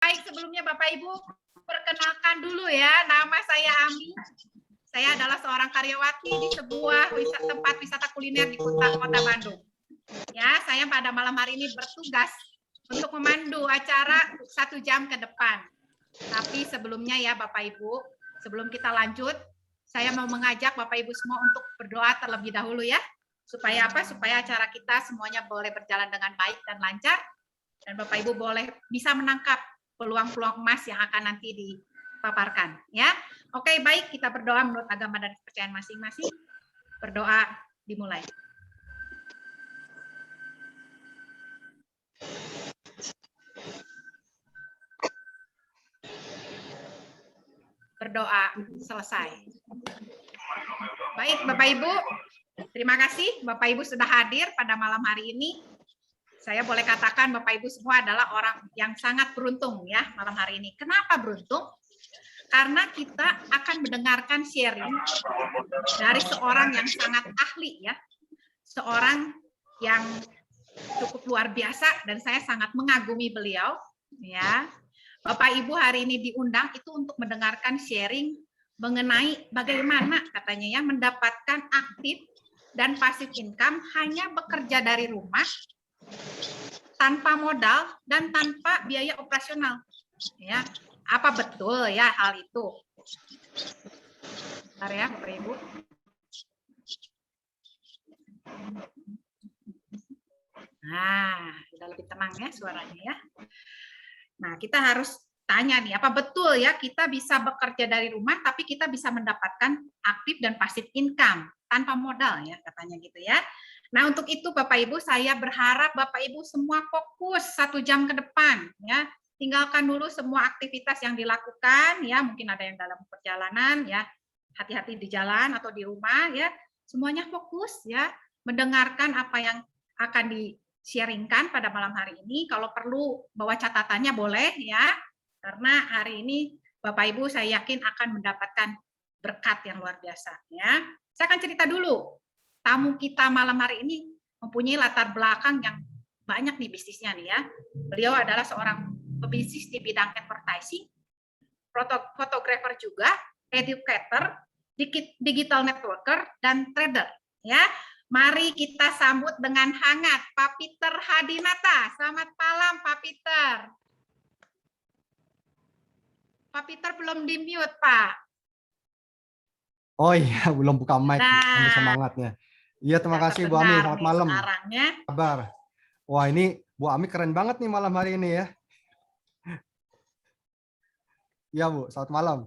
baik, sebelumnya Bapak Ibu perkenalkan dulu ya, nama saya Ami. Saya adalah seorang karyawati di sebuah tempat wisata kuliner di kota Bandung. Ya, saya pada malam hari ini bertugas untuk memandu acara 1 jam ke depan. Tapi sebelumnya ya Bapak Ibu, sebelum kita lanjut, saya mau mengajak Bapak Ibu semua untuk berdoa terlebih dahulu ya. Supaya apa? Supaya acara kita semuanya boleh berjalan dengan baik dan lancar. Dan Bapak Ibu boleh bisa menangkap peluang-peluang emas yang akan nanti dipaparkan. Ya, oke, baik, kita berdoa menurut agama dan kepercayaan masing-masing. Berdoa dimulai. Berdoa selesai. Baik, Bapak Ibu, terima kasih Bapak Ibu sudah hadir pada malam hari ini. Saya boleh katakan Bapak Ibu semua adalah orang yang sangat beruntung ya malam hari ini. Kenapa beruntung? Karena kita akan mendengarkan sharing dari seorang yang sangat ahli ya. Seorang yang cukup luar biasa dan saya sangat mengagumi beliau ya. Bapak Ibu hari ini diundang itu untuk mendengarkan sharing mengenai bagaimana katanya ya mendapatkan aktif dan passive income hanya bekerja dari rumah tanpa modal dan tanpa biaya operasional. Ya, apa betul ya hal itu? Bentar ya, Bapak Ibu. Nah, sudah lebih tenang ya suaranya ya. Nah, kita harus tanya nih, apa betul ya kita bisa bekerja dari rumah tapi kita bisa mendapatkan aktif dan passive income tanpa modal ya katanya gitu ya. Nah, untuk itu Bapak Ibu saya berharap Bapak Ibu semua fokus 1 jam ke depan ya. Tinggalkan dulu semua aktivitas yang dilakukan ya, mungkin ada yang dalam perjalanan ya. Hati-hati di jalan atau di rumah ya. Semuanya fokus ya mendengarkan apa yang akan di-sharingkan pada malam hari ini. Kalau perlu bawa catatannya boleh ya. Karena hari ini Bapak Ibu saya yakin akan mendapatkan berkat yang luar biasa ya. Saya akan cerita dulu. Tamu kita malam hari ini mempunyai latar belakang yang banyak nih bisnisnya nih ya. Beliau adalah seorang pebisnis di bidang advertising, fotografer juga, educator, digital networker, dan trader ya. Mari kita sambut dengan hangat Pak Peter Hadinata. Selamat malam Pak Peter. Pak Peter belum di-mute, Pak. Oh iya, belum buka mic. Nah, Semangatnya. Iya, terima kasih Bu Ami. Selamat malam. Sekarangnya. Kabar. Wah, ini Bu Ami keren banget nih malam hari ini ya. Iya, Bu. Selamat malam.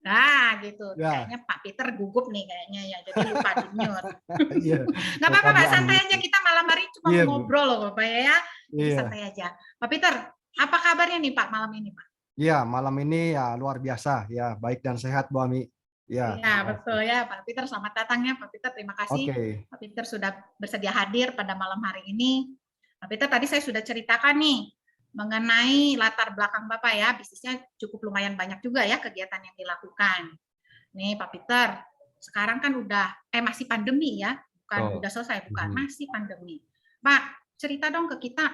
Nah, gitu. Ya. Kayaknya Pak Peter gugup nih kayaknya ya. Jadi lupa di-mute. Iya. Nggak apa-apa, Pak. Santai aja. Kita malam hari cuma ngobrol loh, Bapak ya. Jadi santai aja. Pak Peter, apa kabarnya nih, Pak, malam ini, Pak? Iya, malam ini ya luar biasa. Ya, baik dan sehat, Bu Ami. Ya, betul ya Pak Peter, selamat datang ya Pak Peter, terima kasih Pak Peter sudah bersedia hadir pada malam hari ini. Pak Peter, tadi saya sudah ceritakan nih mengenai latar belakang Bapak ya, bisnisnya cukup lumayan banyak juga ya kegiatan yang dilakukan. Nih Pak Peter, sekarang kan masih pandemi ya, bukan udah selesai, bukan, masih pandemi. Pak, cerita dong ke kita,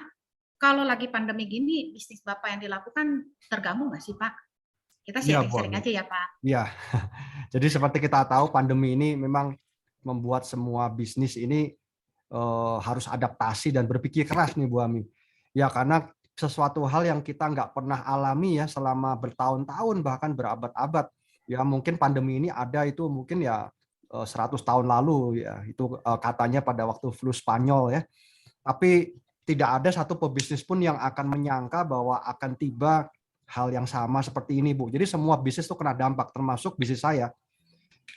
kalau lagi pandemi gini, bisnis Bapak yang dilakukan terganggu nggak sih Pak? Kita sharing-sharing aja ya Pak. Iya, jadi seperti kita tahu pandemi ini memang membuat semua bisnis ini harus adaptasi dan berpikir keras nih Bu Ami. Ya karena sesuatu hal yang kita nggak pernah alami ya selama bertahun-tahun bahkan berabad-abad. Ya mungkin pandemi ini ada itu mungkin ya 100 tahun lalu ya itu katanya pada waktu flu Spanyol ya. Tapi tidak ada satu pebisnis pun yang akan menyangka bahwa akan tiba hal yang sama seperti ini, Bu. Jadi semua bisnis itu kena dampak, termasuk bisnis saya.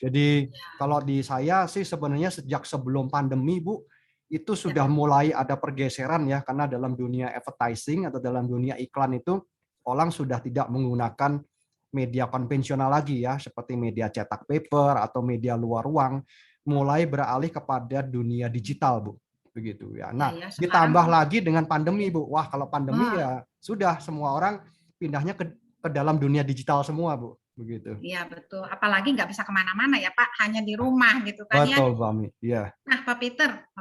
Jadi kalau di saya sih sebenarnya sejak sebelum pandemi, Bu, itu sudah mulai ada pergeseran ya, karena dalam dunia advertising atau dalam dunia iklan itu orang sudah tidak menggunakan media konvensional lagi ya, seperti media cetak paper atau media luar ruang, mulai beralih kepada dunia digital, Bu. Begitu ya. Nah, ditambah lagi dengan pandemi, Bu. Wah, kalau pandemi ya sudah semua orang pindahnya ke dalam dunia digital semua, Bu. Begitu. Iya, betul. Apalagi nggak bisa kemana-mana ya, Pak. Hanya di rumah gitu kan ya. Betul, Bami. Iya. Nah, Pak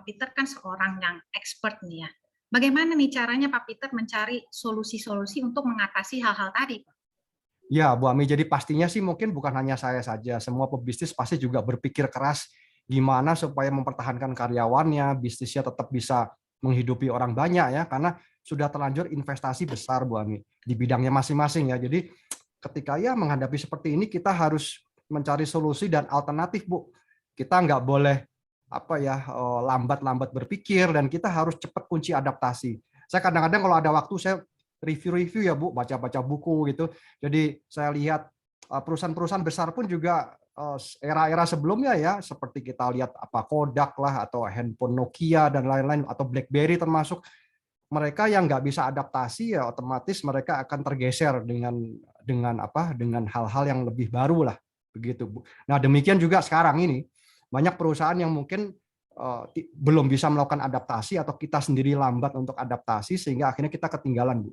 Peter kan seorang yang expert nih ya. Bagaimana nih caranya Pak Peter mencari solusi-solusi untuk mengatasi hal-hal tadi, Pak? Ya, Bu Ami, jadi pastinya sih mungkin bukan hanya saya saja, semua pebisnis pasti juga berpikir keras gimana supaya mempertahankan karyawannya, bisnisnya tetap bisa menghidupi orang banyak ya, karena sudah terlanjur investasi besar Bu Ami di bidangnya masing-masing ya. Jadi ketika ya menghadapi seperti ini kita harus mencari solusi dan alternatif Bu. Kita nggak boleh apa ya lambat-lambat berpikir dan kita harus cepat kunci adaptasi. Saya kadang-kadang kalau ada waktu saya review-review ya Bu, baca-baca buku gitu. Jadi saya lihat perusahaan-perusahaan besar pun juga era-era sebelumnya ya, seperti kita lihat apa Kodak lah atau handphone Nokia dan lain-lain atau BlackBerry termasuk, mereka yang nggak bisa adaptasi ya otomatis mereka akan tergeser dengan hal-hal yang lebih baru lah begitu Bu. Nah demikian juga sekarang ini banyak perusahaan yang mungkin belum bisa melakukan adaptasi atau kita sendiri lambat untuk adaptasi sehingga akhirnya kita ketinggalan Bu.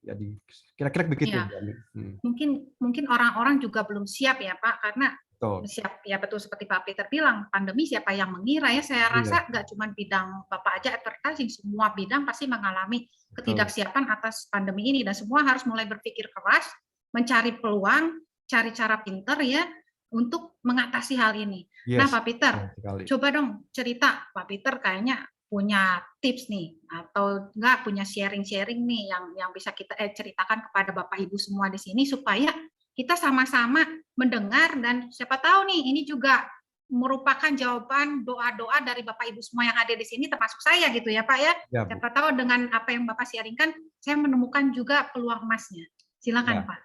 Jadi kira-kira begitu Ya, Bu. mungkin mungkin orang-orang juga belum siap ya Pak, karena Betul. siap ya betul seperti Pak Peter bilang, pandemi siapa yang mengira ya, saya Iya, rasa nggak cuma bidang Bapak aja advertising, semua bidang pasti mengalami betul. ketidaksiapan atas pandemi ini dan semua harus mulai berpikir keras, mencari peluang, cari cara pinter ya untuk mengatasi hal ini. Nah Yes. Pak Peter, Betul sekali. coba dong cerita Pak Peter kayaknya punya tips nih atau enggak punya sharing-sharing nih yang bisa kita ceritakan kepada Bapak Ibu semua di sini supaya kita sama-sama mendengar dan siapa tahu nih ini juga merupakan jawaban doa-doa dari Bapak Ibu semua yang ada di sini termasuk saya gitu ya Pak ya. Ya, Bu. Siapa tahu dengan apa yang Bapak sharingkan saya menemukan juga peluang emasnya. Silakan Ya. Pak.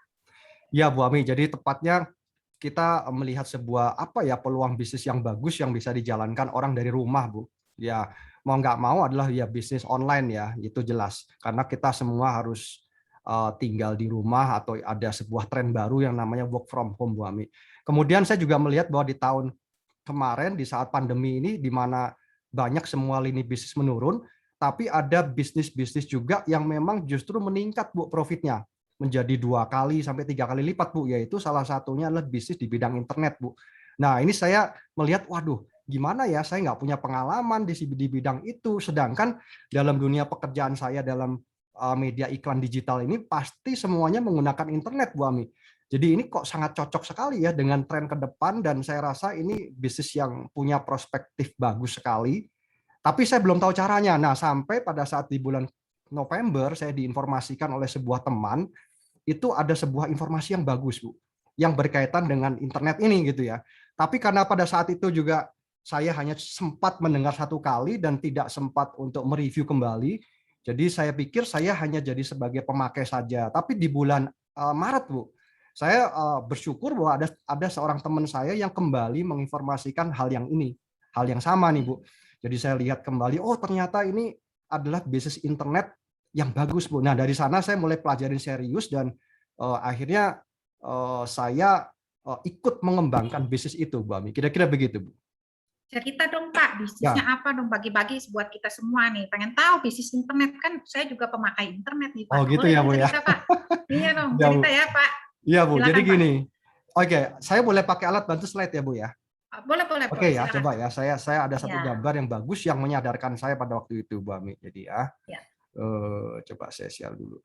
Ya, Bu Ami. Jadi tepatnya kita melihat sebuah apa ya peluang bisnis yang bagus yang bisa dijalankan orang dari rumah, Bu. Ya, mau nggak mau adalah ya bisnis online ya, itu jelas. Karena kita semua harus tinggal di rumah atau ada sebuah tren baru yang namanya work from home, Bu Ami. Kemudian saya juga melihat bahwa di tahun kemarin di saat pandemi ini di mana banyak semua lini bisnis menurun, tapi ada bisnis-bisnis juga yang memang justru meningkat Bu profitnya menjadi 2 kali sampai 3 kali lipat Bu, yaitu salah satunya adalah bisnis di bidang internet Bu. Nah ini saya melihat waduh gimana ya saya nggak punya pengalaman di bidang itu, sedangkan dalam dunia pekerjaan saya dalam media iklan digital ini pasti semuanya menggunakan internet Bu Ami. Jadi ini kok sangat cocok sekali ya dengan tren ke depan dan saya rasa ini bisnis yang punya perspektif bagus sekali. Tapi saya belum tahu caranya. Nah, sampai pada saat di bulan November saya diinformasikan oleh sebuah teman itu ada sebuah informasi yang bagus, Bu, yang berkaitan dengan internet ini gitu ya. Tapi karena pada saat itu juga saya hanya sempat mendengar 1 kali dan tidak sempat untuk mereview kembali. Jadi saya pikir saya hanya jadi sebagai pemakai saja. Tapi di bulan Maret, Bu, saya bersyukur bahwa ada seorang teman saya yang kembali menginformasikan hal yang ini, hal yang sama nih, Bu. Jadi saya lihat kembali, oh ternyata ini adalah bisnis internet yang bagus Bu. Nah dari sana saya mulai pelajarin serius dan akhirnya saya ikut mengembangkan bisnis itu Bu Ami. Kira-kira begitu Bu. Cerita dong Pak, bisnisnya Ya. apa dong bagi-bagi buat kita semua nih. Pengen tahu bisnis internet kan saya juga pemakai internet nih Oh Pak. gitu Boleh ya dong Bu ya. cerita Pak. Iya dong, Ya Bu. cerita ya Pak. Iya Bu. Jadi Silakan Pak. gini. Oke, saya boleh pakai alat bantu slide ya Bu ya. Boleh, boleh, Oke boleh. ya, Silakan. coba ya. Saya ada satu Ya, gambar yang bagus yang menyadarkan saya pada waktu itu Bu Ami. Jadi ya, ya. coba saya share dulu.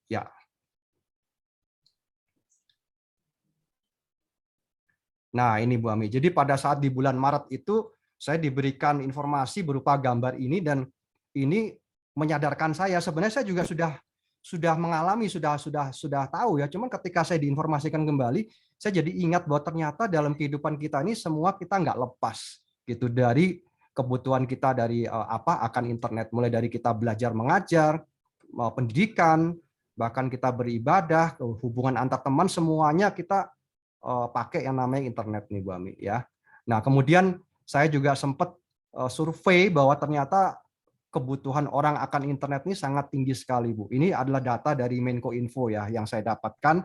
Ya. Nah, ini Bu Ami. Jadi pada saat di bulan Maret itu saya diberikan informasi berupa gambar ini dan ini menyadarkan saya. Sebenarnya saya juga sudah mengalami, sudah tahu ya. Cuman ketika saya diinformasikan kembali, saya jadi ingat bahwa ternyata dalam kehidupan kita ini semua kita nggak lepas gitu dari kebutuhan kita dari akan internet. Mulai dari kita belajar mengajar, pendidikan, bahkan kita beribadah, hubungan antar teman semuanya kita pakai yang namanya internet nih Bu Ami ya. Nah kemudian saya juga sempat survei bahwa ternyata kebutuhan orang akan internet ini sangat tinggi sekali Bu. Ini adalah data dari Menko Info ya yang saya dapatkan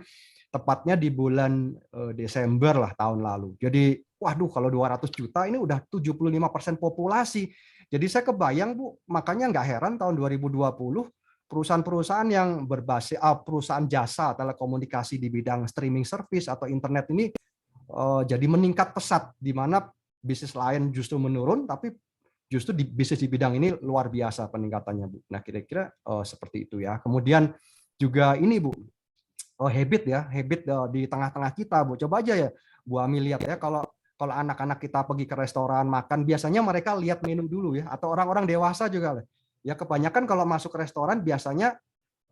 tepatnya di bulan Desember lah tahun lalu. Jadi waduh kalau 200 juta ini udah 75% populasi. Jadi saya kebayang Bu, makanya nggak heran tahun 2020 perusahaan-perusahaan yang berbasis perusahaan jasa telekomunikasi di bidang streaming service atau internet ini jadi meningkat pesat di mana bisnis lain justru menurun tapi justru di bisnis di bidang ini luar biasa peningkatannya, Bu. Nah, kira-kira seperti itu ya. Kemudian juga ini, Bu, habit ya, habit di tengah-tengah kita, Bu. Coba aja ya, Bu Ami lihat ya, kalau kalau anak-anak kita pergi ke restoran makan, biasanya mereka lihat menu dulu ya, atau orang-orang dewasa juga. Ya, kebanyakan kalau masuk ke restoran biasanya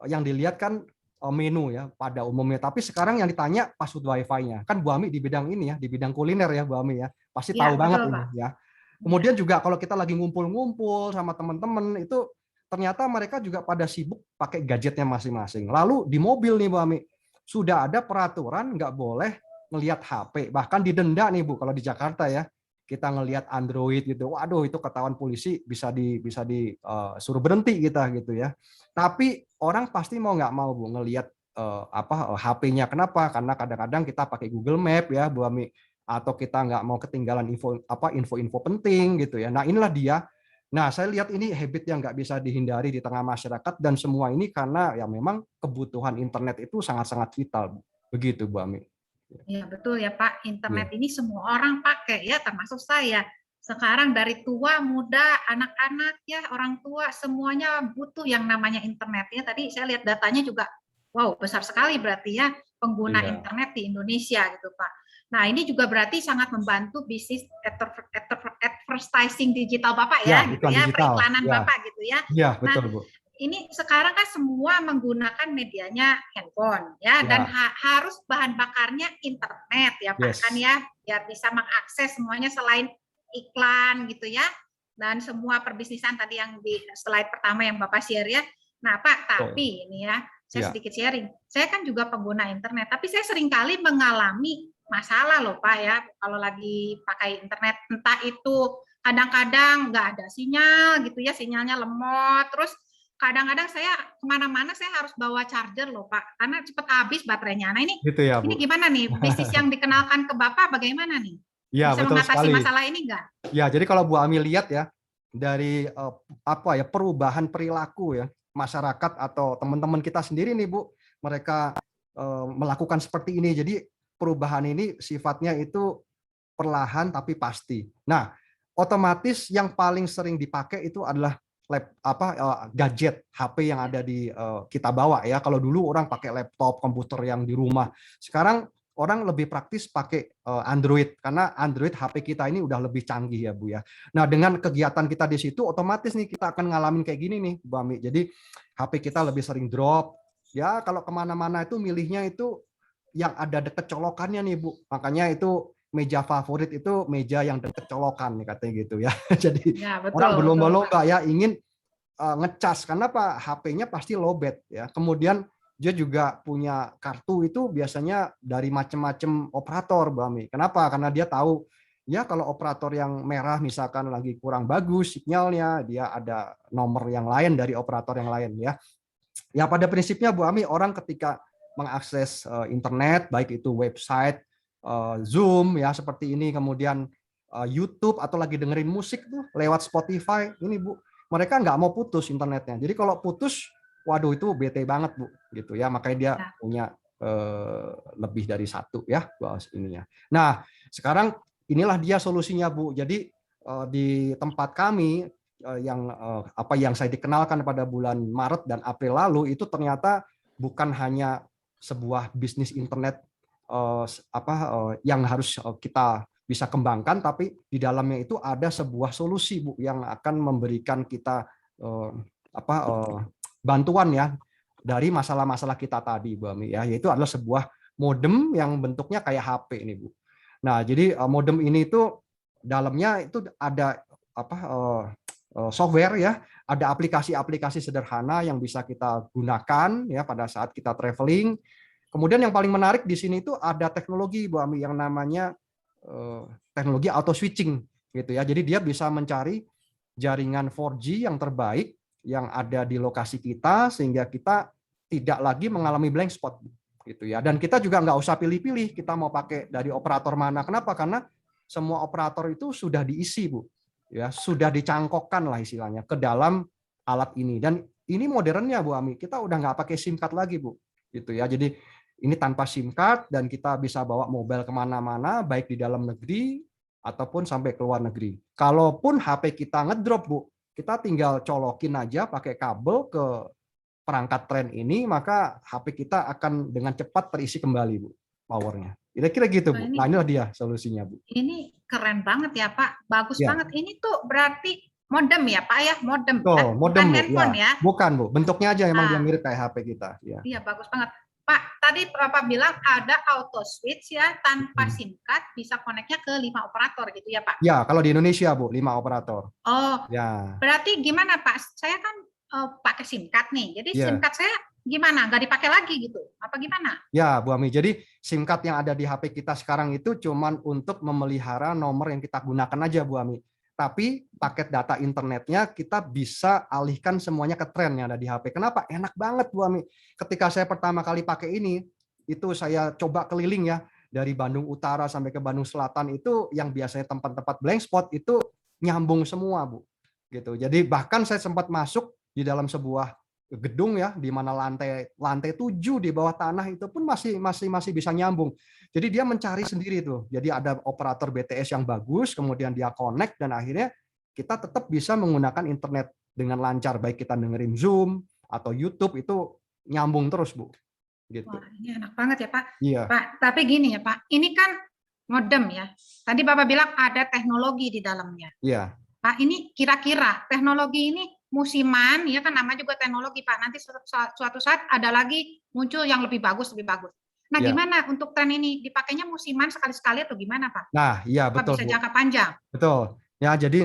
yang dilihat kan menu ya pada umumnya. Tapi sekarang yang ditanya password wifi-nya. Kan Bu Ami di bidang ini ya, di bidang kuliner ya Bu Ami ya. Pasti Iya, tahu betul, banget ini Pak. ya. Iya. Kemudian juga kalau kita lagi ngumpul-ngumpul sama teman-teman itu ternyata mereka juga pada sibuk pakai gadgetnya masing-masing. Lalu di mobil nih Bu Ami, sudah ada peraturan nggak boleh ngelihat HP. Bahkan didenda nih Bu kalau di Jakarta ya. Kita ngelihat Android gitu. Waduh, itu ketahuan polisi bisa disuruh berhenti kita gitu ya. Tapi orang pasti mau nggak mau Bu ngelihat HP-nya. Kenapa? Karena kadang-kadang kita pakai Google Map ya Bu Ami, atau kita nggak mau ketinggalan info-info penting gitu ya. Nah, inilah dia. Nah, saya lihat ini habit yang nggak bisa dihindari di tengah masyarakat, dan semua ini karena ya memang kebutuhan internet itu sangat-sangat vital. Begitu Bu Ami. Ya, betul ya Pak. Iya. Internet ini semua orang pakai ya, termasuk saya. Sekarang dari tua, muda, anak-anak ya, orang tua semuanya butuh yang namanya internet ya. Tadi saya lihat datanya juga, wow, besar sekali berarti ya pengguna Iya. internet di Indonesia gitu Pak. Nah, ini juga berarti sangat membantu bisnis advertising digital Bapak Ya, ya, gitu iklan ya, digital. periklanan Ya. Bapak gitu ya. Iya, Nah, betul Bu. ini sekarang kan semua menggunakan medianya handphone ya, dan Ya. harus bahan bakarnya internet ya Pak kan Yes. ya, biar bisa mengakses semuanya selain iklan gitu ya, dan semua perbisnisan tadi yang di slide pertama yang Bapak share ya. Nah Pak, Betul. tapi ini ya saya Ya. sedikit sharing, saya kan juga pengguna internet, tapi saya seringkali mengalami masalah loh Pak ya kalau lagi pakai internet, entah itu kadang-kadang nggak ada sinyal gitu ya, sinyalnya lemot, terus kadang-kadang saya kemana-mana saya harus bawa charger loh Pak, karena cepat habis baterainya. Nah Gitu ya ini Bu. gimana nih, bisnis yang dikenalkan ke Bapak bagaimana nih? Ya, Bisa betul mengatasi sekali. masalah ini enggak? Ya, jadi kalau Bu Ami lihat ya, dari apa ya, perubahan perilaku ya masyarakat atau teman-teman kita sendiri nih Bu, mereka melakukan seperti ini. Jadi perubahan ini sifatnya itu perlahan tapi pasti. Nah, otomatis yang paling sering dipakai itu adalah gadget HP yang ada di kita bawa ya. Kalau dulu orang pakai laptop, komputer yang di rumah. Sekarang orang lebih praktis pakai Android, karena Android HP kita ini udah lebih canggih ya Bu ya. Nah, dengan kegiatan kita di situ otomatis nih kita akan ngalamin kayak gini nih Bu Ami. Jadi HP kita lebih sering drop. Ya, kalau kemana-mana itu milihnya itu yang ada deket colokannya nih Bu. Makanya itu meja favorit itu meja yang deket colokan nih katanya gitu ya. Jadi Ya, orang betul, betul Pak. berlomba-lomba ya ingin ngecas, karena apa, HP-nya pasti lowbat ya. Kemudian dia juga punya kartu itu biasanya dari macam-macam operator, Bami. Kenapa? Karena dia tahu ya kalau operator yang merah misalkan lagi kurang bagus sinyalnya, dia ada nomor yang lain dari operator yang lain ya. Ya pada prinsipnya Bu Ami, orang ketika mengakses internet baik itu website, Zoom ya seperti ini, kemudian YouTube atau lagi dengerin musik tuh lewat Spotify ini Bu, mereka nggak mau putus internetnya. Jadi kalau putus, waduh itu bete banget Bu, gitu ya. Makanya dia Ya. punya lebih dari satu ya bahas ininya. Nah sekarang inilah dia solusinya Bu. Jadi di tempat kami yang apa yang saya dikenalkan pada bulan Maret dan April lalu itu ternyata bukan hanya sebuah bisnis internet yang harus kita bisa kembangkan, tapi di dalamnya itu ada sebuah solusi Bu yang akan memberikan kita bantuan ya dari masalah-masalah kita tadi Bu Ami ya, yaitu adalah sebuah modem yang bentuknya kayak HP ini Bu. Nah, jadi modem ini itu dalamnya itu ada software ya, ada aplikasi-aplikasi sederhana yang bisa kita gunakan ya pada saat kita traveling. Kemudian yang paling menarik di sini itu ada teknologi Bu Ami yang namanya teknologi auto switching gitu ya. Jadi dia bisa mencari jaringan 4G yang terbaik yang ada di lokasi kita sehingga kita tidak lagi mengalami blank spot gitu ya. Dan kita juga nggak usah pilih-pilih kita mau pakai dari operator mana. Kenapa? Karena semua operator itu sudah diisi Bu. Ya, sudah dicangkokkan lah istilahnya ke dalam alat ini. Dan ini modernnya Bu Ami, kita udah nggak pakai SIM card lagi Bu. Gitu ya. Jadi ini tanpa SIM card dan kita bisa bawa mobile kemana-mana, baik di dalam negeri ataupun sampai ke luar negeri. Kalaupun HP kita ngedrop, Bu, kita tinggal colokin aja pakai kabel ke perangkat tren ini, maka HP kita akan dengan cepat terisi kembali, Bu, powernya. Kira-kira gitu, Wah, Bu. ini Nah, inilah dia solusinya, Bu. ini keren banget ya Pak, bagus Ya, banget. Ini tuh berarti modem ya Pak ya, modem ya, tuh, bukan modem, Bu. Ya, handphone ya. bukan, Bu. Bentuknya aja emang dia Ah, mirip kayak HP kita. Ya. iya bagus banget. Pak, tadi Bapak bilang ada auto switch ya, tanpa Hmm. SIM card bisa koneknya ke 5 operator gitu ya Pak. Ya, kalau di Indonesia, Bu, 5 operator. Oh, Ya, berarti gimana Pak? Saya kan pakai SIM card nih, jadi SIM ya. card saya gimana? Nggak dipakai lagi gitu? Apa gimana? Ya, Bu Ami. Jadi SIM card yang ada di HP kita sekarang itu cuman untuk memelihara nomor yang kita gunakan aja, Bu Ami. Tapi paket data internetnya kita bisa alihkan semuanya ke tren yang ada di HP. Kenapa? Enak banget, Bu Ami. Ketika saya pertama kali pakai ini, itu saya coba keliling ya, dari Bandung Utara sampai ke Bandung Selatan itu yang biasanya tempat-tempat blank spot itu nyambung semua, Bu. Gitu. Jadi bahkan saya sempat masuk di dalam sebuah gedung ya, di mana lantai 7 di bawah tanah itu pun masih bisa nyambung. Jadi dia mencari sendiri tuh. Jadi ada operator BTS yang bagus, kemudian dia connect dan akhirnya kita tetap bisa menggunakan internet dengan lancar, baik kita dengerin Zoom atau YouTube itu nyambung terus, Bu. Gitu. Wah, ini enak banget ya Pak. Iya, Pak, tapi gini ya Pak, ini kan modem ya. Tadi Bapak bilang ada teknologi di dalamnya. iya. Pak, ini kira-kira teknologi ini musiman, ya kan namanya juga teknologi Pak. Nanti suatu saat ada lagi muncul yang lebih bagus, lebih bagus. Nah, Iya. gimana untuk tren ini? Dipakainya musiman sekali-sekali atau gimana Pak? Nah, iya Apa betul, bisa Bu. jangka panjang? Betul. Ya, jadi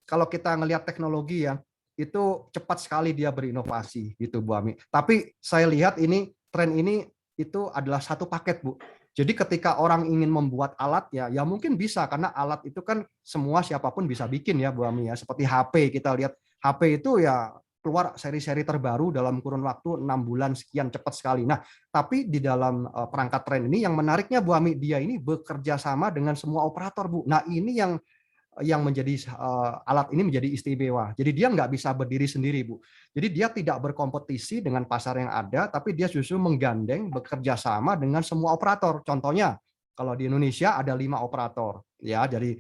kalau kita ngelihat teknologi ya, itu cepat sekali dia berinovasi gitu, Bu Ami. Tapi saya lihat ini tren ini itu adalah satu paket, Bu. Jadi ketika orang ingin membuat alat ya mungkin bisa karena alat itu kan semua siapapun bisa bikin ya, Bu Ami ya. Seperti HP, kita lihat HP itu ya keluar seri-seri terbaru dalam kurun waktu 6 bulan sekian, cepat sekali. Nah, tapi di dalam perangkat tren ini yang menariknya, Bu Ami, dia ini bekerja sama dengan semua operator, Bu. Nah, ini yang menjadi alat ini menjadi istimewa. Jadi dia nggak bisa berdiri sendiri, Bu. Jadi dia tidak berkompetisi dengan pasar yang ada, tapi dia justru menggandeng bekerja sama dengan semua operator. Contohnya, kalau di Indonesia ada 5 operator, ya dari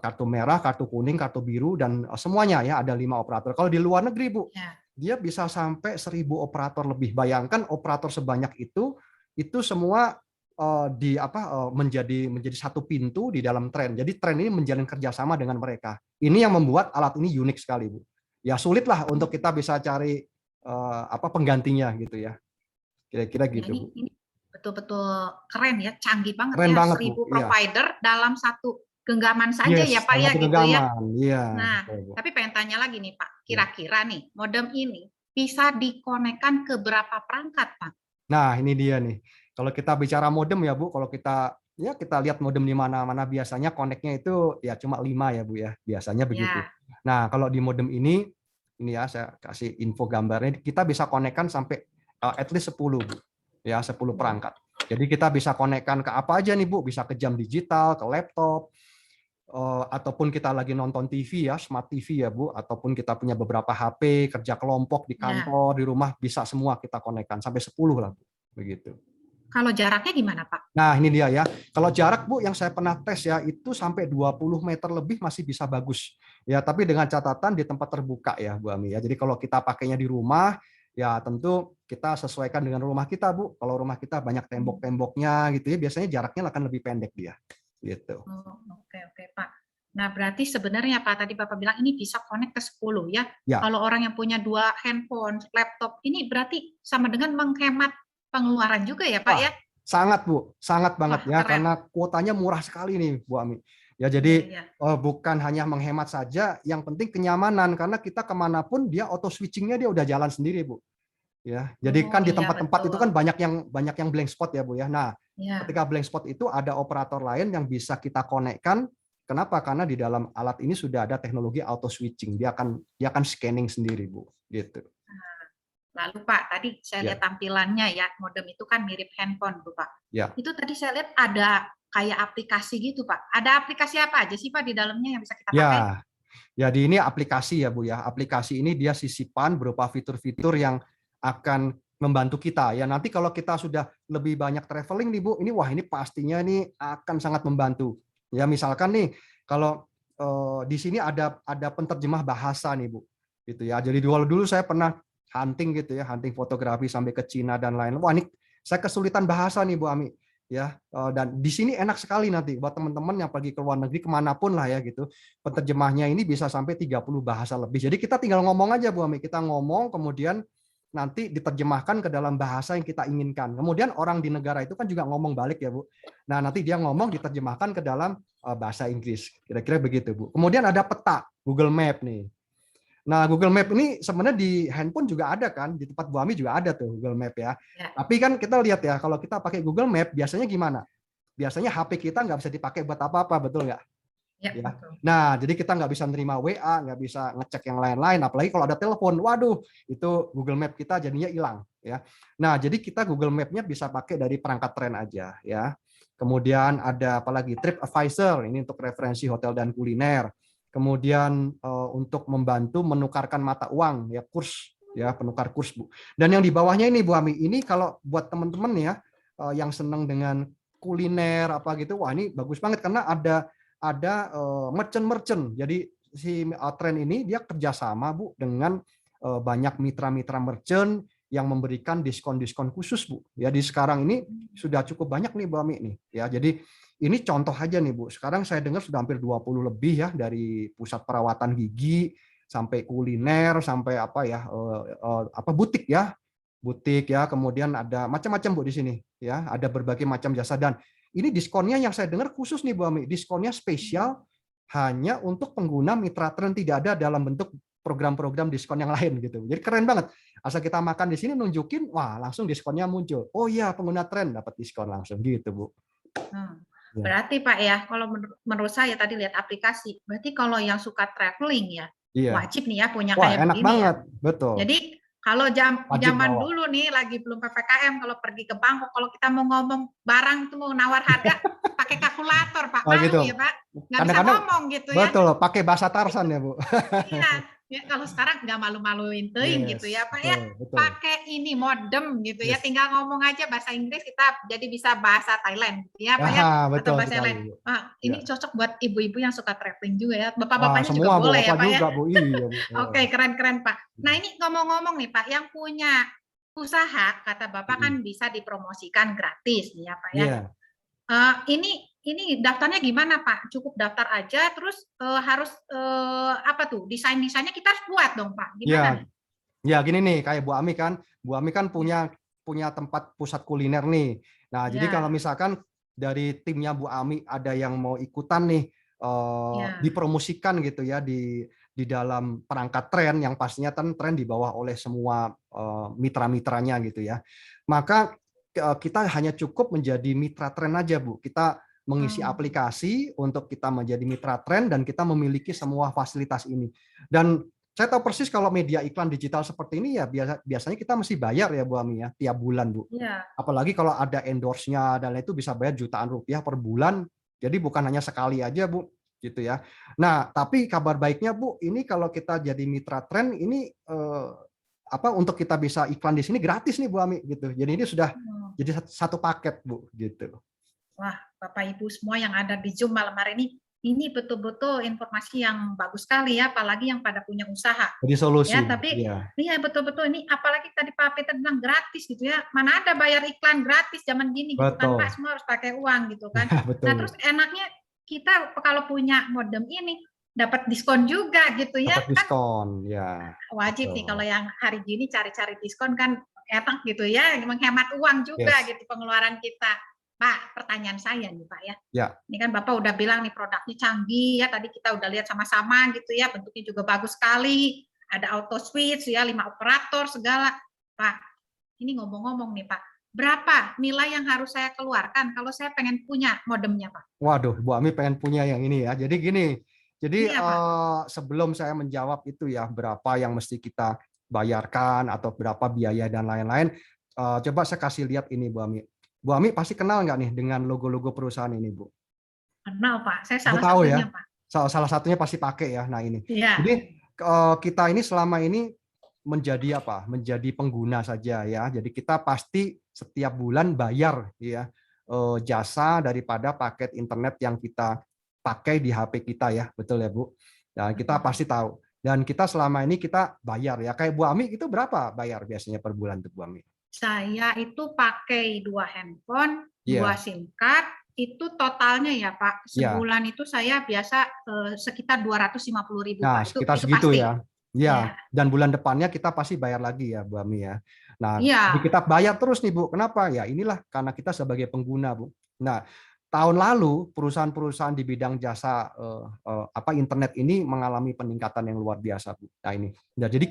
kartu merah, kartu kuning, kartu biru, dan semuanya ya ada 5 operator. Kalau di luar negeri, Bu, Ya. dia bisa sampai 1.000 operator lebih. Bayangkan operator sebanyak itu semua menjadi satu pintu di dalam tren. Jadi tren ini menjalin kerjasama dengan mereka. Ini yang membuat alat ini unik sekali, Bu. Ya sulit lah untuk kita bisa cari penggantinya gitu ya. Kira-kira Ya, gitu, Bu. ini betul-betul keren ya, canggih banget Keren ya, banget, Bu. 1.000 Iya. provider dalam satu genggaman saja Yes, ya Pak dalam ya satu gitu ya. genggaman. Iya, Nah, betul, Bu. tapi pengen tanya lagi nih Pak, Ya. kira-kira nih modem ini bisa dikonekkan ke berapa perangkat Pak? Nah, ini dia nih. Kalau kita bicara modem ya, Bu, kalau kita lihat modem di mana-mana biasanya koneknya itu ya cuma 5 ya, Bu ya. Biasanya begitu. Ya, Nah, kalau di modem ini ya saya kasih info gambarnya, kita bisa konekkan sampai at least 10, Bu. Ya, 10 perangkat. Jadi kita bisa konekkan ke apa aja nih, Bu? Bisa ke jam digital, ke laptop, ataupun kita lagi nonton TV ya, smart TV ya, Bu, ataupun kita punya beberapa HP, kerja kelompok di ya. kantor, di rumah, bisa semua kita konekkan sampai 10 lah, Bu. Begitu. Kalau jaraknya gimana Pak? Nah, ini dia ya. Kalau jarak, Bu, yang saya pernah tes ya, itu sampai 20 meter lebih masih bisa bagus. Ya, tapi dengan catatan di tempat terbuka ya, Bu Ami ya. Jadi kalau kita pakainya di rumah, ya tentu kita sesuaikan dengan rumah kita, Bu. Kalau rumah kita banyak tembok-temboknya gitu ya, biasanya jaraknya akan lebih pendek dia. Gitu. Oh, oke Pak. Nah, berarti sebenarnya Pak, tadi Bapak bilang ini bisa connect ke 10 ya. Ya. Kalau orang yang punya 2 handphone, laptop, ini berarti sama dengan menghemat pengeluaran juga ya Pak ya? Sangat, Bu, sangat banget. Wah, Ya, keren. karena kuotanya murah sekali nih, Bu Ami. Ya, jadi Ya. bukan hanya menghemat saja, yang penting kenyamanan, karena kita kemanapun dia auto switchingnya dia udah jalan sendiri, Bu. Ya, jadi kan di Iya, tempat-tempat itu betul. kan banyak yang blank spot ya, Bu ya. Nah, Ya. ketika blank spot itu ada operator lain yang bisa kita konekkan. Kenapa? Karena di dalam alat ini sudah ada teknologi auto switching. Dia akan scanning sendiri, Bu. Gitu. Lalu Pak, tadi saya lihat tampilannya ya, modem itu kan mirip handphone tuh Pak. Ya. Itu tadi saya lihat ada kayak aplikasi gitu Pak. Ada aplikasi apa aja sih Pak di dalamnya yang bisa kita pakai? Ya, jadi ini aplikasi ya, Bu ya. Aplikasi ini dia sisipan berupa fitur-fitur yang akan membantu kita. Ya, nanti kalau kita sudah lebih banyak traveling nih, Bu, ini pastinya ini akan sangat membantu. Ya, misalkan nih Kalau di sini ada penterjemah bahasa nih Bu, gitu ya. Jadi dulu saya pernah hunting gitu ya, hunting fotografi sampai ke Cina dan lain. Wah ini saya kesulitan bahasa nih Bu Ami, ya. Dan di sini enak sekali nanti buat teman-teman yang pergi ke luar negeri kemanapun lah ya gitu. Penterjemahnya ini bisa sampai 30 bahasa lebih. Jadi kita tinggal ngomong aja Bu Ami, kita ngomong kemudian nanti diterjemahkan ke dalam bahasa yang kita inginkan. Kemudian orang di negara itu kan juga ngomong balik ya Bu. Nah nanti dia ngomong diterjemahkan ke dalam bahasa Inggris. Kira-kira begitu Bu. Kemudian ada peta Google Map nih. Nah Google Map ini sebenarnya di handphone juga ada kan, di tempat Bu Ami juga ada tuh Google Map ya. Ya, Tapi kan kita lihat ya kalau kita pakai Google Map biasanya gimana? Biasanya HP kita nggak bisa dipakai buat apa-apa, betul nggak? ya, Ya. betul. Nah, jadi kita nggak bisa nerima WA, nggak bisa ngecek yang lain-lain, apalagi kalau ada telepon. Waduh, itu Google Map kita jadinya hilang, ya. Nah, jadi kita Google Map-nya bisa pakai dari perangkat tren aja, ya. Kemudian ada apalagi TripAdvisor, ini untuk referensi hotel dan kuliner. Kemudian untuk membantu menukarkan mata uang, ya kurs, ya penukar kurs, Bu. Dan yang di bawahnya ini, Bu Ami, ini kalau buat teman-teman ya yang senang dengan kuliner apa gitu, wah ini bagus banget karena ada merchant-merchant. Jadi si tren ini dia kerjasama Bu dengan banyak mitra-mitra merchant yang memberikan diskon-diskon khusus Bu. Ya di sekarang ini sudah cukup banyak nih Bu Ami nih. Ya jadi ini contoh aja nih Bu. Sekarang saya dengar sudah hampir 20 lebih ya dari pusat perawatan gigi sampai kuliner sampai apa ya apa butik ya. Butik ya, kemudian ada macam-macam Bu di sini ya. Ada berbagai macam jasa dan ini diskonnya yang saya dengar khusus nih Bu Ami, diskonnya spesial hanya untuk pengguna Mitra Trend, tidak ada dalam bentuk program-program diskon yang lain gitu. Jadi keren banget. Asal kita makan di sini nunjukin, wah langsung diskonnya muncul. Oh iya pengguna Trend dapat diskon langsung gitu Bu. Hmm. Ya. Berarti Pak ya, kalau menurut saya tadi lihat aplikasi, berarti kalau yang suka traveling ya, Iya. wajib nih ya punya Wah kayak enak begini ya. banget, betul. Jadi kalau Wajib zaman bawa. dulu nih lagi belum PPKM, kalau pergi ke Bangkok, kalau kita mau ngomong barang itu mau nawar harga, pakai kalkulator Pak, Oh malu gitu. ya Pak, nggak bisa Kadang-kadang ngomong gitu ya. betul pakai bahasa Tarsan ya Bu. Iya, ya kalau sekarang nggak malu-maluin teuing gitu ya Yes, Pak ya, betul, betul. pakai ini modem gitu ya, Yes. tinggal ngomong aja bahasa Inggris kita jadi bisa bahasa Thailand gitu ya Pak ya, Ah, atau betul bahasa yang sekali lain. Bu. Ini Ya. cocok buat ibu-ibu yang suka traveling juga ya, Wah, bapak-bapaknya juga semua Bu, boleh ya Bapak Pak ya. juga Bu. Iya Bu. Oke, keren-keren Pak. Nah ini ngomong-ngomong nih Pak, yang punya usaha kata Bapak kan bisa dipromosikan gratis nih ya Pak ya. Iya, Ini daftarnya gimana Pak? Cukup daftar aja, terus harus apa tuh? Desain-desainnya kita harus buat dong Pak. Gimana iya. nih? Ya gini nih, kayak Bu Ami kan Ya, punya punya tempat pusat kuliner nih. Nah, jadi kalau ya, misalkan dari timnya Bu Ami ada yang mau ikutan nih ya. dipromosikan gitu ya di dalam perangkat tren yang pastinya kan tren di bawah oleh semua mitra-mitranya gitu ya. Maka kita hanya cukup menjadi mitra tren aja Bu. Kita mengisi Oh, aplikasi untuk kita menjadi mitra tren dan kita memiliki semua fasilitas ini. Dan saya tahu persis kalau media iklan digital seperti ini ya biasanya kita mesti bayar ya Bu Ami ya tiap bulan Bu. ya. Apalagi kalau ada endorse-nya dan itu bisa bayar jutaan rupiah per bulan. Jadi bukan hanya sekali aja Bu gitu ya. Nah, tapi kabar baiknya Bu, ini kalau kita jadi mitra tren ini apa untuk kita bisa iklan di sini gratis nih Bu Ami gitu. Jadi ini sudah Oh. jadi satu paket Bu gitu. Wah, Bapak Ibu semua yang ada di Zoom malam hari ini betul-betul informasi yang bagus sekali ya, apalagi yang pada punya usaha. Jadi solusi. Ya, tapi Iya, iya betul-betul ini apalagi tadi Pak Peter bilang gratis gitu ya. Mana ada bayar iklan gratis zaman gini gitu kan betul. Pak, semua harus pakai uang gitu kan. Betul Nah, Bu. terus enaknya kita kalau punya modem ini dapat diskon juga gitu ya Dapat kan. diskon ya. Wajib nih kalau Betul. yang hari gini cari-cari diskon kan enak gitu ya, menghemat uang juga Yes. gitu pengeluaran kita. Pak, pertanyaan saya nih Pak ya. Ya. Ini kan Bapak udah bilang nih produknya canggih ya, tadi kita udah lihat sama-sama gitu ya, bentuknya juga bagus sekali, ada auto switch ya, 5 operator segala. Pak, ini ngomong-ngomong nih Pak, berapa nilai yang harus saya keluarkan kalau saya pengen punya modemnya Pak? Waduh, Bu Ami pengen punya yang ini ya. Jadi gini, jadi Iya Pak. sebelum saya menjawab itu ya, berapa yang mesti kita bayarkan atau berapa biaya dan lain-lain, coba saya kasih lihat ini Bu Ami. Bu Ami pasti kenal nggak nih dengan logo-logo perusahaan ini, Bu? Kenal Pak, saya Aku salah tahu satunya ya. Pak. Salah satunya pasti pakai ya. Nah ini. Jadi Iya, kita ini selama ini menjadi apa? Menjadi pengguna saja ya. Jadi kita pasti setiap bulan bayar ya jasa daripada paket internet yang kita pakai di HP kita ya, betul ya Bu? Dan kita pasti tahu. Dan kita selama ini kita bayar ya. Kayak Bu Ami itu berapa bayar biasanya per bulan tuh Bu Ami? Saya itu pakai 2 handphone, 2 Iya, SIM card, itu totalnya ya Pak, iya. sebulan itu saya biasa sekitar 250.000 Nah, Pak, sekitar itu segitu pasti. ya. Ya, Ya, dan bulan depannya kita pasti bayar lagi ya, Bu Ami ya. Nah, jadi iya, kita bayar terus nih, Bu. Kenapa? Ya, inilah karena kita sebagai pengguna, Bu. Nah, tahun lalu perusahaan-perusahaan di bidang jasa internet ini mengalami peningkatan yang luar biasa, Bu. Nah, ini. Nah, jadi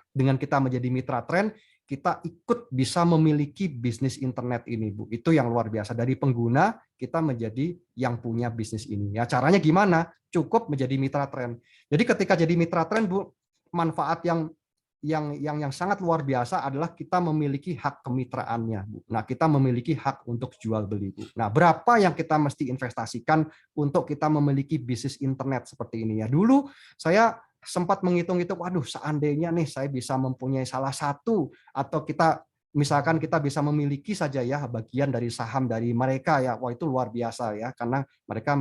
dengan kita menjadi mitra Trend, kita ikut bisa memiliki bisnis internet ini, Bu. Itu yang luar biasa. Dari pengguna kita menjadi yang punya bisnis ini. Ya, caranya gimana? Cukup menjadi mitra Trend. Jadi ketika jadi mitra Trend, Bu, manfaat yang sangat luar biasa adalah kita memiliki hak kemitraannya, Bu. Nah, kita memiliki hak untuk jual beli, Bu. Nah, berapa yang kita mesti investasikan untuk kita memiliki bisnis internet seperti ini ya. Dulu saya sempat menghitung-hitung, waduh, seandainya nih saya bisa mempunyai salah satu atau misalkan kita bisa memiliki saja ya bagian dari saham dari mereka ya, wah itu luar biasa ya, karena mereka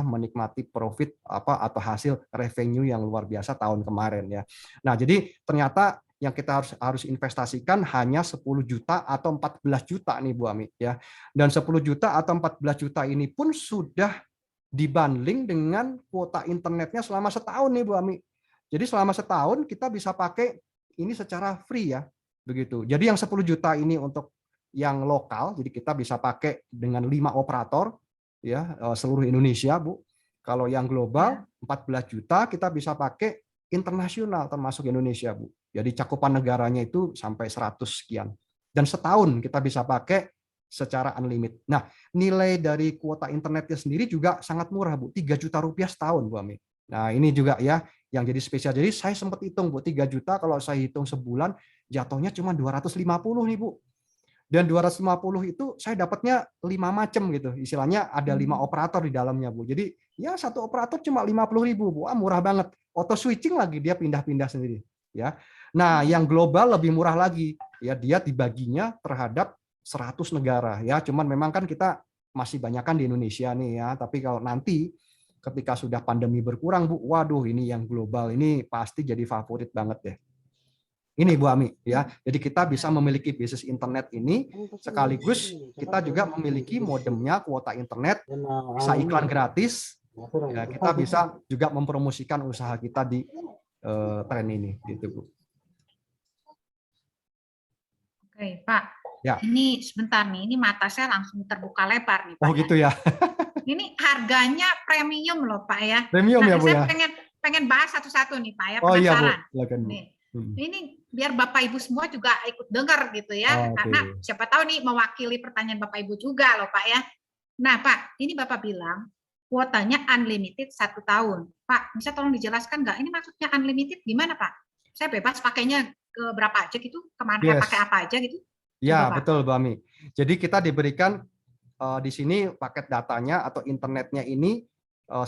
menikmati profit atau hasil revenue yang luar biasa tahun kemarin ya. Nah, jadi ternyata yang kita harus investasikan hanya 10 juta atau 14 juta nih Bu Ami ya. Dan 10 juta atau 14 juta ini pun sudah dibanding dengan kuota internetnya selama setahun nih Bu Ami. Jadi selama setahun kita bisa pakai ini secara free ya. Begitu. Jadi yang 10 juta ini untuk yang lokal, jadi kita bisa pakai dengan 5 operator ya seluruh Indonesia, Bu. Kalau yang global ya. 14 juta kita bisa pakai internasional termasuk Indonesia, Bu. Jadi cakupan negaranya itu sampai 100 sekian. Dan setahun kita bisa pakai secara unlimited. Nah, nilai dari kuota internetnya sendiri juga sangat murah, Bu. 3 juta rupiah setahun, Bu Ami. Nah, ini juga ya yang jadi spesial. Jadi saya sempat hitung, Bu, 3 juta kalau saya hitung sebulan jatuhnya cuma 250 nih, Bu. Dan 250 itu saya dapatnya 5 macam gitu. Istilahnya ada 5 operator di dalamnya, Bu. Jadi ya satu operator cuma 50.000, Bu. Wah, murah banget. Auto switching lagi dia pindah-pindah sendiri, ya. Nah, yang global lebih murah lagi. Ya, dia dibaginya terhadap 100 negara ya. Cuman memang kan kita masih banyakkan di Indonesia nih ya. Tapi kalau nanti ketika sudah pandemi berkurang, Bu, waduh ini yang global ini pasti jadi favorit banget deh. Ini Bu Ami ya. Jadi kita bisa memiliki bisnis internet ini sekaligus kita juga memiliki modemnya kuota internet, bisa iklan gratis. Ya, kita bisa juga mempromosikan usaha kita di tren ini gitu, Bu. Oke, Pak. Ya. Ini sebentar nih, ini mata saya langsung terbuka lebar nih, Pak. Oh gitu ya. Ini harganya premium loh, Pak ya. Premium ya, Bu saya ya. pengen bahas satu-satu nih, Pak ya. Oh iya, Bu. Penasaran. Silakan, Bu. Nih. Ini biar Bapak Ibu semua juga ikut dengar gitu ya. Oh, karena siapa tahu nih mewakili pertanyaan Bapak Ibu juga loh, Pak ya. Nah, Pak, ini Bapak bilang kuotanya unlimited 1 tahun. Pak, bisa tolong dijelaskan nggak? Ini maksudnya unlimited gimana, Pak? Saya bebas pakainya ke berapa aja gitu? Kemana pakai apa aja gitu? Ya, Coba, Pak. betul, Bu Ami. Jadi kita diberikan di sini paket datanya atau internetnya ini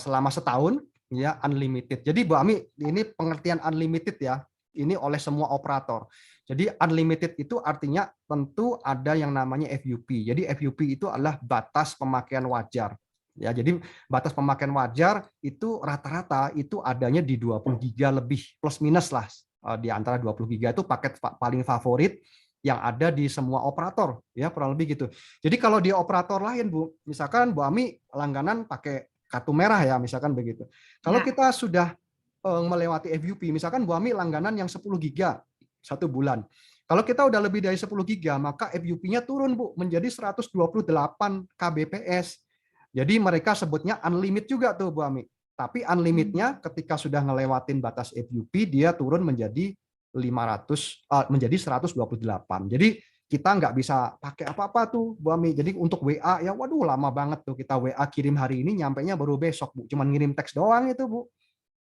selama setahun ya unlimited. Jadi Bu Ami, ini pengertian unlimited ya. Ini oleh semua operator. Jadi unlimited itu artinya tentu ada yang namanya FUP. Jadi FUP itu adalah batas pemakaian wajar. Ya, jadi batas pemakaian wajar itu rata-rata itu adanya di 20 giga lebih plus minus lah. Di antara 20 giga itu paket paling favorit yang ada di semua operator ya kurang lebih gitu. Jadi kalau di operator lain Bu, misalkan Bu Ami langganan pakai kartu merah ya misalkan begitu. Kalau kita sudah melewati FUP, misalkan Bu Ami langganan yang 10 giga satu bulan. Kalau kita udah lebih dari 10 giga, maka FUP-nya turun Bu menjadi 128 kbps. Jadi mereka sebutnya unlimited juga tuh Bu Ami. Tapi unlimitednya ketika sudah ngelewatin batas FUP dia turun menjadi 128. Jadi kita nggak bisa pakai apa-apa tuh Bu Ami. Jadi untuk WA ya waduh lama banget tuh kita WA kirim hari ini nyampainya baru besok Bu. Cuman ngirim teks doang itu Bu.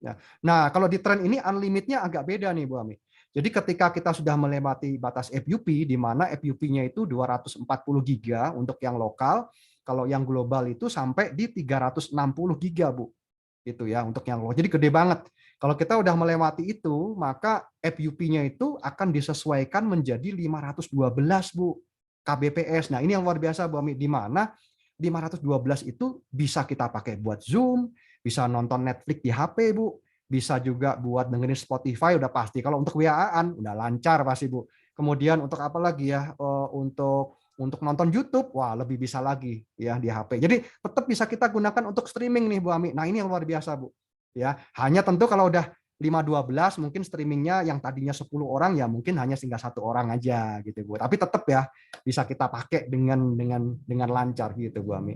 Ya. Nah, kalau di tren ini unlimitednya agak beda nih Bu Ami. Jadi ketika kita sudah melewati batas FUP di mana FUP-nya itu 240 giga untuk yang lokal, kalau yang global itu sampai di 360 giga Bu. Itu ya untuk yang lokal. Jadi gede banget. Kalau kita udah melewati itu, maka FUP-nya itu akan disesuaikan menjadi 512 Bu kbps. Nah, ini yang luar biasa Bu Ami, di mana 512 itu bisa kita pakai buat Zoom, bisa nonton Netflix di HP, Bu. Bisa juga buat dengerin Spotify udah pasti. Kalau untuk WA-an udah lancar pasti, Bu. Kemudian untuk apa lagi ya? Untuk nonton YouTube, wah lebih bisa lagi ya di HP. Jadi tetap bisa kita gunakan untuk streaming nih Bu Ami. Nah ini yang luar biasa Bu. Ya, hanya tentu kalau udah 5-12 mungkin streamingnya yang tadinya 10 orang ya mungkin hanya tinggal 1 orang aja gitu Bu. Tapi tetap ya bisa kita pakai dengan lancar gitu Bu Ami.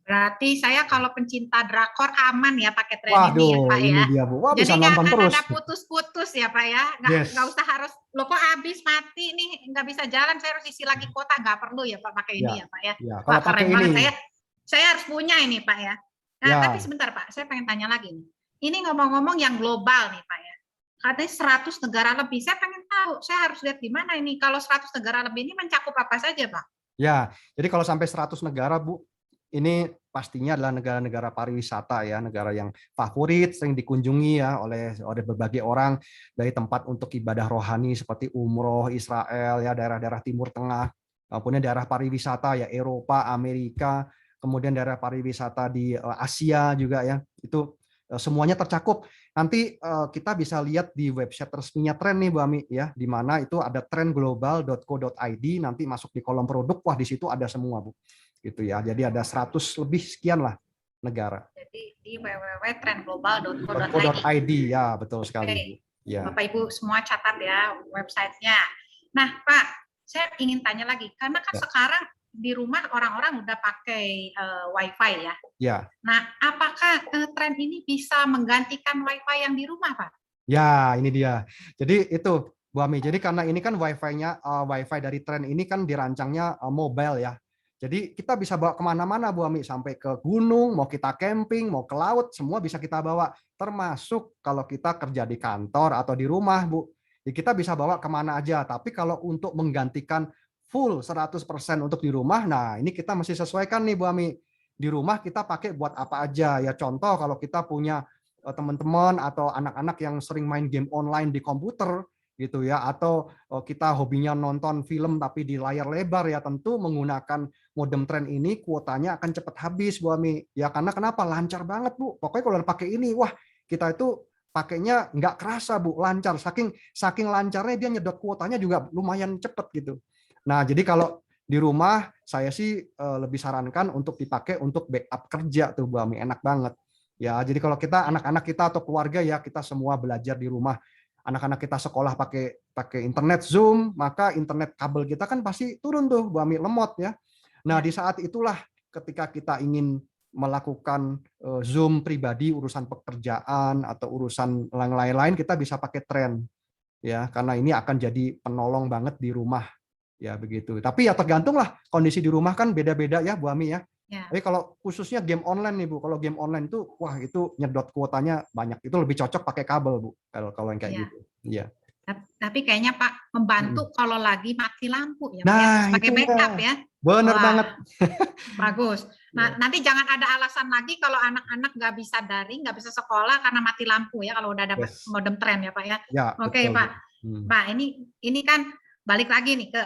Berarti saya kalau pencinta drakor aman ya pakai tren ini ya Pak Waduh, ini ya. dia Bu. Wah Jadi bisa nggak nonton akan terus. ada putus-putus ya Pak ya. Nggak Yes. usah harus, loh kok habis mati nih, nggak bisa jalan, saya harus isi lagi kuota. Nggak perlu ya Pak pakai ini ya Pak ya. Ya, Wah kalau pakai keren banget, ini. saya harus punya ini Pak ya. Nah tapi Ya, sebentar Pak, saya pengen tanya lagi nih. Ini ngomong-ngomong yang global nih Pak ya. Katanya 100 negara lebih, saya pengen tahu, saya harus lihat di mana ini. Kalau 100 negara lebih ini mencakup apa saja Pak? ya. Jadi kalau sampai 100 negara Bu, ini pastinya adalah negara-negara pariwisata ya, negara yang favorit, sering dikunjungi ya oleh berbagai orang dari tempat untuk ibadah rohani seperti umroh, Israel ya, daerah-daerah Timur Tengah, maupun daerah pariwisata ya Eropa, Amerika, kemudian daerah pariwisata di Asia juga ya. Itu semuanya tercakup. Nanti kita bisa lihat di website resminya Tren nih Bu Ami ya, di mana itu ada trendglobal.co.id, nanti masuk di kolom produk, wah di situ ada semua Bu. Gitu ya. Jadi ada 100 lebih sekian lah negara. Jadi di www.trendglobal.co.id. .co.id ya, betul sekali Bu. Oke, Ya. Bapak Ibu semua catat ya websitenya. Nah Pak, saya ingin tanya lagi, karena kan Ya. sekarang di rumah orang-orang udah pakai WiFi ya. Ya. Nah, apakah tren ini bisa menggantikan WiFi yang di rumah Pak? Ya, ini dia. Jadi itu Bu Ami. Jadi karena ini kan WiFi dari Tren ini kan dirancangnya mobile ya. Jadi kita bisa bawa kemana-mana Bu Ami, sampai ke gunung, mau kita camping, mau ke laut, semua bisa kita bawa. Termasuk kalau kita kerja di kantor atau di rumah Bu, ya kita bisa bawa kemana aja. Tapi kalau untuk menggantikan full 100% untuk di rumah, nah ini kita mesti sesuaikan nih Bu Ami. Di rumah kita pakai buat apa aja ya. Contoh kalau kita punya teman-teman atau anak-anak yang sering main game online di komputer gitu ya, atau kita hobinya nonton film tapi di layar lebar ya, tentu menggunakan modem Tren ini kuotanya akan cepat habis Bu Ami ya. Karena kenapa? Lancar banget Bu, pokoknya kalau pakai ini wah kita itu pakainya nggak kerasa Bu, lancar, saking lancarnya dia nyedot kuotanya juga lumayan cepet gitu. Nah jadi kalau di rumah saya sih lebih sarankan untuk dipakai untuk backup kerja tuh Bu Ami, enak banget. Ya, jadi kalau kita anak-anak kita atau keluarga ya, kita semua belajar di rumah. Anak-anak kita sekolah pakai internet Zoom, maka internet kabel kita kan pasti turun tuh, Bu Ami, lemot ya. Nah, di saat itulah ketika kita ingin melakukan Zoom pribadi, urusan pekerjaan atau urusan lain-lain, kita bisa pakai Tren ya, karena ini akan jadi penolong banget di rumah ya begitu. Tapi ya tergantung lah kondisi di rumah kan beda-beda ya Bu Ami ya. Ya. Tapi kalau khususnya game online nih Bu, kalau game online itu wah itu nyedot kuotanya banyak. Itu lebih cocok pakai kabel Bu, kalau yang kayak gitu. Iya. Tapi kayaknya Pak membantu kalau lagi mati lampu ya Pak ya, Nah, sebagai itu backup ya. Bener Wah, banget. bagus. Nah, nanti jangan ada alasan lagi kalau anak-anak nggak bisa daring, nggak bisa sekolah karena mati lampu ya, kalau udah ada modem Tren ya Pak ya. Ya, Oke betul, Pak. Bu. Pak, ini kan balik lagi nih ke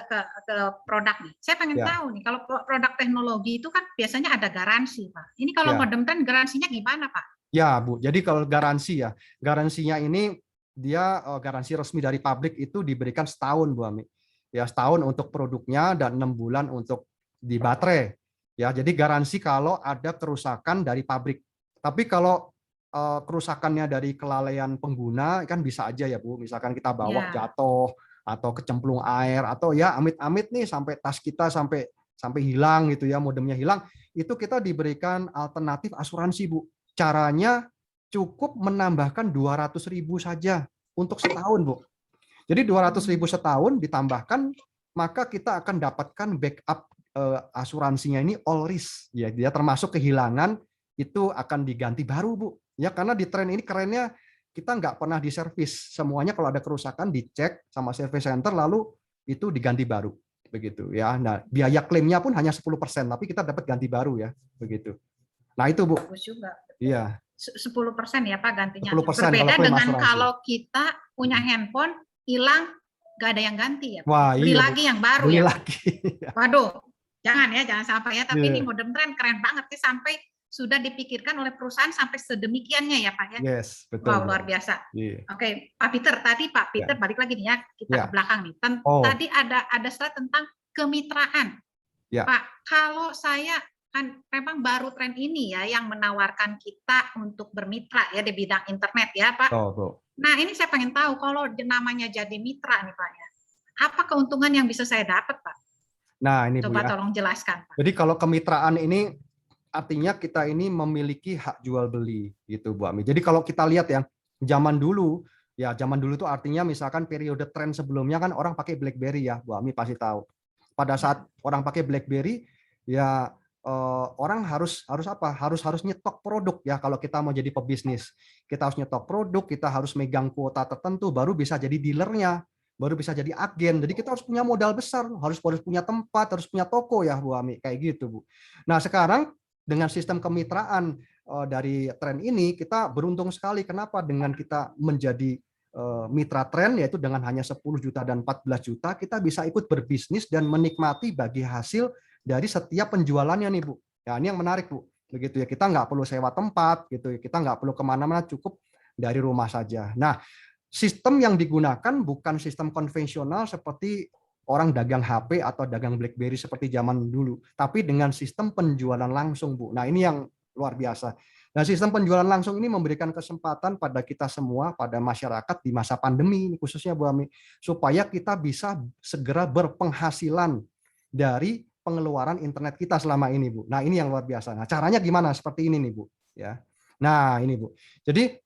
produk nih. Saya pengen tahu nih, kalau produk teknologi itu kan biasanya ada garansi Pak. Ini kalau modem Tren garansinya gimana Pak? Ya Bu, jadi kalau garansi ya, garansinya ini dia garansi resmi dari pabrik itu diberikan setahun Bu Ami. Ya setahun untuk produknya dan 6 bulan untuk di baterai. Ya jadi garansi kalau ada kerusakan dari pabrik. Tapi kalau kerusakannya dari kelalaian pengguna kan bisa aja ya Bu. Misalkan kita bawa jatuh atau kecemplung air atau ya amit-amit nih sampai tas kita sampai hilang gitu ya, modemnya hilang, itu kita diberikan alternatif asuransi Bu. Caranya cukup menambahkan 200.000 saja untuk setahun, Bu. Jadi 200.000 setahun ditambahkan, maka kita akan dapatkan backup asuransinya ini all risk. Ya, dia termasuk kehilangan itu akan diganti baru, Bu. Ya, karena di Tren ini kerennya kita nggak pernah diservis. Semuanya kalau ada kerusakan dicek sama service center lalu itu diganti baru. Begitu ya. Nah, biaya klaimnya pun hanya 10%, tapi kita dapat ganti baru ya, begitu. Nah, itu Bu. Bagus juga. Iya. 10% ya Pak gantinya. 10% Berbeda dengan asuransi. kalau kita punya handphone hilang nggak ada yang ganti ya. Wah, beli iya, lagi yang baru beli ya. lagi. Waduh, jangan sampai ya. Tapi Yeah. ini modem Tren keren banget sih, sampai sudah dipikirkan oleh perusahaan sampai sedemikiannya ya Pak ya. Yes, betul Wow, Bu luar Ami. biasa. Iya. Oke, Pak Peter tadi Pak Ya. Peter balik lagi nih ya, kita Ya. ke belakang nih. Oh, Tadi ada slide tentang kemitraan. ya. Pak, kalau saya kan memang baru tren ini ya yang menawarkan kita untuk bermitra ya di bidang internet ya Pak. Oh, Bu. Nah ini saya pengen tahu kalau namanya jadi mitra nih Pak ya, apa keuntungan yang bisa saya dapat Pak? Nah, ini Bu Coba ya. tolong jelaskan Pak. Jadi kalau kemitraan ini artinya kita ini memiliki hak jual beli gitu Bu Ami. Jadi kalau kita lihat ya, zaman dulu itu artinya misalkan periode tren sebelumnya kan orang pakai BlackBerry ya, Bu Ami pasti tahu. Pada saat orang pakai BlackBerry ya orang harus apa? Harus nyetok produk ya kalau kita mau jadi pebisnis. Kita harus nyetok produk, kita harus megang kuota tertentu baru bisa jadi dealernya, baru bisa jadi agen. Jadi kita harus punya modal besar, harus punya tempat, harus punya toko ya Bu Ami, kayak gitu Bu. Nah, sekarang dengan sistem kemitraan dari tren ini kita beruntung sekali. Kenapa? Dengan kita menjadi mitra tren yaitu dengan hanya 10 juta dan 14 juta kita bisa ikut berbisnis dan menikmati bagi hasil dari setiap penjualannya nih Bu. Ya ini yang menarik Bu. Begitu ya, kita nggak perlu sewa tempat gitu, kita nggak perlu kemana-mana, cukup dari rumah saja. Nah, sistem yang digunakan bukan sistem konvensional seperti orang dagang HP atau dagang BlackBerry seperti zaman dulu, tapi dengan sistem penjualan langsung, Bu. Nah, ini yang luar biasa. Nah, sistem penjualan langsung ini memberikan kesempatan pada kita semua, pada masyarakat di masa pandemi, khususnya Bu Ami, supaya kita bisa segera berpenghasilan dari pengeluaran internet kita selama ini, Bu. Nah, ini yang luar biasa. Nah, caranya gimana? Seperti ini nih, Bu. Ya. Nah, ini, Bu. Jadi,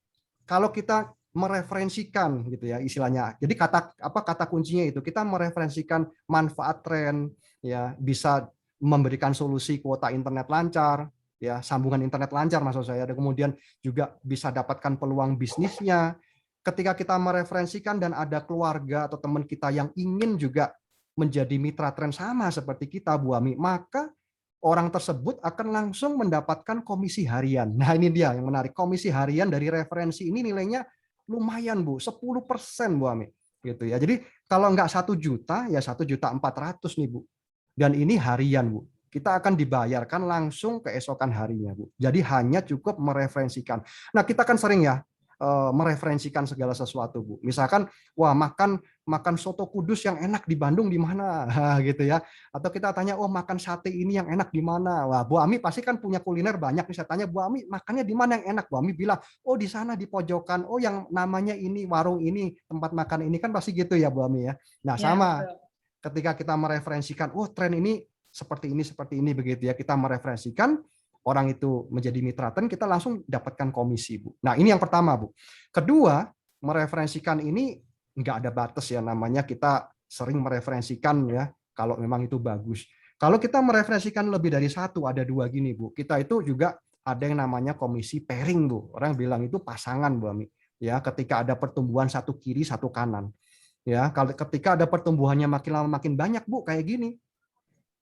kalau kita mereferensikan gitu ya istilahnya. Jadi kata kuncinya itu kita mereferensikan manfaat tren ya, bisa memberikan solusi kuota internet lancar ya, sambungan internet lancar maksud saya, dan kemudian juga bisa dapatkan peluang bisnisnya. Ketika kita mereferensikan dan ada keluarga atau teman kita yang ingin juga menjadi mitra tren sama seperti kita Bu Ami, maka orang tersebut akan langsung mendapatkan komisi harian. Nah, ini dia yang menarik. Komisi harian dari referensi ini nilainya lumayan Bu, 10% Bu Ami. Gitu ya. Jadi kalau nggak 1 juta ya 1.400.000 nih Bu. Dan ini harian Bu. Kita akan dibayarkan langsung keesokan harinya Bu. Jadi hanya cukup mereferensikan. Nah, kita kan sering ya mereferensikan segala sesuatu Bu. Misalkan wah makan soto Kudus yang enak di Bandung di mana gitu ya. Atau kita tanya oh makan sate ini yang enak di mana. Wah, Bu Ami pasti kan punya kuliner banyak nih. Saya tanya Bu Ami makannya di mana yang enak. Bu Ami bilang oh di sana di pojokan. Oh yang namanya ini warung ini tempat makan ini kan pasti gitu ya Bu Ami ya. Nah sama Ya, ketika kita mereferensikan oh tren ini seperti ini begitu ya. Kita mereferensikan orang itu menjadi mitra tren, kita langsung dapatkan komisi, Bu. Nah, ini yang pertama, Bu. Kedua, mereferensikan ini nggak ada batas ya, namanya kita sering mereferensikan ya, kalau memang itu bagus. Kalau kita mereferensikan lebih dari satu, ada dua gini, Bu. Kita itu juga ada yang namanya komisi pairing, Bu. Orang bilang itu pasangan, Bu Ami. Ya, ketika ada pertumbuhan satu kiri, satu kanan. Ya, kalau ketika ada pertumbuhannya makin lama makin banyak, Bu, kayak gini.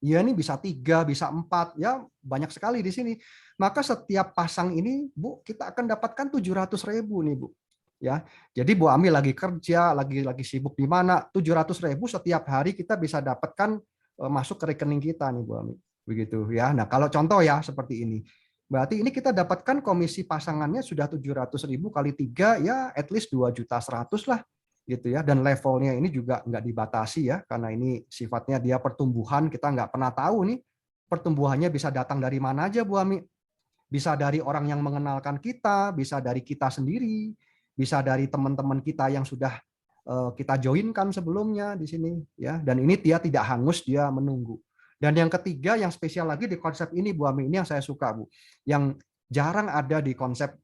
Ya ini bisa 3, bisa 4, ya banyak sekali di sini. Maka setiap pasang ini, Bu, kita akan dapatkan 700.000 nih, Bu. Ya, jadi Bu Ami lagi kerja, lagi sibuk di mana, 700.000 setiap hari kita bisa dapatkan masuk ke rekening kita nih, Bu Ami. Begitu ya. Nah, kalau contoh ya seperti ini. Berarti ini kita dapatkan komisi pasangannya sudah 700.000 kali 3 ya at least 2.100.000 lah gitu ya, dan levelnya ini juga nggak dibatasi ya karena ini sifatnya dia pertumbuhan, kita nggak pernah tahu nih pertumbuhannya bisa datang dari mana aja Bu Ami, bisa dari orang yang mengenalkan kita, bisa dari kita sendiri, bisa dari teman-teman kita yang sudah kita joinkan sebelumnya di sini ya, dan ini dia tidak hangus, dia menunggu. Dan yang ketiga yang spesial lagi di konsep ini Bu Ami, ini yang saya suka Bu, yang jarang ada di konsep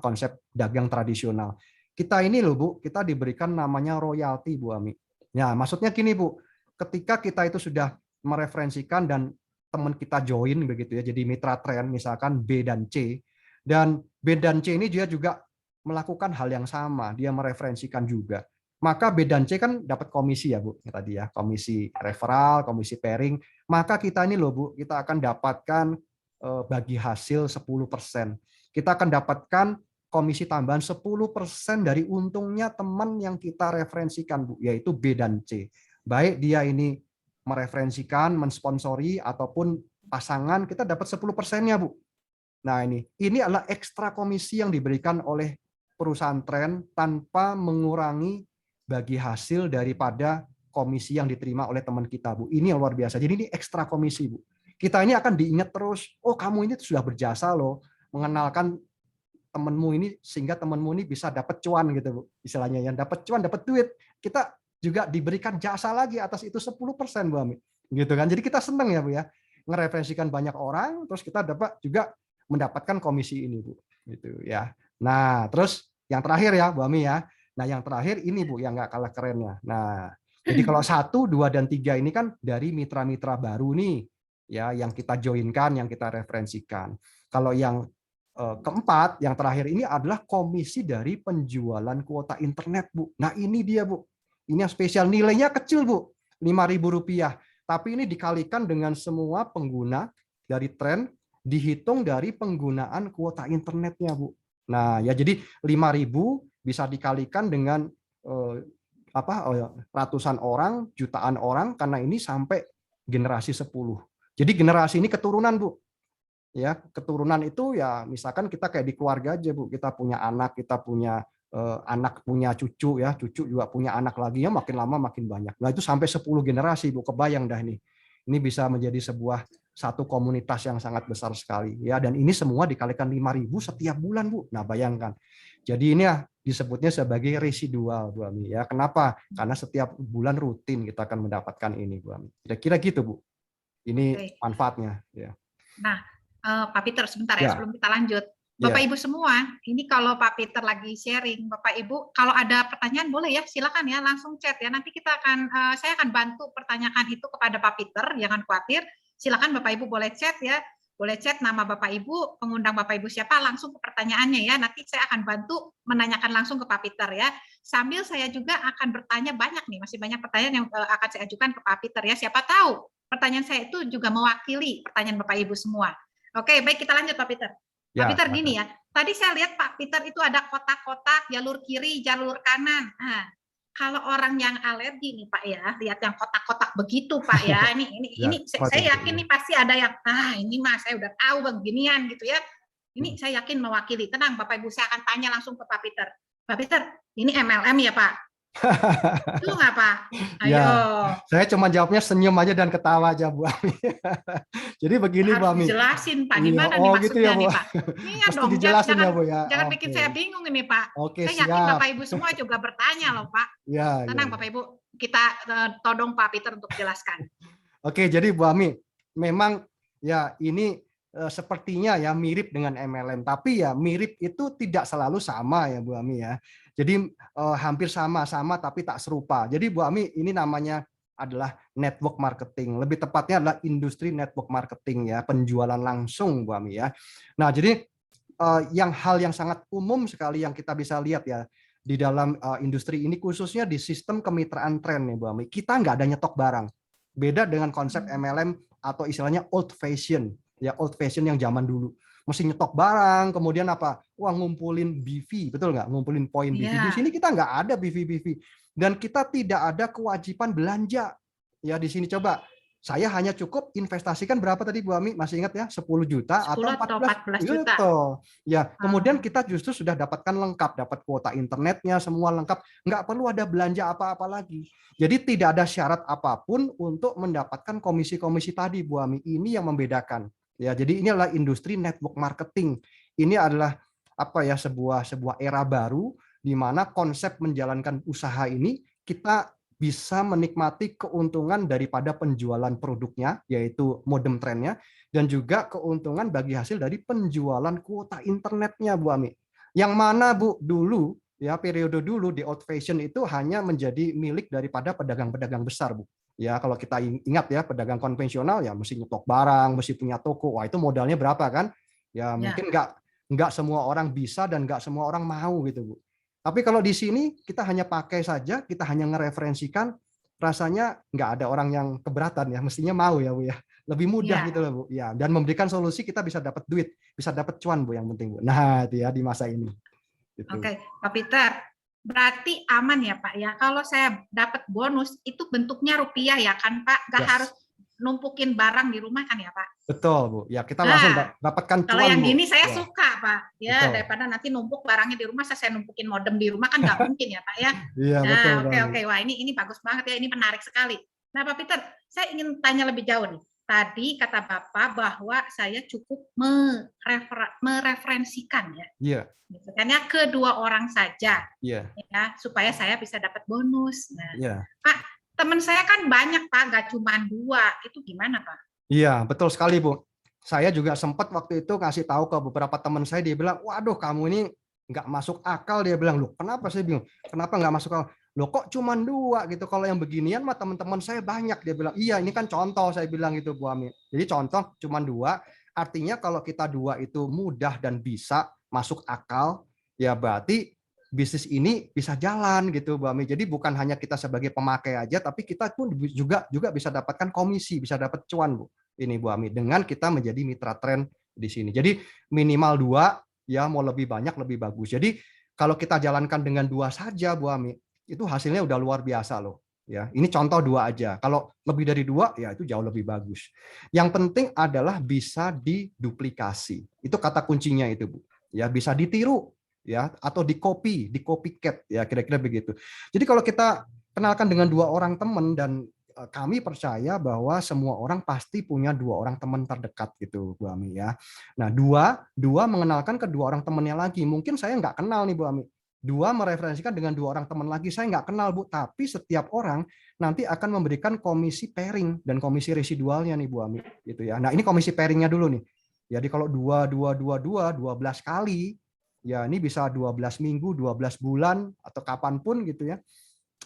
konsep dagang tradisional. Kita ini loh Bu, kita diberikan namanya royalti Bu Ami. Ya, maksudnya gini Bu, ketika kita itu sudah mereferensikan dan teman kita join begitu ya, jadi mitra tren misalkan B dan C, dan B dan C ini dia juga melakukan hal yang sama, dia mereferensikan juga. Maka B dan C kan dapat komisi ya Bu, tadi ya, komisi referral, komisi pairing. Maka kita ini loh Bu, kita akan dapatkan bagi hasil 10%. Kita akan dapatkan komisi tambahan 10% dari untungnya teman yang kita referensikan, Bu, yaitu B dan C. Baik dia ini mereferensikan, mensponsori, ataupun pasangan, kita dapat 10%-nya, Bu. Nah, ini adalah ekstra komisi yang diberikan oleh perusahaan tren tanpa mengurangi bagi hasil daripada komisi yang diterima oleh teman kita, Bu. Ini yang luar biasa. Jadi ini ekstra komisi, Bu. Kita ini akan diingat terus, oh kamu ini sudah berjasa loh, mengenalkan temenmu ini sehingga temenmu ini bisa dapat cuan gitu, Bu. Istilahnya yang dapat cuan, dapat duit. Kita juga diberikan jasa lagi atas itu 10%, Bu Ami. Gitu kan. Jadi kita senang ya, Bu ya. Ngereferensikan banyak orang, terus kita dapat juga mendapatkan komisi ini, Bu. Gitu ya. Nah, terus yang terakhir ya, Bu Ami ya. Nah, yang terakhir ini, Bu, yang nggak kalah kerennya. Nah, jadi kalau 1, 2, dan 3 ini kan dari mitra-mitra baru nih, ya, yang kita joinkan, yang kita referensikan. Kalau yang keempat, yang terakhir ini adalah komisi dari penjualan kuota internet, Bu. Nah, ini dia, Bu. Ini yang spesial, nilainya kecil, Bu. Rp5.000. Tapi ini dikalikan dengan semua pengguna dari tren, dihitung dari penggunaan kuota internetnya, Bu. Nah, ya jadi 5.000 bisa dikalikan dengan ratusan orang, jutaan orang, karena ini sampai generasi 10. Jadi generasi ini keturunan, Bu. Ya, keturunan itu ya misalkan kita kayak di keluarga aja, Bu. Kita punya anak, kita punya anak punya cucu ya, cucu juga punya anak lagi ya, makin lama makin banyak. Nah, itu sampai 10 generasi, Bu. Kebayang dah nih. Ini bisa menjadi sebuah satu komunitas yang sangat besar sekali ya, dan ini semua dikalikan 5.000 setiap bulan, Bu. Nah, bayangkan. Jadi ini ya disebutnya sebagai residual, Bu Ami ya. Kenapa? Karena setiap bulan rutin kita akan mendapatkan ini, Bu Ami. Kira-kira gitu, Bu. Ini manfaatnya ya. Nah, Pak Peter sebentar ya, sebelum kita lanjut. Bapak Ibu semua, ini kalau Pak Peter lagi sharing, Bapak Ibu kalau ada pertanyaan boleh ya, silakan ya langsung chat ya. Nanti kita akan saya akan bantu pertanyaan itu kepada Pak Peter, jangan khawatir. Silakan Bapak Ibu boleh chat ya. Boleh chat nama Bapak Ibu, pengundang Bapak Ibu siapa, langsung ke pertanyaannya ya. Nanti saya akan bantu menanyakan langsung ke Pak Peter ya. Sambil saya juga akan bertanya banyak nih, masih banyak pertanyaan yang akan saya ajukan ke Pak Peter ya. Siapa tahu pertanyaan saya itu juga mewakili pertanyaan Bapak Ibu semua. Oke, baik, kita lanjut Pak Peter. Pak Peter gini ya, tadi saya lihat Pak Peter itu ada kotak-kotak jalur kiri, jalur kanan. Nah, kalau orang yang alergi nih Pak ya, lihat yang kotak-kotak begitu Pak ya, ini saya yakin nih pasti ada yang ini mah saya udah tahu beginian gitu ya. Ini saya yakin mewakili. Tenang Bapak Ibu, saya akan tanya langsung ke Pak Peter. Pak Peter, ini MLM ya Pak? Itu nggak Pak? Ayo. Ya, saya cuma jawabnya senyum aja dan ketawa aja, Bu Ami. Jadi begini, Bu Ami. Jelasin Pak, gimana nih maksudnya gitu ya, nih Pak? Iya dong, dijelasin ya, Bu ya. Jangan bikin saya bingung ini Pak. Oke, saya yakin Bapak Ibu semua juga bertanya loh Pak. Ya, tenang Bapak Ibu, kita todong Pak Peter untuk jelaskan. Oke, jadi Bu Ami, memang ya ini sepertinya ya mirip dengan MLM, tapi ya mirip itu tidak selalu sama ya Bu Ami ya. Jadi hampir sama-sama tapi tak serupa. Jadi Bu Ami, ini namanya adalah network marketing. Lebih tepatnya adalah industri network marketing ya, penjualan langsung Bu Ami ya. Nah, jadi hal yang sangat umum sekali yang kita bisa lihat ya di dalam industri ini, khususnya di sistem kemitraan tren nih Bu Ami. Kita nggak ada nyetok barang. Beda dengan konsep MLM atau istilahnya old fashion ya, old fashion yang zaman dulu. Mesti nyetok barang, kemudian apa? Wah, ngumpulin BV, betul nggak? Ngumpulin poin BV. Di sini kita nggak ada BV. Dan kita tidak ada kewajiban belanja. Ya, di sini coba. Saya hanya cukup investasikan berapa tadi Bu Ami? Masih ingat ya? 10 juta 10 atau 14 juta. Gitu. Ya, kemudian kita justru sudah dapatkan lengkap. Dapat kuota internetnya, semua lengkap. Nggak perlu ada belanja apa-apa lagi. Jadi tidak ada syarat apapun untuk mendapatkan komisi-komisi tadi Bu Ami. Ini yang membedakan. Ya, jadi ini adalah industri network marketing. Ini adalah sebuah era baru di mana konsep menjalankan usaha ini kita bisa menikmati keuntungan daripada penjualan produknya, yaitu modem trennya, dan juga keuntungan bagi hasil dari penjualan kuota internetnya, Bu Ami. Yang mana Bu dulu ya, periode dulu di old fashion itu hanya menjadi milik daripada pedagang-pedagang besar, Bu. Ya, kalau kita ingat ya, pedagang konvensional ya mesti nyetok barang, mesti punya toko. Wah, itu modalnya berapa kan? Ya, mungkin nggak semua orang bisa dan nggak semua orang mau gitu, Bu. Tapi kalau di sini kita hanya pakai saja, kita hanya ngereferensikan, rasanya nggak ada orang yang keberatan ya, mestinya mau ya Bu ya. Lebih mudah gitu loh Bu. Ya, dan memberikan solusi kita bisa dapat duit, bisa dapat cuan Bu, yang penting Bu. Nah, itu ya di masa ini. Gitu. Oke, Pak Peter. Berarti aman ya Pak ya. Kalau saya dapat bonus itu bentuknya rupiah ya kan Pak? Nggak harus numpukin barang di rumah kan ya Pak? Betul Bu. Ya kita langsung Nah, dapatkan kalau cuan yang Bu. gini saya Ya, suka Pak, ya betul. daripada nanti numpuk barangnya di rumah, saya numpukin modem di rumah kan nggak mungkin ya Pak ya. Iya betul Nah, Bang. oke, wah ini bagus banget ya, ini menarik sekali. Nah Pak Peter, saya ingin tanya lebih jauh nih. Tadi kata Bapak bahwa saya cukup mereferensikan ya, Iya, gitu kan ya, kedua orang saja iya, ya, supaya saya bisa dapat bonus. Nah, iya. Pak, teman saya kan banyak Pak, nggak cuma 2, itu gimana Pak? Iya, betul sekali Bu. Saya juga sempat waktu itu ngasih tahu ke beberapa teman saya, dia bilang, waduh kamu ini nggak masuk akal, dia bilang, loh kenapa, saya bingung, kenapa nggak masuk akal? Loh kok cuma 2 gitu, kalau yang beginian mah teman-teman saya banyak, dia bilang, iya ini kan contoh, saya bilang gitu Bu Ami. Jadi contoh cuma 2, artinya kalau kita 2 itu mudah dan bisa masuk akal, ya berarti bisnis ini bisa jalan gitu Bu Ami. Jadi bukan hanya kita sebagai pemakai aja, tapi kita pun juga bisa dapatkan komisi, bisa dapat cuan Bu. Ini Bu Ami, dengan kita menjadi mitra tren di sini. Jadi minimal 2, ya mau lebih banyak lebih bagus. Jadi kalau kita jalankan dengan 2 saja Bu Ami, itu hasilnya udah luar biasa loh. Ya, ini contoh 2 aja. Kalau lebih dari 2, ya itu jauh lebih bagus. Yang penting adalah bisa diduplikasi. Itu kata kuncinya itu Bu. Ya, bisa ditiru ya, atau di copycat ya, kira-kira begitu. Jadi kalau kita kenalkan dengan 2 orang teman, dan kami percaya bahwa semua orang pasti punya 2 orang teman terdekat gitu Bu Ami ya. Nah, dua mengenalkan ke 2 orang temannya lagi. Mungkin saya nggak kenal nih Bu Ami. 2 mereferensikan dengan 2 orang teman lagi, saya nggak kenal Bu, tapi setiap orang nanti akan memberikan komisi pairing dan komisi residualnya nih Bu Ami gitu ya. Nah, ini komisi pairingnya dulu nih. Jadi kalau 12 kali, ya ini bisa 12 minggu, 12 bulan, atau kapanpun gitu ya.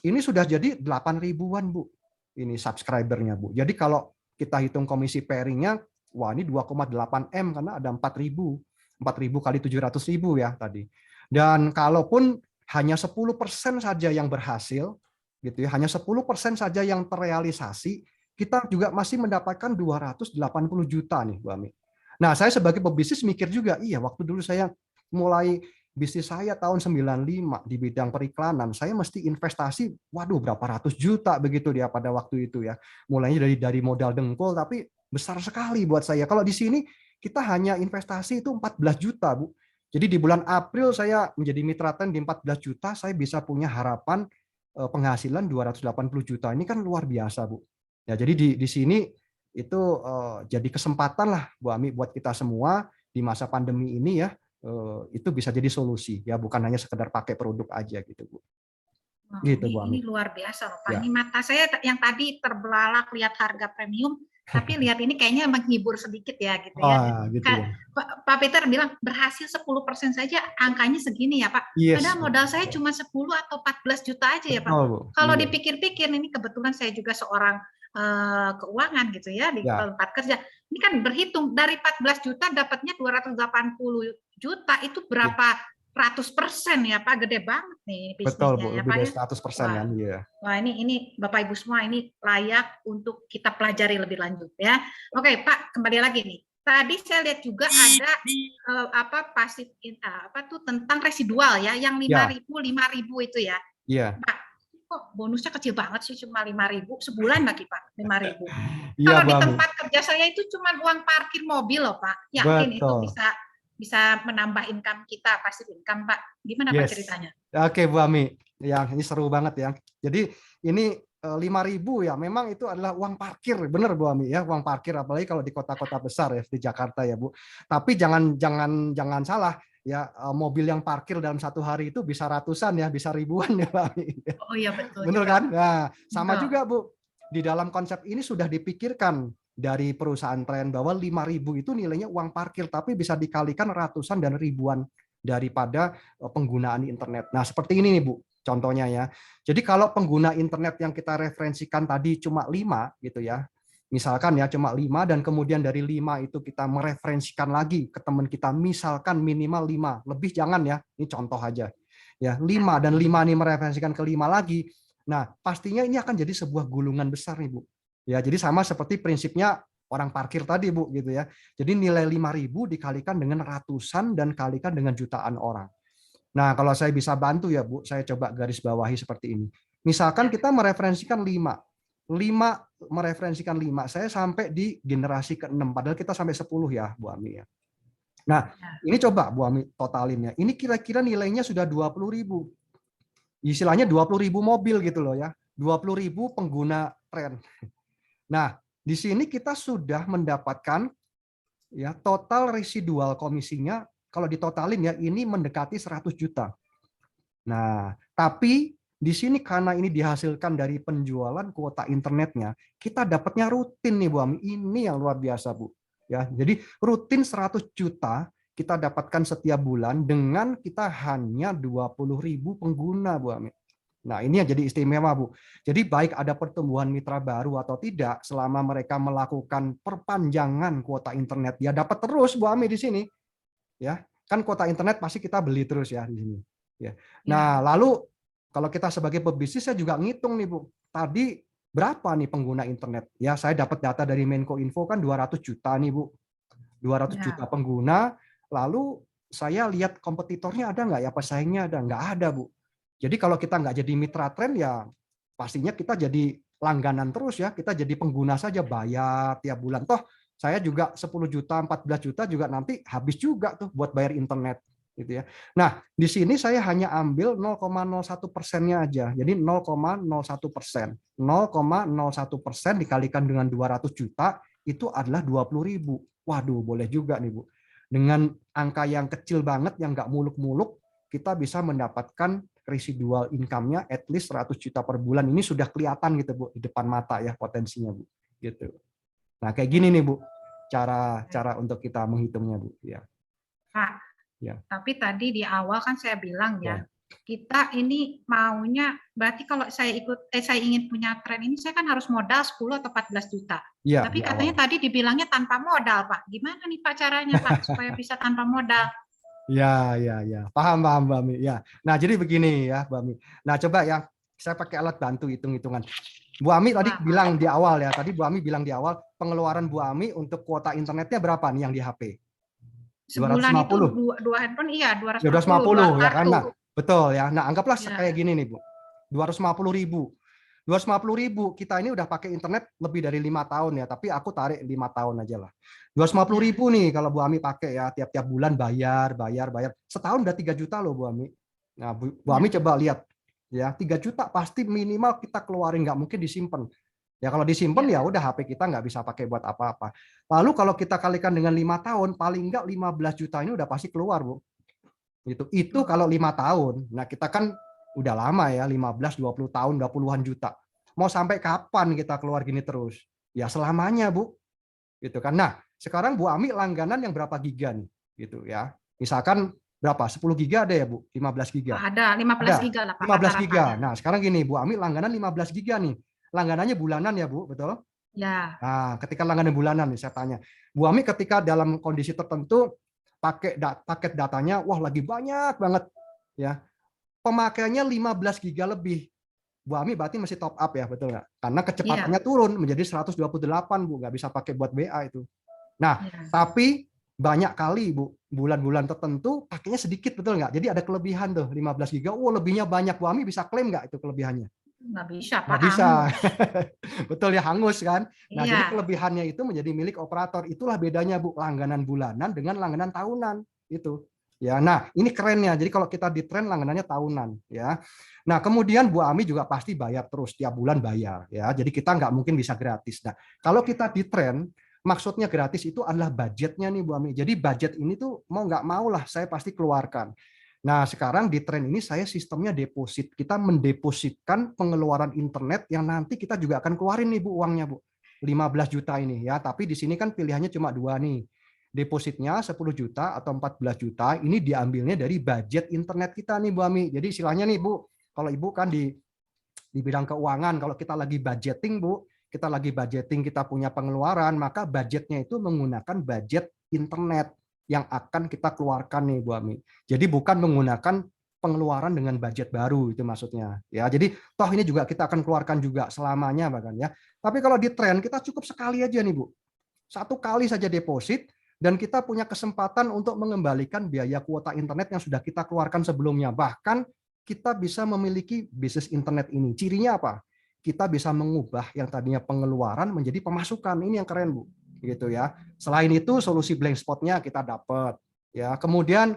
Ini sudah jadi 8 ribuan Bu. Ini subscribernya Bu. Jadi kalau kita hitung komisi pairingnya, wah ini 2,8 M karena ada 4.000 kali 700.000 ya tadi. Dan kalaupun hanya 10% saja yang berhasil, gitu ya, hanya 10% saja yang terrealisasi, kita juga masih mendapatkan 280 juta nih Bu Ami. Nah, saya sebagai pebisnis mikir juga, iya waktu dulu saya mulai bisnis saya tahun 95 di bidang periklanan, saya mesti investasi, waduh berapa ratus juta begitu dia pada waktu itu ya. Mulainya dari modal dengkul, tapi besar sekali buat saya. Kalau di sini kita hanya investasi itu 14 juta, Bu. Jadi di bulan April saya menjadi mitra tren di 14 juta, saya bisa punya harapan penghasilan 280 juta. Ini kan luar biasa, Bu. Ya, jadi di sini itu jadi kesempatan lah Bu Ami buat kita semua di masa pandemi ini ya. Itu bisa jadi solusi ya, bukan hanya sekedar pakai produk aja gitu Bu. Wah, Gitu Bu Ami. ini luar biasa loh Pak. Ya. Ini mata saya yang tadi terbelalak lihat harga premium, tapi lihat ini kayaknya menghibur sedikit ya gitu ya. Oh, gitu ya. Pak Peter bilang berhasil 10% saja, angkanya segini ya Pak. Yes. Padahal modal saya cuma 10 atau 14 juta aja ya Pak. Betul, Bu. Kalau Iya. dipikir-pikir, ini kebetulan saya juga seorang keuangan gitu ya di Ya. tempat kerja. Ini kan berhitung dari 14 juta dapatnya 280 juta, itu berapa ratus persen ya Pak, gede banget nih Betul bisnisnya Bu, ya lebih Pak dari ya. 100% kan, iya. Wah ini Bapak Ibu semua, ini layak untuk kita pelajari lebih lanjut ya. Oke Pak, kembali lagi nih. Tadi saya lihat juga ada pasif tentang residual ya, yang 5.000 itu ya. Iya. Pak, kok bonusnya kecil banget sih, cuma 5.000 sebulan lagi Pak, 5.000. Iya, Kalau Bu di Ami. tempat kerja saya itu cuma uang parkir mobil loh Pak. Yakin itu Betul. bisa menambah income kita, pasif income Pak. Gimana Pak ceritanya? Oke Bu Ami, ya ini seru banget ya. Jadi ini 5.000 ya, memang itu adalah uang parkir, bener Bu Ami ya, uang parkir, apalagi kalau di kota-kota besar ya, di Jakarta ya Bu. Tapi jangan salah ya, mobil yang parkir dalam 1 hari itu bisa ratusan ya, bisa ribuan ya Bu Ami. Oh iya betul. Bener juga. kan? Nah, sama Betul. juga Bu, di dalam konsep ini sudah dipikirkan dari perusahaan tren bahwa 5.000 itu nilainya uang parkir, tapi bisa dikalikan ratusan dan ribuan daripada penggunaan internet. Nah, seperti ini nih Bu, contohnya ya. Jadi kalau pengguna internet yang kita referensikan tadi cuma 5 gitu ya. Misalkan ya cuma 5, dan kemudian dari 5 itu kita mereferensikan lagi ke teman kita, misalkan minimal 5, lebih jangan ya. Ini contoh aja. Ya, 5 dan 5 ini mereferensikan ke 5 lagi. Nah, pastinya ini akan jadi sebuah gulungan besar nih Bu. Ya, jadi sama seperti prinsipnya orang parkir tadi Bu gitu ya. Jadi nilai 5.000 dikalikan dengan ratusan dan kalikan dengan jutaan orang. Nah, kalau saya bisa bantu ya Bu, saya coba garis bawahi seperti ini. Misalkan kita mereferensikan 5 mereferensikan 5, saya sampai di generasi ke-6, padahal kita sampai 10 ya, Bu Ami ya. Nah, ini coba Bu Ami totalin ya. Ini kira-kira nilainya sudah 20.000. Istilahnya 20.000 mobil gitu loh ya. 20.000 pengguna tren. Nah, di sini kita sudah mendapatkan ya total residual komisinya kalau ditotalin ya ini mendekati 100 juta. Nah, tapi di sini karena ini dihasilkan dari penjualan kuota internetnya, kita dapatnya rutin nih Bu Ami. Ini yang luar biasa Bu. Ya, jadi rutin 100 juta kita dapatkan setiap bulan dengan kita hanya 20.000 pengguna Bu Ami. Nah, ini yang jadi istimewa Bu. Jadi baik ada pertumbuhan mitra baru atau tidak, selama mereka melakukan perpanjangan kuota internet, ya dapat terus Bu Ami di sini. Ya, kan kuota internet pasti kita beli terus ya di sini. Ya. Nah, lalu kalau kita sebagai pebisnis saya juga ngitung nih Bu. Tadi berapa nih pengguna internet? Ya, saya dapat data dari Menko Info kan 200 juta nih Bu. 200 juta pengguna. Lalu saya lihat kompetitornya ada nggak ya, pesaingnya ada? Nggak ada Bu. Jadi kalau kita nggak jadi mitra tren ya pastinya kita jadi langganan terus ya. Kita jadi pengguna saja bayar tiap bulan. Toh saya juga 10 juta, 14 juta juga nanti habis juga tuh buat bayar internet. Gitu ya. Nah, di sini saya hanya ambil 0,01%-nya aja. Jadi 0,01%. 0,01% dikalikan dengan 200 juta itu adalah 20.000. Waduh, boleh juga nih Bu. Dengan angka yang kecil banget, yang nggak muluk-muluk, kita bisa mendapatkan residual income-nya at least 100 juta per bulan. Ini sudah kelihatan gitu Bu, di depan mata ya potensinya Bu. Gitu. Nah, kayak gini nih Bu, cara untuk kita menghitungnya Bu. Ya. Pak, ya. Tapi tadi di awal kan saya bilang ya, kita ini maunya, berarti kalau saya saya ingin punya tren ini, saya kan harus modal 10 atau 14 juta. Ya, tapi katanya tadi dibilangnya tanpa modal, Pak. Gimana nih Pak caranya, Pak, supaya bisa tanpa modal? Ya. Paham Mbak Ami. Ya. Nah, jadi begini ya, Mbak Ami. Nah, coba ya, saya pakai alat bantu hitung-hitungan. Bu Ami tadi bilang di awal ya, tadi Bu Ami bilang di awal, pengeluaran Bu Ami untuk kuota internetnya berapa nih yang di HP? Sebulan 250. Itu dua handphone, iya, 250 ya kan? Nah, betul ya. Nah, anggaplah kayak gini nih Bu, 250.000. 250.000 kita ini udah pakai internet lebih dari 5 tahun ya, tapi aku tarik 5 tahun aja lah. 250.000 nih kalau Bu Ami pakai ya, tiap-tiap bulan bayar. Setahun udah 3 juta loh Bu Ami. Nah, Bu Ami coba lihat ya, 3 juta pasti minimal kita keluarin, nggak mungkin disimpan. Ya kalau disimpan ya udah HP kita nggak bisa pakai buat apa-apa. Lalu kalau kita kalikan dengan 5 tahun, paling nggak 15 juta ini udah pasti keluar Bu. Itu kalau 5 tahun. Nah kita kan udah lama ya, 15, 20 tahun, udah puluhan juta. Mau sampai kapan kita keluar gini terus? Ya selamanya Bu. Gitu kan. Nah sekarang Bu Ami langganan yang berapa giga nih? Gitu ya. Misalkan berapa? 10 giga ada ya Bu? 15 giga? Ada, 15 giga lah Pak. 15 giga. Nah sekarang gini Bu Ami langganan 15 giga nih. Langganannya bulanan ya Bu, betul? Ya. Nah, ketika langganan bulanan nih saya tanya, Bu Ami ketika dalam kondisi tertentu pakai paket datanya, wah lagi banyak banget, ya pemakaiannya 15 giga lebih, Bu Ami berarti masih top up ya, betul nggak? Karena kecepatannya turun menjadi 128 Bu, nggak bisa pakai buat WA itu. Nah, tapi banyak kali Bu, bulan-bulan tertentu pakainya sedikit, betul nggak? Jadi ada kelebihan tuh 15 giga, lebihnya banyak, Bu Ami bisa klaim nggak itu kelebihannya? Nggak bisa, Pak. Nggak bisa. Betul ya, hangus kan? Nah, jadi kelebihannya itu menjadi milik operator. Itulah bedanya Bu, langganan bulanan dengan langganan tahunan. Itu. Ya, nah ini kerennya. Jadi kalau kita di tren langganannya tahunan, ya. Nah kemudian Bu Ami juga pasti bayar terus, tiap bulan bayar, ya. Jadi kita nggak mungkin bisa gratis. Nah kalau kita di tren, maksudnya gratis itu adalah budgetnya nih Bu Ami. Jadi budget ini tuh mau nggak mau lah saya pasti keluarkan. Nah, sekarang di tren ini saya sistemnya deposit. Kita mendepositkan pengeluaran internet yang nanti kita juga akan keluarin nih Bu uangnya Bu. 15 juta ini ya, tapi di sini kan pilihannya cuma 2 nih. Depositnya 10 juta atau 14 juta ini diambilnya dari budget internet kita nih Bu Ami. Jadi istilahnya nih Bu, kalau Ibu kan di bidang keuangan, kalau kita lagi budgeting Bu, kita lagi budgeting, kita punya pengeluaran, maka budgetnya itu menggunakan budget internet yang akan kita keluarkan nih Bu Ami. Jadi bukan menggunakan pengeluaran dengan budget baru itu maksudnya. Ya, jadi toh ini juga kita akan keluarkan juga selamanya bahkan ya. Tapi kalau di tren kita cukup sekali aja nih Bu. 1 kali saja deposit dan kita punya kesempatan untuk mengembalikan biaya kuota internet yang sudah kita keluarkan sebelumnya. Bahkan kita bisa memiliki bisnis internet ini. Cirinya apa? kita bisa mengubah yang tadinya pengeluaran menjadi pemasukan. Ini yang keren, Bu. Gitu ya. Selain itu solusi blank spotnya kita dapat ya. Kemudian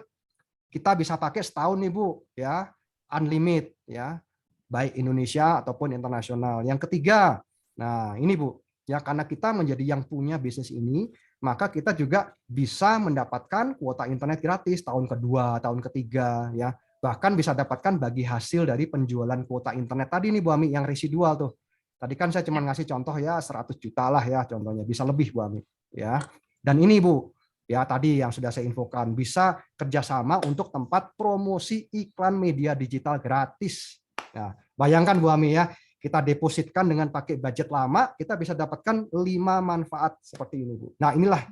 kita bisa pakai setahun nih, Bu, ya. Unlimited ya. Baik Indonesia ataupun internasional. Yang ketiga, nah ini Bu, ya karena kita menjadi yang punya bisnis ini, maka kita juga bisa mendapatkan kuota internet gratis tahun kedua, tahun ketiga, ya. Bahkan bisa dapatkan bagi hasil dari penjualan kuota internet tadi nih Bu Ami, yang residual tuh. Tadi kan saya cuma ngasih contoh ya 100 juta lah ya contohnya, bisa lebih Bu Ami. Ya. Dan ini Bu, ya tadi yang sudah saya infokan, bisa kerjasama untuk tempat promosi iklan media digital gratis. Nah, bayangkan Bu Ami ya, kita depositkan dengan pakai budget lama, kita bisa dapatkan 5 manfaat seperti ini Bu. Nah inilah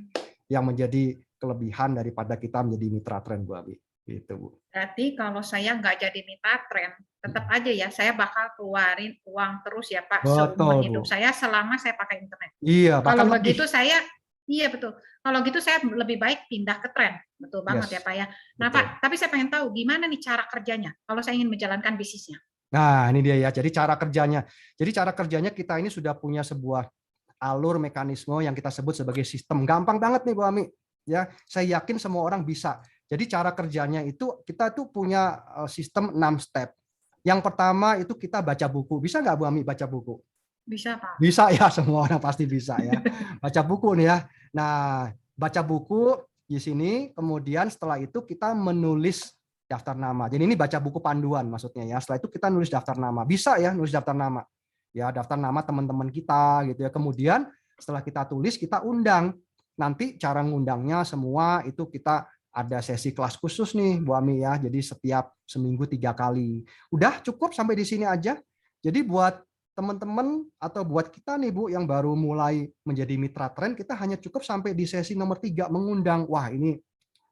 yang menjadi kelebihan daripada kita menjadi mitra tren Bu Ami. Gitu Bu. Berarti kalau saya nggak jadi mitra tren, tetap aja ya saya bakal keluarin uang terus ya Pak, seumur Betul Bu. hidup saya selama saya pakai internet. Iya, Kalau bahkan begitu lebih. saya, iya betul. Kalau gitu saya lebih baik pindah ke tren, betul banget ya Yes, Pak ya. Nah betul. Pak, tapi saya pengen tahu gimana nih cara kerjanya kalau saya ingin menjalankan bisnisnya. Nah, ini dia ya. Jadi cara kerjanya. Jadi cara kerjanya kita ini sudah punya sebuah alur mekanisme yang kita sebut sebagai sistem. Gampang banget nih Bu Ami. Ya, saya yakin semua orang bisa. Jadi cara kerjanya itu kita tuh punya sistem 6 step. Yang pertama itu kita baca buku. Bisa nggak Bu Ami baca buku? Bisa Pak. Bisa ya, semua orang pasti bisa ya. Baca buku nih ya. Nah, baca buku di sini, kemudian setelah itu kita menulis daftar nama. Jadi ini baca buku panduan maksudnya ya. Setelah itu kita nulis daftar nama. Bisa ya nulis daftar nama. Ya, daftar nama teman-teman kita gitu ya. Kemudian setelah kita tulis, kita undang. Nanti cara ngundangnya semua itu kita ada sesi kelas khusus nih Bu Ami ya. Jadi setiap seminggu 3 kali. Udah cukup sampai di sini aja. Jadi buat teman-teman atau buat kita nih Bu yang baru mulai menjadi mitra tren, kita hanya cukup sampai di sesi nomor 3 mengundang. Wah, ini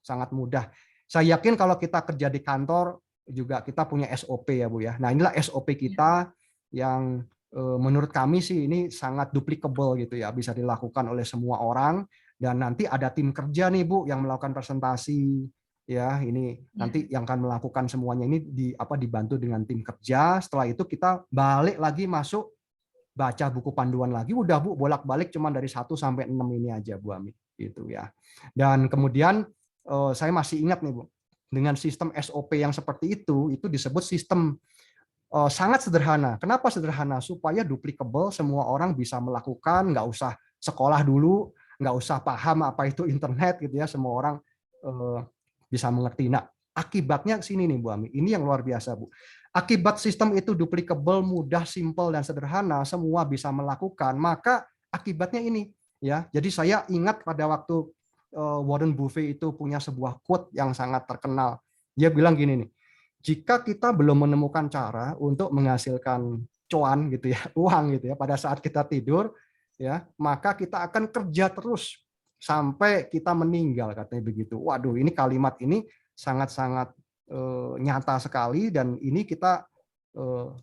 sangat mudah. Saya yakin kalau kita kerja di kantor juga kita punya SOP ya Bu ya. Nah, inilah SOP kita yang menurut kami sih ini sangat duplicable gitu ya, bisa dilakukan oleh semua orang, dan nanti ada tim kerja nih Bu yang melakukan presentasi ya, ini nanti yang akan melakukan semuanya ini dibantu dengan tim kerja. Setelah itu kita balik lagi masuk baca buku panduan lagi, udah Bu, bolak-balik cuma dari 1 sampai 6 ini aja Bu Ami gitu ya. Dan kemudian saya masih ingat nih Bu, dengan sistem SOP yang seperti itu disebut sistem sangat sederhana. Kenapa sederhana? Supaya duplicable, semua orang bisa melakukan, nggak usah sekolah dulu, nggak usah paham apa itu internet gitu ya, semua orang bisa mengerti. Nah, akibatnya sini nih Bu Ami, ini yang luar biasa Bu. Akibat sistem itu duplicable, mudah, simple, dan sederhana, semua bisa melakukan, maka akibatnya ini ya. Jadi saya ingat pada waktu Warren Buffett itu punya sebuah quote yang sangat terkenal. Dia bilang gini nih, jika kita belum menemukan cara untuk menghasilkan cuan gitu ya, uang gitu ya pada saat kita tidur ya, maka kita akan kerja terus sampai kita meninggal, katanya begitu. Waduh, ini kalimat ini sangat-sangat nyata sekali, dan ini kita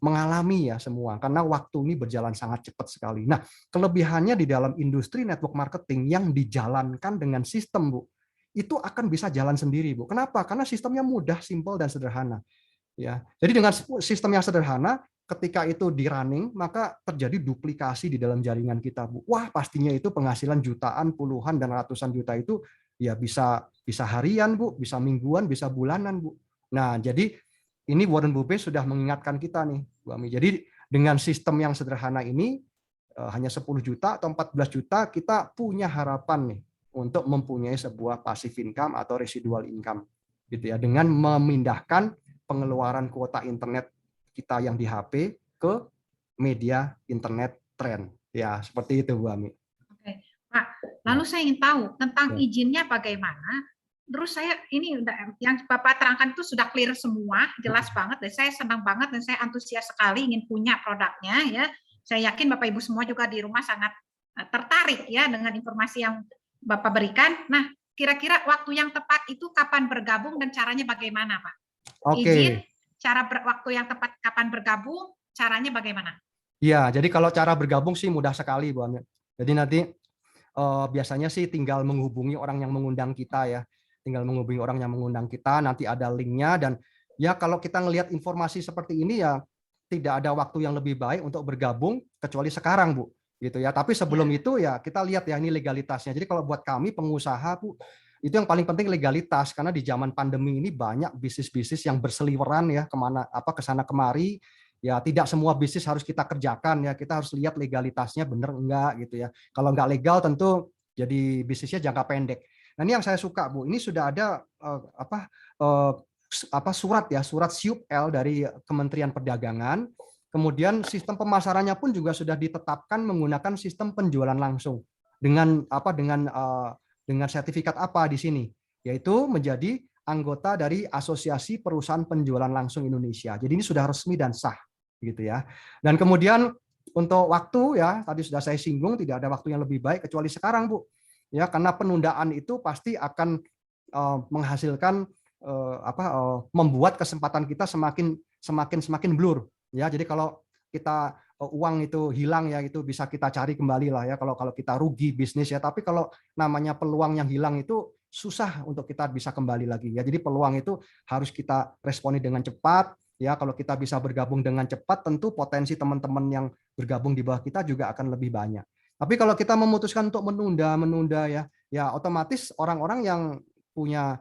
mengalami ya semua, karena waktu ini berjalan sangat cepat sekali. Nah, kelebihannya di dalam industri network marketing yang dijalankan dengan sistem Bu, itu akan bisa jalan sendiri Bu. Kenapa? Karena sistemnya mudah, simple, dan sederhana. Ya, jadi dengan sistem yang sederhana, ketika itu di running, maka terjadi duplikasi di dalam jaringan kita Bu. Wah, pastinya itu penghasilan jutaan, puluhan, dan ratusan juta itu ya bisa harian Bu, bisa mingguan, bisa bulanan Bu. Nah, jadi ini Warren Buffett sudah mengingatkan kita nih Bu Ami. Jadi dengan sistem yang sederhana ini, hanya 10 juta atau 14 juta, kita punya harapan nih untuk mempunyai sebuah passive income atau residual income gitu ya, dengan memindahkan pengeluaran kuota internet kita yang di HP ke media internet tren. Ya, seperti itu Bu Ami. Oke, Pak. Lalu saya ingin tahu tentang Ya. izinnya bagaimana. Terus saya ini udah yang Bapak terangkan itu sudah clear semua, jelas banget, dan saya senang banget dan saya antusias sekali ingin punya produknya ya. Saya yakin Bapak Ibu semua juga di rumah sangat tertarik ya dengan informasi yang Bapak berikan. Nah, kira-kira waktu yang tepat itu kapan bergabung dan caranya bagaimana, Pak? Oke. Izin, waktu yang tepat kapan bergabung, caranya bagaimana? Ya, jadi kalau cara bergabung sih mudah sekali Bu Ami. Jadi nanti biasanya sih tinggal menghubungi orang yang mengundang kita ya. Tinggal menghubungi orang yang mengundang kita, nanti ada linknya, dan ya kalau kita ngelihat informasi seperti ini ya tidak ada waktu yang lebih baik untuk bergabung kecuali sekarang, Bu. Gitu ya. Tapi sebelum itu ya kita lihat ya ini legalitasnya. Jadi kalau buat kami pengusaha, Bu, itu yang paling penting legalitas, karena di zaman pandemi ini banyak bisnis-bisnis yang berseliweran ya ke sana kemari. Ya tidak semua bisnis harus kita kerjakan ya. Kita harus lihat legalitasnya benar enggak gitu ya. Kalau enggak legal tentu jadi bisnisnya jangka pendek. Nah, ini yang saya suka, Bu. Ini sudah ada surat SIUP-L dari Kementerian Perdagangan. Kemudian sistem pemasarannya pun juga sudah ditetapkan menggunakan sistem penjualan langsung dengan sertifikat apa di sini, yaitu menjadi anggota dari Asosiasi Perusahaan Penjualan Langsung Indonesia. Jadi ini sudah resmi dan sah, gitu ya. Dan kemudian untuk waktu ya, tadi sudah saya singgung tidak ada waktu yang lebih baik kecuali sekarang, Bu. Ya, karena penundaan itu pasti akan menghasilkan membuat kesempatan kita semakin blur. Ya, jadi kalau kita uang itu hilang ya itu bisa kita cari kembali lah ya kalau kita rugi bisnis ya. Tapi kalau namanya peluang yang hilang itu susah untuk kita bisa kembali lagi ya. Jadi peluang itu harus kita responi dengan cepat ya. Kalau kita bisa bergabung dengan cepat tentu potensi teman-teman yang bergabung di bawah kita juga akan lebih banyak. Tapi kalau kita memutuskan untuk menunda ya otomatis orang-orang yang punya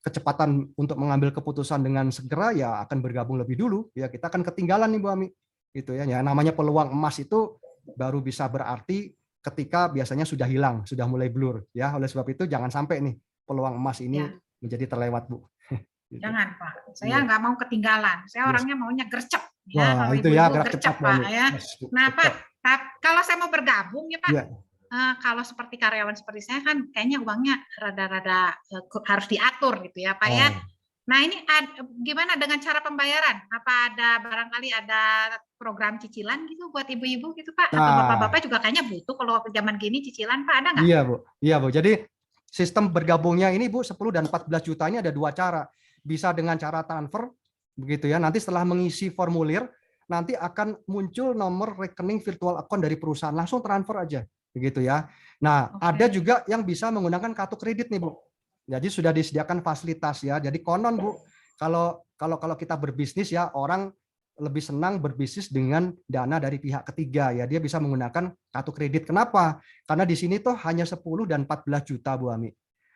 kecepatan untuk mengambil keputusan dengan segera ya akan bergabung lebih dulu ya, kita akan ketinggalan nih Bu Ami gitu ya. Ya namanya peluang emas itu baru bisa berarti ketika biasanya sudah hilang, sudah mulai blur ya. Oleh sebab itu jangan sampai nih peluang emas ini menjadi terlewat, Bu. Gitu. Jangan Pak, saya nggak mau ketinggalan. Saya orangnya maunya gercep ya. Wah, Kalau itu ya ibu-ibu gerak gercep cepat Pak ya. Yes, Nah Pak, kalau saya mau bergabung ya Pak, ya. Kalau seperti karyawan seperti saya kan kayaknya uangnya rada-rada harus diatur gitu ya Pak ya. Nah ini gimana dengan cara pembayaran? Apa ada barangkali ada program cicilan gitu buat ibu-ibu gitu Pak? Atau bapak-bapak juga kayaknya butuh kalau zaman gini cicilan Pak, ada nggak? Iya Bu. Jadi sistem bergabungnya ini Bu 10 dan 14 juta ini ada dua cara. Bisa dengan cara transfer begitu ya. Nanti setelah mengisi formulir nanti akan muncul nomor rekening virtual account dari perusahaan, langsung transfer aja begitu ya. Nah, ada juga yang bisa menggunakan kartu kredit nih Bu. Jadi sudah disediakan fasilitas ya. Jadi konon Bu, kalau kita berbisnis ya orang lebih senang berbisnis dengan dana dari pihak ketiga ya. Dia bisa menggunakan kartu kredit. Kenapa? Karena di sini tuh hanya 10 dan 14 juta Bu Ami.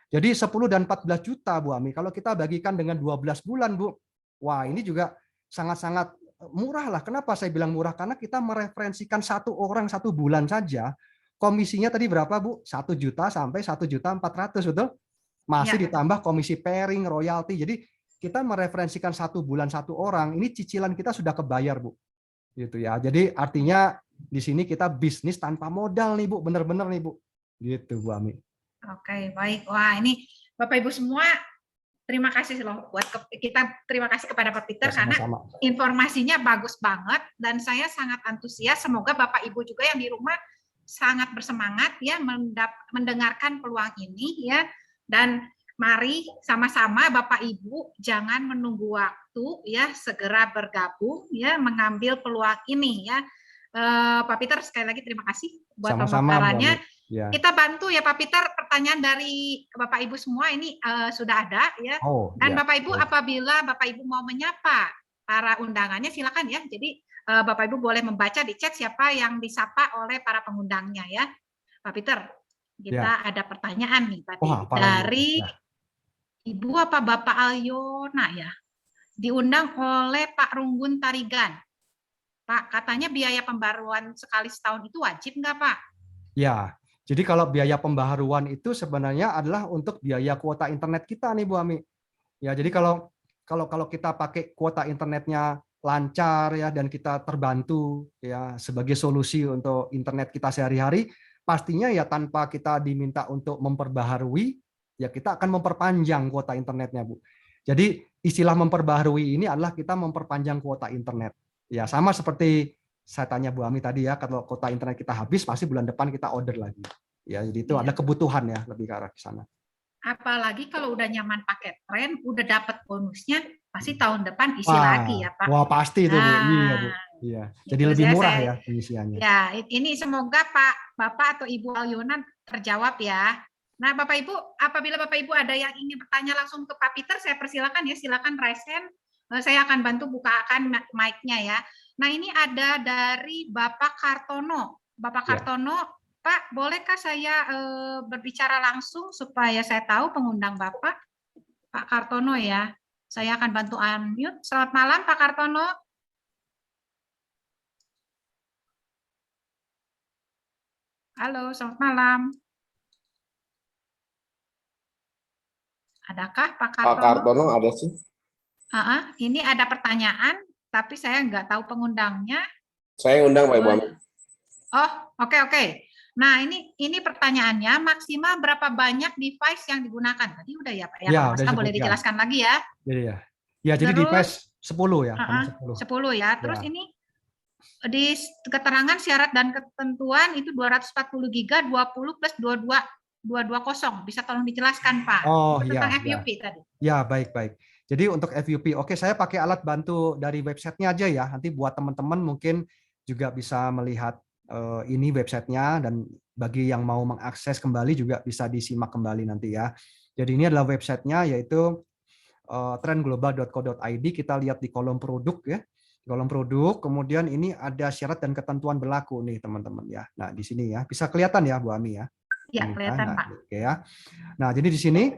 Jadi 10 dan 14 juta Bu Ami, kalau kita bagikan dengan 12 bulan Bu, wah ini juga sangat-sangat murah lah. Kenapa saya bilang murah? Karena kita mereferensikan satu orang satu bulan saja, komisinya tadi berapa Bu? 1 juta sampai 1.400.000, betul? Masih ditambah komisi pairing, royalti. Jadi kita mereferensikan satu bulan satu orang, ini cicilan kita sudah kebayar Bu. Gitu ya. Jadi artinya di sini kita bisnis tanpa modal nih Bu, benar-benar nih Bu. Gitu Bu Ami. Oke, baik. Wah, ini Bapak Ibu semua terima kasih loh terima kasih kepada Pak Peter karena informasinya bagus banget dan saya sangat antusias. Semoga Bapak Ibu juga yang di rumah sangat bersemangat ya mendengarkan peluang ini ya. Dan mari sama-sama Bapak Ibu jangan menunggu waktu ya, segera bergabung ya mengambil peluang ini ya. Pak Peter sekali lagi terima kasih buat pemaparannya. Ya. Kita bantu ya Pak Peter, pertanyaan dari Bapak Ibu semua ini sudah ada ya. Dan Bapak Ibu apabila Bapak Ibu mau menyapa para undangannya silakan ya. Jadi Bapak Ibu boleh membaca di chat siapa yang disapa oleh para pengundangnya ya. Pak Peter, kita ada pertanyaan nih tadi dari Ibu apa Bapak Alyona ya. Diundang oleh Pak Runggun Tarigan. Pak, katanya biaya pembaruan sekali setahun itu wajib nggak Pak? Ya. Jadi kalau biaya pembaharuan itu sebenarnya adalah untuk biaya kuota internet kita nih Bu Ami. Ya, jadi kalau kita pakai kuota internetnya lancar ya dan kita terbantu ya sebagai solusi untuk internet kita sehari-hari, pastinya ya tanpa kita diminta untuk memperbaharui, ya kita akan memperpanjang kuota internetnya Bu. Jadi istilah memperbaharui ini adalah kita memperpanjang kuota internet. Ya sama seperti saya tanya Bu Ami tadi ya, kalau kuota internet kita habis, pasti bulan depan kita order lagi. Ya, jadi itu ada kebutuhan ya, lebih ke arah ke sana. Apalagi kalau udah nyaman pakai tren, udah dapat bonusnya, pasti tahun depan isi lagi ya Pak. Wah pasti itu Bu. Iya Bu. Iya. Jadi lebih murah ya pengisiannya. Ya, ini semoga Bapak atau Ibu Alyona terjawab ya. Nah Bapak Ibu, apabila Bapak Ibu ada yang ingin bertanya langsung ke Pak Peter, saya persilakan ya, silakan raise hand. Saya akan bantu bukakan mic-nya ya. Nah, ini ada dari Bapak Kartono. Bapak Ya. Kartono, Pak, bolehkah saya berbicara langsung supaya saya tahu pengundang Bapak? Pak Kartono ya. Saya akan bantu unmute. Selamat malam Pak Kartono. Halo, selamat malam. Adakah Pak Pak Kartono? Kartono ada sih. Ini ada pertanyaan, tapi saya nggak tahu pengundangnya. Saya undang Pak Ibu Ami. Oh, oke. Nah, ini pertanyaannya, maksimal berapa banyak device yang digunakan? Tadi udah ya Pak ya, Ya, kalau udah Mas boleh disebutkan. dijelaskan lagi ya. Jadi ya. Ya, jadi Terus, device 10 ya, sama 10. 10 ya. Terus Ya. ini di keterangan syarat dan ketentuan itu 240 giga 20 plus 220. Bisa tolong dijelaskan Pak? Oh Itu ya, tentang ya. FUP tadi. Ya, baik. Jadi untuk FUP, oke, saya pakai alat bantu dari websitenya aja ya. Nanti buat teman-teman mungkin juga bisa melihat ini websitenya, dan bagi yang mau mengakses kembali juga bisa disimak kembali nanti ya. Jadi ini adalah websitenya, yaitu trendglobal.co.id. Kita lihat di kolom produk ya. Di kolom produk, kemudian ini ada syarat dan ketentuan berlaku nih teman-teman ya. Nah di sini ya, bisa kelihatan ya Bu Ami ya. Ya, Ini, kelihatan nah, Pak. oke ya. Nah jadi di sini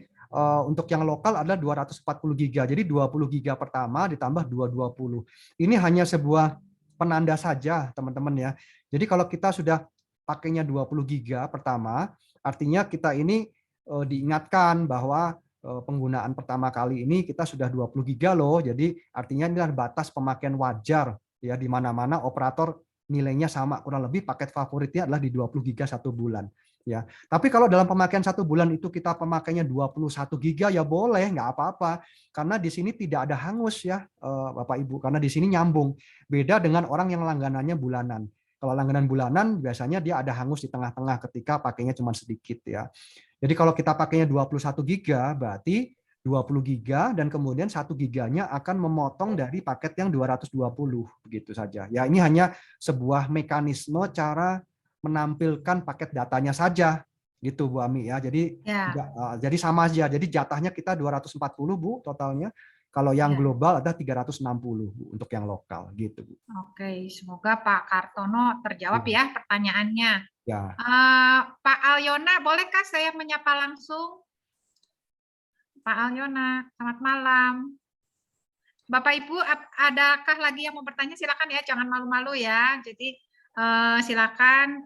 untuk yang lokal adalah 240 giga. Jadi 20 giga pertama ditambah 220. Ini hanya sebuah penanda saja, teman-teman ya. Jadi kalau kita sudah pakainya 20 giga pertama, artinya kita ini diingatkan bahwa penggunaan pertama kali ini kita sudah 20 giga loh. Jadi artinya ini adalah batas pemakaian wajar ya, di mana-mana operator nilainya sama, kurang lebih paket favoritnya adalah di 20 giga satu bulan. Ya, tapi kalau dalam pemakaian satu bulan itu kita pemakainya 21 giga ya boleh, nggak apa-apa, karena di sini tidak ada hangus ya Bapak Ibu, karena di sini nyambung. Beda dengan orang yang langganannya bulanan. Kalau langganan bulanan biasanya dia ada hangus di tengah-tengah ketika pakainya cuma sedikit ya. Jadi kalau kita pakainya 21 giga berarti 20 giga dan kemudian 1 giganya akan memotong dari paket yang 220 begitu saja. Ya ini hanya sebuah mekanisme cara menampilkan paket datanya saja gitu Bu Ami ya. Jadi jadi sama aja. Jadi jatahnya kita 240 Bu totalnya. Kalau yang global ada 360 Bu untuk yang lokal gitu Bu. Oke, semoga Pak Kartono terjawab ya pertanyaannya. Ya. Pak Alyona, bolehkah saya menyapa langsung? Pak Alyona, selamat malam. Bapak Ibu, adakah lagi yang mau bertanya? Silakan ya, jangan malu-malu ya. Jadi silakan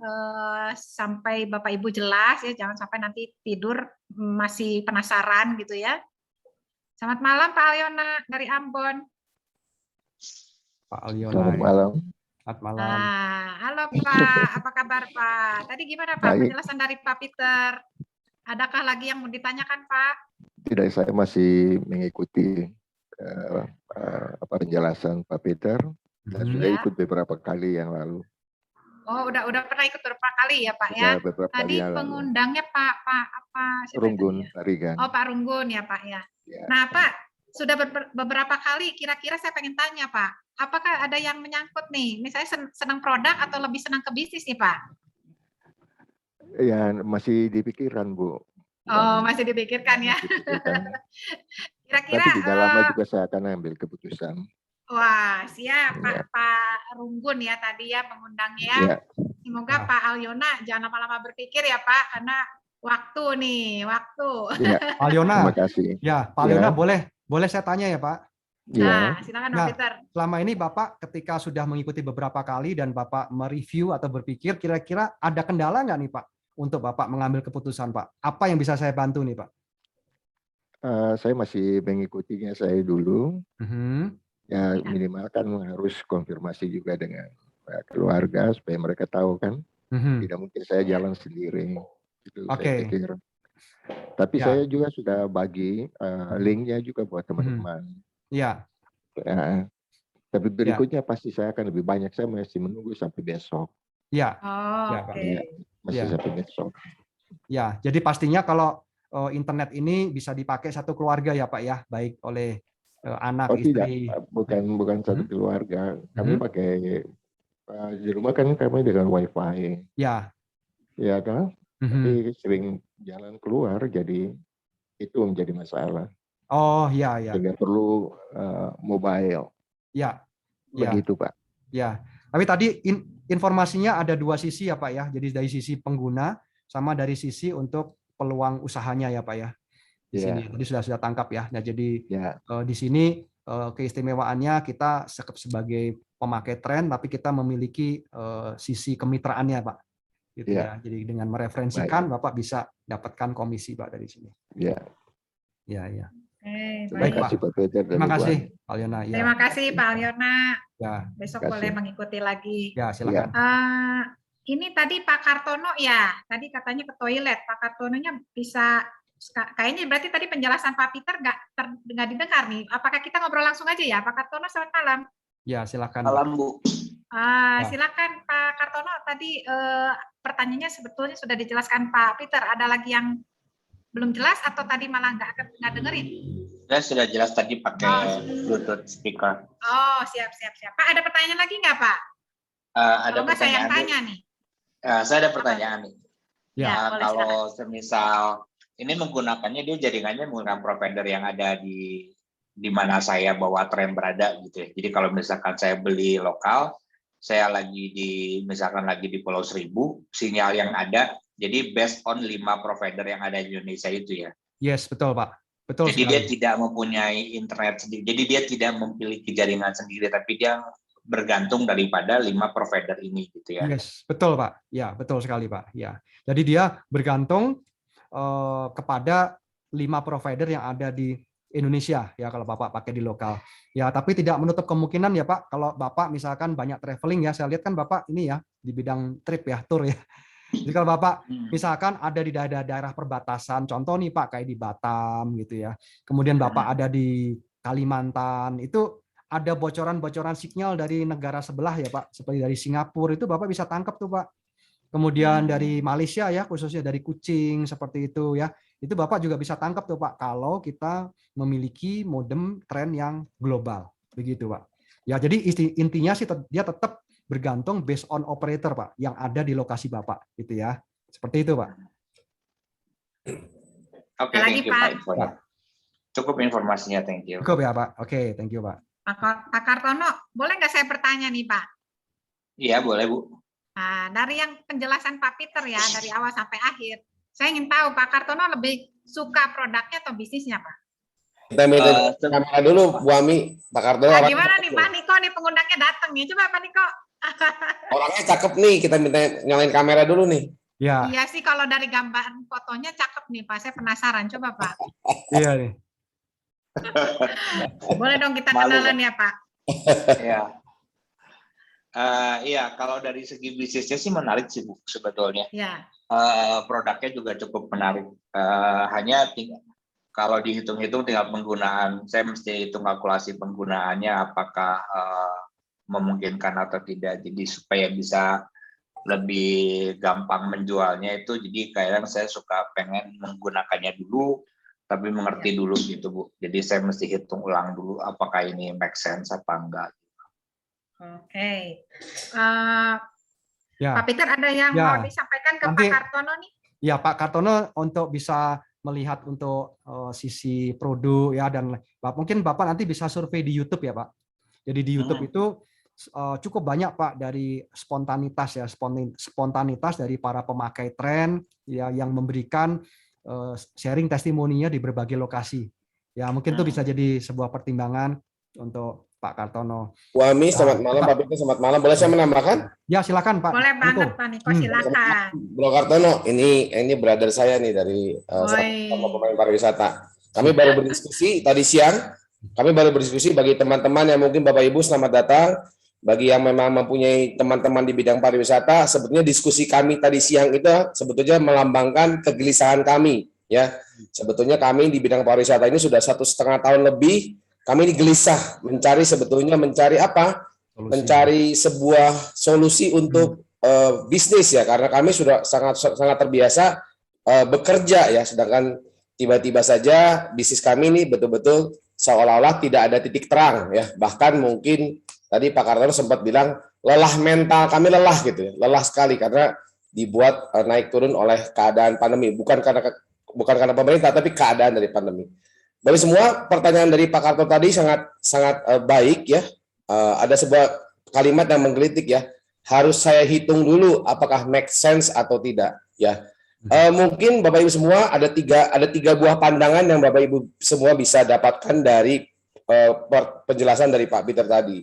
sampai Bapak Ibu jelas ya, jangan sampai nanti tidur masih penasaran gitu ya. Selamat malam Pak Alyona dari Ambon. Pak Alyona. Selamat malam. Selamat malam. Halo Pak, apa kabar Pak? Tadi gimana Pak penjelasan dari Pak Peter? Adakah lagi yang mau ditanyakan Pak? Tidak, saya masih mengikuti penjelasan Pak Peter dan sudah ikut beberapa kali yang lalu. Oh, udah pernah ikut beberapa kali ya Pak ya? Tadi pengundangnya Pak apa? Runggun Tarigan. Oh Pak Runggun ya Pak ya. Nah Pak, sudah beberapa kali, kira-kira saya pengen tanya Pak, apakah ada yang menyangkut nih, misalnya senang produk atau lebih senang ke bisnis nih Pak? Ya masih dipikirkan Bu. Oh masih dipikirkan ya. Kira-kira. Tapi tidak lama juga saya akan ambil keputusan. Wah siap Pak Runggun ya tadi ya pengundangnya ya. Semoga Pak Alyona jangan lama-lama berpikir ya Pak, karena waktu nih, waktu. Ya, Pak Alyona. Terima kasih. Ya, Pak Alyona boleh saya tanya ya Pak? Nah, silakan Pak Peter. Selama ini Bapak ketika sudah mengikuti beberapa kali dan Bapak mereview atau berpikir, kira-kira ada kendala nggak nih Pak untuk Bapak mengambil keputusan Pak? Apa yang bisa saya bantu nih Pak? Saya masih mengikutinya saya dulu. Ya minimal kan harus konfirmasi juga dengan keluarga supaya mereka tahu kan. Tidak mungkin saya jalan sendiri. Itu saya pikir. Tapi saya juga sudah bagi linknya juga buat teman-teman. Iya. Tapi berikutnya pasti saya akan lebih banyak. Saya masih menunggu sampai besok. Iya. Masih sampai besok. Ya, jadi pastinya kalau internet ini bisa dipakai satu keluarga ya Pak ya, baik oleh anak, istri. Tidak, bukan satu keluarga. Kami pakai di rumah kan kami dengan WiFi. Ya. Ya kan? Tapi sering jalan keluar, jadi itu menjadi masalah. Oh, ya, ya. sehingga perlu mobile. Ya, ya, Begitu, Pak. ya. Tapi tadi informasinya ada dua sisi ya Pak ya. Jadi dari sisi pengguna sama dari sisi untuk peluang usahanya ya Pak ya. Di sini. Jadi sudah tangkap ya. Nah, jadi di sini keistimewaannya kita sebagai pemakai tren, tapi kita memiliki sisi kemitraannya Pak. Gitu ya. Jadi dengan mereferensikan Bapak bisa dapatkan komisi Pak dari sini. Ya, ya. Terima kasih Pak Peter. Terima kasih Pak Aliona. Ya. Terima kasih Pak Aliona. Ya. Besok boleh mengikuti lagi. Ya, silakan. Ini tadi Pak Kartono ya, tadi katanya ke toilet. Pak Kartononya bisa, kayaknya berarti tadi penjelasan Pak Peter nggak didengar nih. Apakah kita ngobrol langsung aja ya, Pak Kartono? Selamat malam. Ya, silakan. Malam Bu. Silakan Pak Kartono. Tadi pertanyaannya sebetulnya sudah dijelaskan Pak Peter. Ada lagi yang belum jelas atau tadi malah nggak dengerin? Ya, sudah jelas tadi pakai Bluetooth speaker. Oh, siap. Pak, ada pertanyaan lagi nggak Pak? Ada pertanyaan. Saya yang tanya nih. Saya ada pertanyaan nih. Ya, kalau semisal ini menggunakannya, dia jaringannya menggunakan provider yang ada di mana saya bawa tren berada gitu ya. Jadi kalau misalkan saya beli lokal, saya misalkan lagi di Pulau Seribu, sinyal yang ada, jadi based on 5 provider yang ada di Indonesia itu ya. Yes, betul Pak. Betul. Jadi dia tidak mempunyai internet sendiri. Jadi dia tidak memiliki jaringan sendiri, tapi dia bergantung daripada 5 provider ini gitu ya. Yes, betul Pak. Ya, betul sekali Pak. Ya. Jadi dia bergantung kepada 5 provider yang ada di Indonesia ya kalau Bapak pakai di lokal. Ya, tapi tidak menutup kemungkinan ya Pak kalau Bapak misalkan banyak traveling ya. Saya lihat kan Bapak ini ya di bidang trip ya, tour ya. Jadi kalau Bapak misalkan ada di daerah-daerah perbatasan, contoh nih Pak kayak di Batam gitu ya. Kemudian Bapak ada di Kalimantan, itu ada bocoran-bocoran sinyal dari negara sebelah ya Pak, seperti dari Singapura itu Bapak bisa tangkap tuh Pak. Kemudian dari Malaysia ya, khususnya dari Kuching seperti itu ya. Itu Bapak juga bisa tangkap tuh Pak kalau kita memiliki modem tren yang global. Begitu Pak. Ya, jadi intinya sih dia tetap bergantung based on operator Pak yang ada di lokasi Bapak gitu ya. Seperti itu Pak. Oke, thank you Pak. Cukup informasinya, thank you. Cukup ya Pak. Oke, thank you Pak. Pak Kartono, boleh nggak saya bertanya nih Pak? Iya, boleh Bu. Nah, dari yang penjelasan Pak Peter ya, dari awal sampai akhir, saya ingin tahu Pak Kartono lebih suka produknya atau bisnisnya Pak? Kita minta kamera dulu Bu Ami, Pak Kartono. Nah, gimana nih Pak Niko nih pengundangnya datang nih, coba Pak Niko. Orangnya cakep nih, kita minta nyalain kamera dulu nih. Ya. Iya sih kalau dari gambar fotonya cakep nih Pak, saya penasaran, coba Pak. Iya nih. Boleh dong kita kenalan ya Pak. Iya. Iya, kalau dari segi bisnisnya sih menarik sih Bu sebetulnya. Ya. Produknya juga cukup menarik. Hanya kalau dihitung-hitung tinggal penggunaan, saya mesti hitung kalkulasi penggunaannya apakah memungkinkan atau tidak. Jadi supaya bisa lebih gampang menjualnya itu, jadi kadang saya suka pengen menggunakannya dulu, tapi mengerti dulu gitu Bu. Jadi saya mesti hitung ulang dulu apakah ini make sense apa enggak. Oke. Ya. Pak Peter ada yang mau disampaikan ke Pak Kartono nih? Ya Pak Kartono untuk bisa melihat untuk sisi produk ya, dan mungkin Bapak nanti bisa survei di YouTube ya Pak. Jadi di YouTube itu cukup banyak Pak dari spontanitas ya, spontanitas dari para pemakai tren ya yang memberikan sharing testimoninya di berbagai lokasi. Ya mungkin itu bisa jadi sebuah pertimbangan untuk Pak Kartono. Bu Ami, selamat malam. Pak Peter, selamat malam. Boleh saya menambahkan? Ya silakan Pak. Boleh banget Pak Niko, silakan. Bro Kartono, ini brother saya nih dari sama pemain pariwisata. Kami baru berdiskusi tadi siang. Kami baru berdiskusi bagi teman-teman yang mungkin Bapak Ibu selamat datang. Bagi yang memang mempunyai teman-teman di bidang pariwisata, sebetulnya diskusi kami tadi siang itu sebetulnya melambangkan kegelisahan kami. Ya, sebetulnya kami di bidang pariwisata ini sudah 1,5 tahun lebih. Kami gelisah mencari apa? Mencari sebuah solusi untuk bisnis ya, karena kami sudah sangat terbiasa bekerja ya, sedangkan tiba-tiba saja bisnis kami ini betul-betul seolah-olah tidak ada titik terang ya. Bahkan mungkin tadi Pak Kartono sempat bilang lelah mental kami, lelah gitu ya, lelah sekali karena dibuat naik turun oleh keadaan pandemi, bukan karena pemerintah tapi keadaan dari pandemi. Bapak semua, pertanyaan dari Pak Karto tadi sangat baik ya. Ada sebuah kalimat yang menggelitik ya. Harus saya hitung dulu apakah make sense atau tidak ya. Mungkin Bapak Ibu semua ada tiga buah pandangan yang Bapak Ibu semua bisa dapatkan dari penjelasan dari Pak Peter tadi.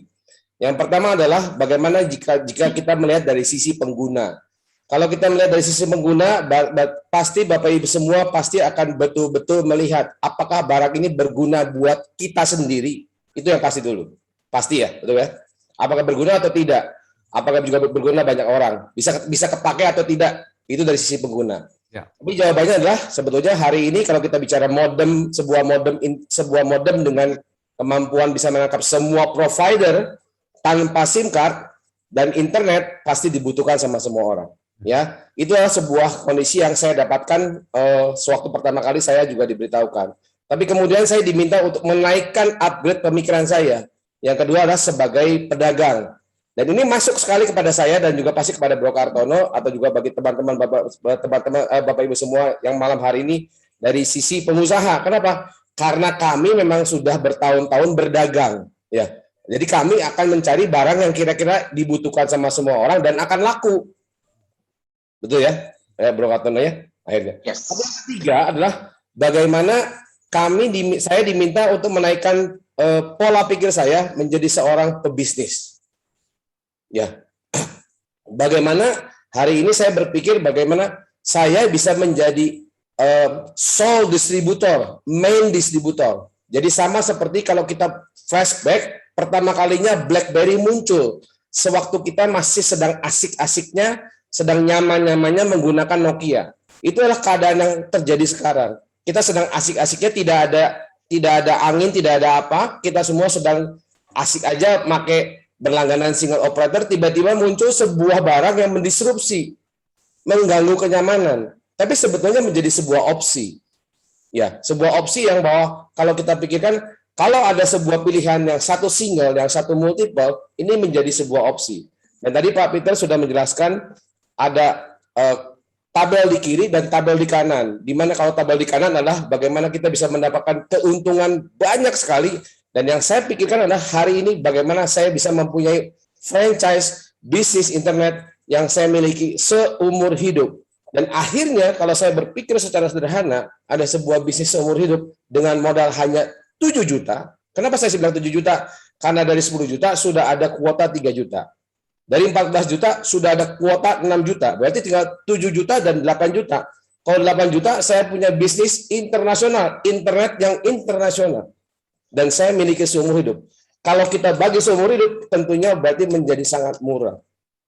Yang pertama adalah bagaimana jika kita melihat dari sisi pengguna. Kalau kita melihat dari sisi pengguna, pasti Bapak Ibu semua pasti akan betul-betul melihat apakah barang ini berguna buat kita sendiri. Itu yang pasti dulu. Pasti ya, betul ya? Apakah berguna atau tidak? Apakah juga berguna banyak orang? Bisa kepakai atau tidak? Itu dari sisi pengguna. Ya. Tapi jawabannya adalah sebetulnya hari ini kalau kita bicara modem, sebuah modem dengan kemampuan bisa menangkap semua provider tanpa SIM card dan internet pasti dibutuhkan sama semua orang. Ya, itu adalah sebuah kondisi yang saya dapatkan sewaktu pertama kali saya juga diberitahukan. Tapi kemudian saya diminta untuk menaikkan upgrade pemikiran saya. Yang kedua adalah sebagai pedagang. Dan ini masuk sekali kepada saya dan juga pasti kepada Bro Kartono atau juga bagi teman-teman Bapak Ibu semua yang malam hari ini dari sisi pengusaha. Kenapa? Karena kami memang sudah bertahun-tahun berdagang. Ya, jadi kami akan mencari barang yang kira-kira dibutuhkan sama semua orang dan akan laku. Betul ya, Bro Kartono ya, akhirnya. Yes. Yang ketiga adalah bagaimana saya diminta untuk menaikkan pola pikir saya menjadi seorang pebisnis. Ya, bagaimana hari ini saya berpikir bagaimana saya bisa menjadi sole distributor, main distributor. Jadi sama seperti kalau kita flashback pertama kalinya BlackBerry muncul, sewaktu kita masih sedang asik-asiknya, sedang nyaman-nyamannya menggunakan Nokia. Itu adalah keadaan yang terjadi sekarang. Kita sedang asik-asiknya, tidak ada angin, tidak ada apa. Kita semua sedang asik aja pakai berlangganan single operator, tiba-tiba muncul sebuah barang yang mendisrupsi, mengganggu kenyamanan. Tapi sebetulnya menjadi sebuah opsi. Ya, sebuah opsi yang bahwa kalau kita pikirkan, kalau ada sebuah pilihan yang satu single, yang satu multiple, ini menjadi sebuah opsi. Dan tadi Pak Peter sudah menjelaskan ada tabel di kiri dan tabel di kanan. Di mana kalau tabel di kanan adalah bagaimana kita bisa mendapatkan keuntungan banyak sekali. Dan yang saya pikirkan adalah hari ini bagaimana saya bisa mempunyai franchise bisnis internet yang saya miliki seumur hidup. Dan akhirnya kalau saya berpikir secara sederhana, ada sebuah bisnis seumur hidup dengan modal hanya 7 juta. Kenapa saya bilang 7 juta? Karena dari 10 juta sudah ada kuota 3 juta. Dari 14 juta sudah ada kuota 6 juta. Berarti tinggal 7 juta dan 8 juta. Kalau 8 juta saya punya bisnis internasional, internet yang internasional. Dan saya miliki seumur hidup. Kalau kita bagi seumur hidup, tentunya berarti menjadi sangat murah.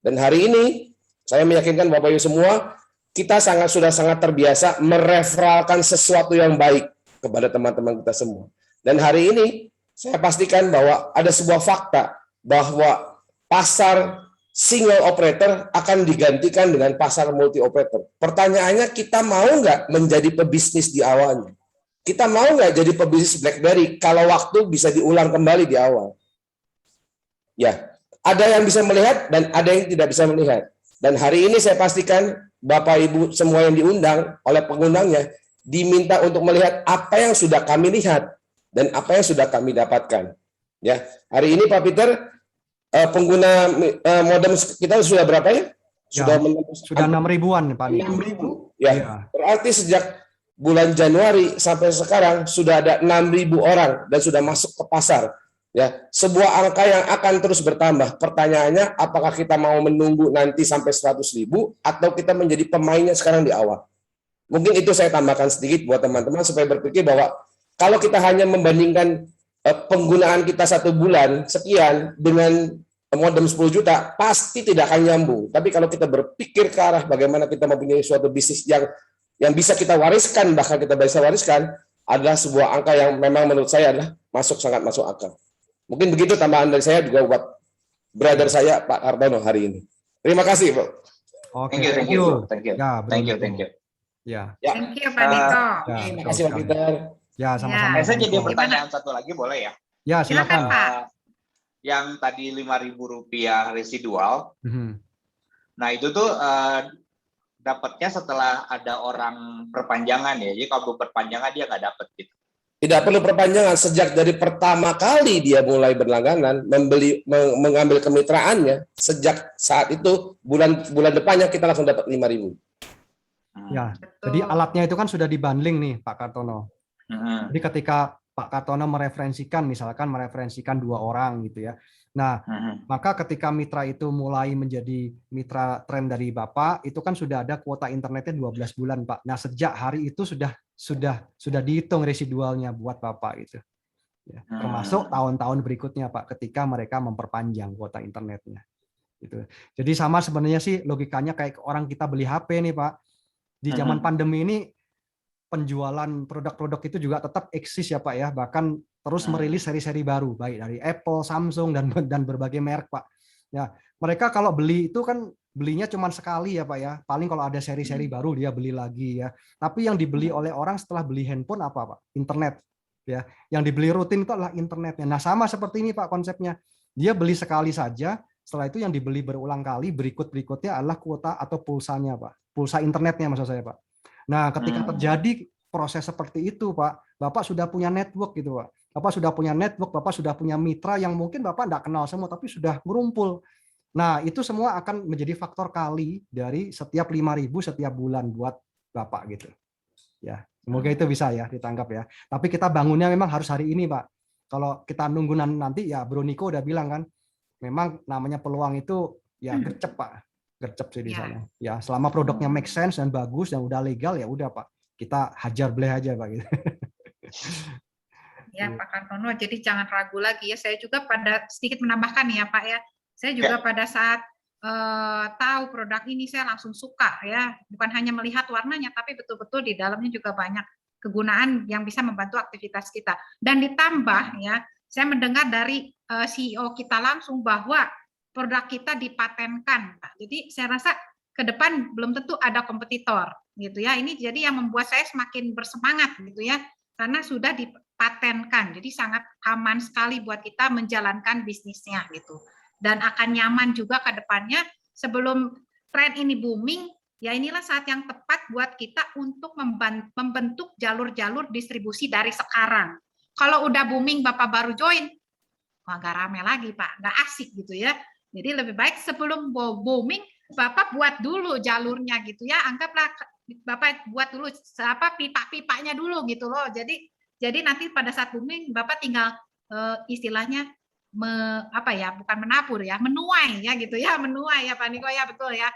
Dan hari ini, saya meyakinkan Bapak Ibu semua, kita sudah sangat terbiasa mereferalkan sesuatu yang baik kepada teman-teman kita semua. Dan hari ini, saya pastikan bahwa ada sebuah fakta, bahwa pasar single operator akan digantikan dengan pasar multi operator. Pertanyaannya, kita mau nggak menjadi pebisnis di awalnya? Kita mau nggak jadi pebisnis BlackBerry kalau waktu bisa diulang kembali di awal? Ya, ada yang bisa melihat dan ada yang tidak bisa melihat. Dan hari ini saya pastikan Bapak Ibu semua yang diundang oleh pengundangnya diminta untuk melihat apa yang sudah kami lihat dan apa yang sudah kami dapatkan. Ya, hari ini Pak Peter, pengguna modem kita sudah berapa ya? Sudah 6.000-an Pak. 6.000. Ya. Berarti sejak bulan Januari sampai sekarang sudah ada 6.000 orang dan sudah masuk ke pasar. Ya, sebuah angka yang akan terus bertambah. Pertanyaannya, apakah kita mau menunggu nanti sampai 100.000 atau kita menjadi pemainnya sekarang di awal? Mungkin itu saya tambahkan sedikit buat teman-teman supaya berpikir bahwa kalau kita hanya membandingkan penggunaan kita 1 bulan sekian dengan modem 10 juta, pasti tidak akan nyambung. Tapi kalau kita berpikir ke arah bagaimana kita mempunyai suatu bisnis yang bisa kita wariskan, bahkan kita bisa wariskan, adalah sebuah angka yang memang menurut saya adalah sangat masuk akal. Mungkin begitu tambahan dari saya juga buat brother saya Pak Kartono hari ini. Terima kasih, Bro. Oke, Thank you. Ya, thank you. Ya. Thank you, Pak Dito. Ya, Terima kasih, Pak Peter. Ya, sama-sama. Saya jadi pertanyaan satu lagi boleh ya? Ya, silakan. Yang tadi Rp5.000 residual. Nah, itu tuh dapatnya setelah ada orang perpanjangan ya. Jadi kalau perpanjangan dia nggak dapat gitu. Tidak perlu perpanjangan, sejak dari pertama kali dia mulai berlangganan mengambil kemitraannya, sejak saat itu bulan depannya kita langsung dapat 5.000. Ya, jadi alatnya itu kan sudah dibundling nih Pak Kartono. Jadi ketika Pak Kartono mereferensikan, misalkan mereferensikan 2 orang gitu ya. Nah, maka ketika mitra itu mulai menjadi mitra tren dari Bapak, itu kan sudah ada kuota internetnya 12 bulan, Pak. Nah, sejak hari itu sudah dihitung residualnya buat Bapak gitu. Ya, termasuk tahun-tahun berikutnya, Pak, ketika mereka memperpanjang kuota internetnya. Gitu. Jadi sama sebenarnya sih logikanya kayak orang kita beli HP nih, Pak. Di zaman pandemi ini penjualan produk-produk itu juga tetap eksis ya Pak ya, bahkan terus merilis seri-seri baru baik dari Apple, Samsung dan berbagai merek Pak. Ya, mereka kalau beli itu kan belinya cuma sekali ya Pak ya. Paling kalau ada seri-seri baru dia beli lagi ya. Tapi yang dibeli oleh orang setelah beli handphone apa Pak? Internet ya. Yang dibeli rutin itu adalah internetnya. Nah, sama seperti ini Pak konsepnya. Dia beli sekali saja, setelah itu yang dibeli berulang kali berikutnya adalah kuota atau pulsanya Pak. Pulsa internetnya maksud saya Pak. Nah, ketika terjadi proses seperti itu, Pak, Bapak sudah punya network gitu, Pak. Bapak sudah punya network, Bapak sudah punya mitra yang mungkin Bapak tidak kenal semua, tapi sudah merumpul. Nah, itu semua akan menjadi faktor kali dari setiap 5.000 setiap bulan buat Bapak gitu. Ya, semoga itu bisa ya ditangkap ya. Tapi kita bangunnya memang harus hari ini, Pak. Kalau kita nunggu nanti, ya Bro Niko udah bilang kan, memang namanya peluang itu ya gercep, Pak. Gercep sih di sana. Ya, selama produknya make sense dan bagus dan udah legal ya udah Pak. Kita hajar bleh aja Pak gitu. Ya Pak Kartono, jadi jangan ragu lagi ya. Saya juga pada sedikit menambahkan ya Pak ya. Saya juga pada saat tahu produk ini saya langsung suka ya. Bukan hanya melihat warnanya tapi betul-betul di dalamnya juga banyak kegunaan yang bisa membantu aktivitas kita. Dan ditambah ya, saya mendengar dari CEO kita langsung bahwa produk kita dipatenkan. Jadi saya rasa ke depan belum tentu ada kompetitor gitu ya. Ini jadi yang membuat saya semakin bersemangat gitu ya, karena sudah dipatenkan. Jadi sangat aman sekali buat kita menjalankan bisnisnya gitu. Dan akan nyaman juga ke depannya. Sebelum tren ini booming, ya inilah saat yang tepat buat kita untuk membentuk jalur-jalur distribusi dari sekarang. Kalau udah booming Bapak baru join, nggak rame lagi Pak, nggak asik gitu ya. Jadi lebih baik sebelum booming Bapak buat dulu jalurnya gitu ya. Anggaplah Bapak buat dulu pipa-pipanya dulu gitu loh. Jadi nanti pada saat booming Bapak tinggal istilahnya bukan menabur ya, menuai ya gitu ya, menuai ya Pak Niko ya, betul ya.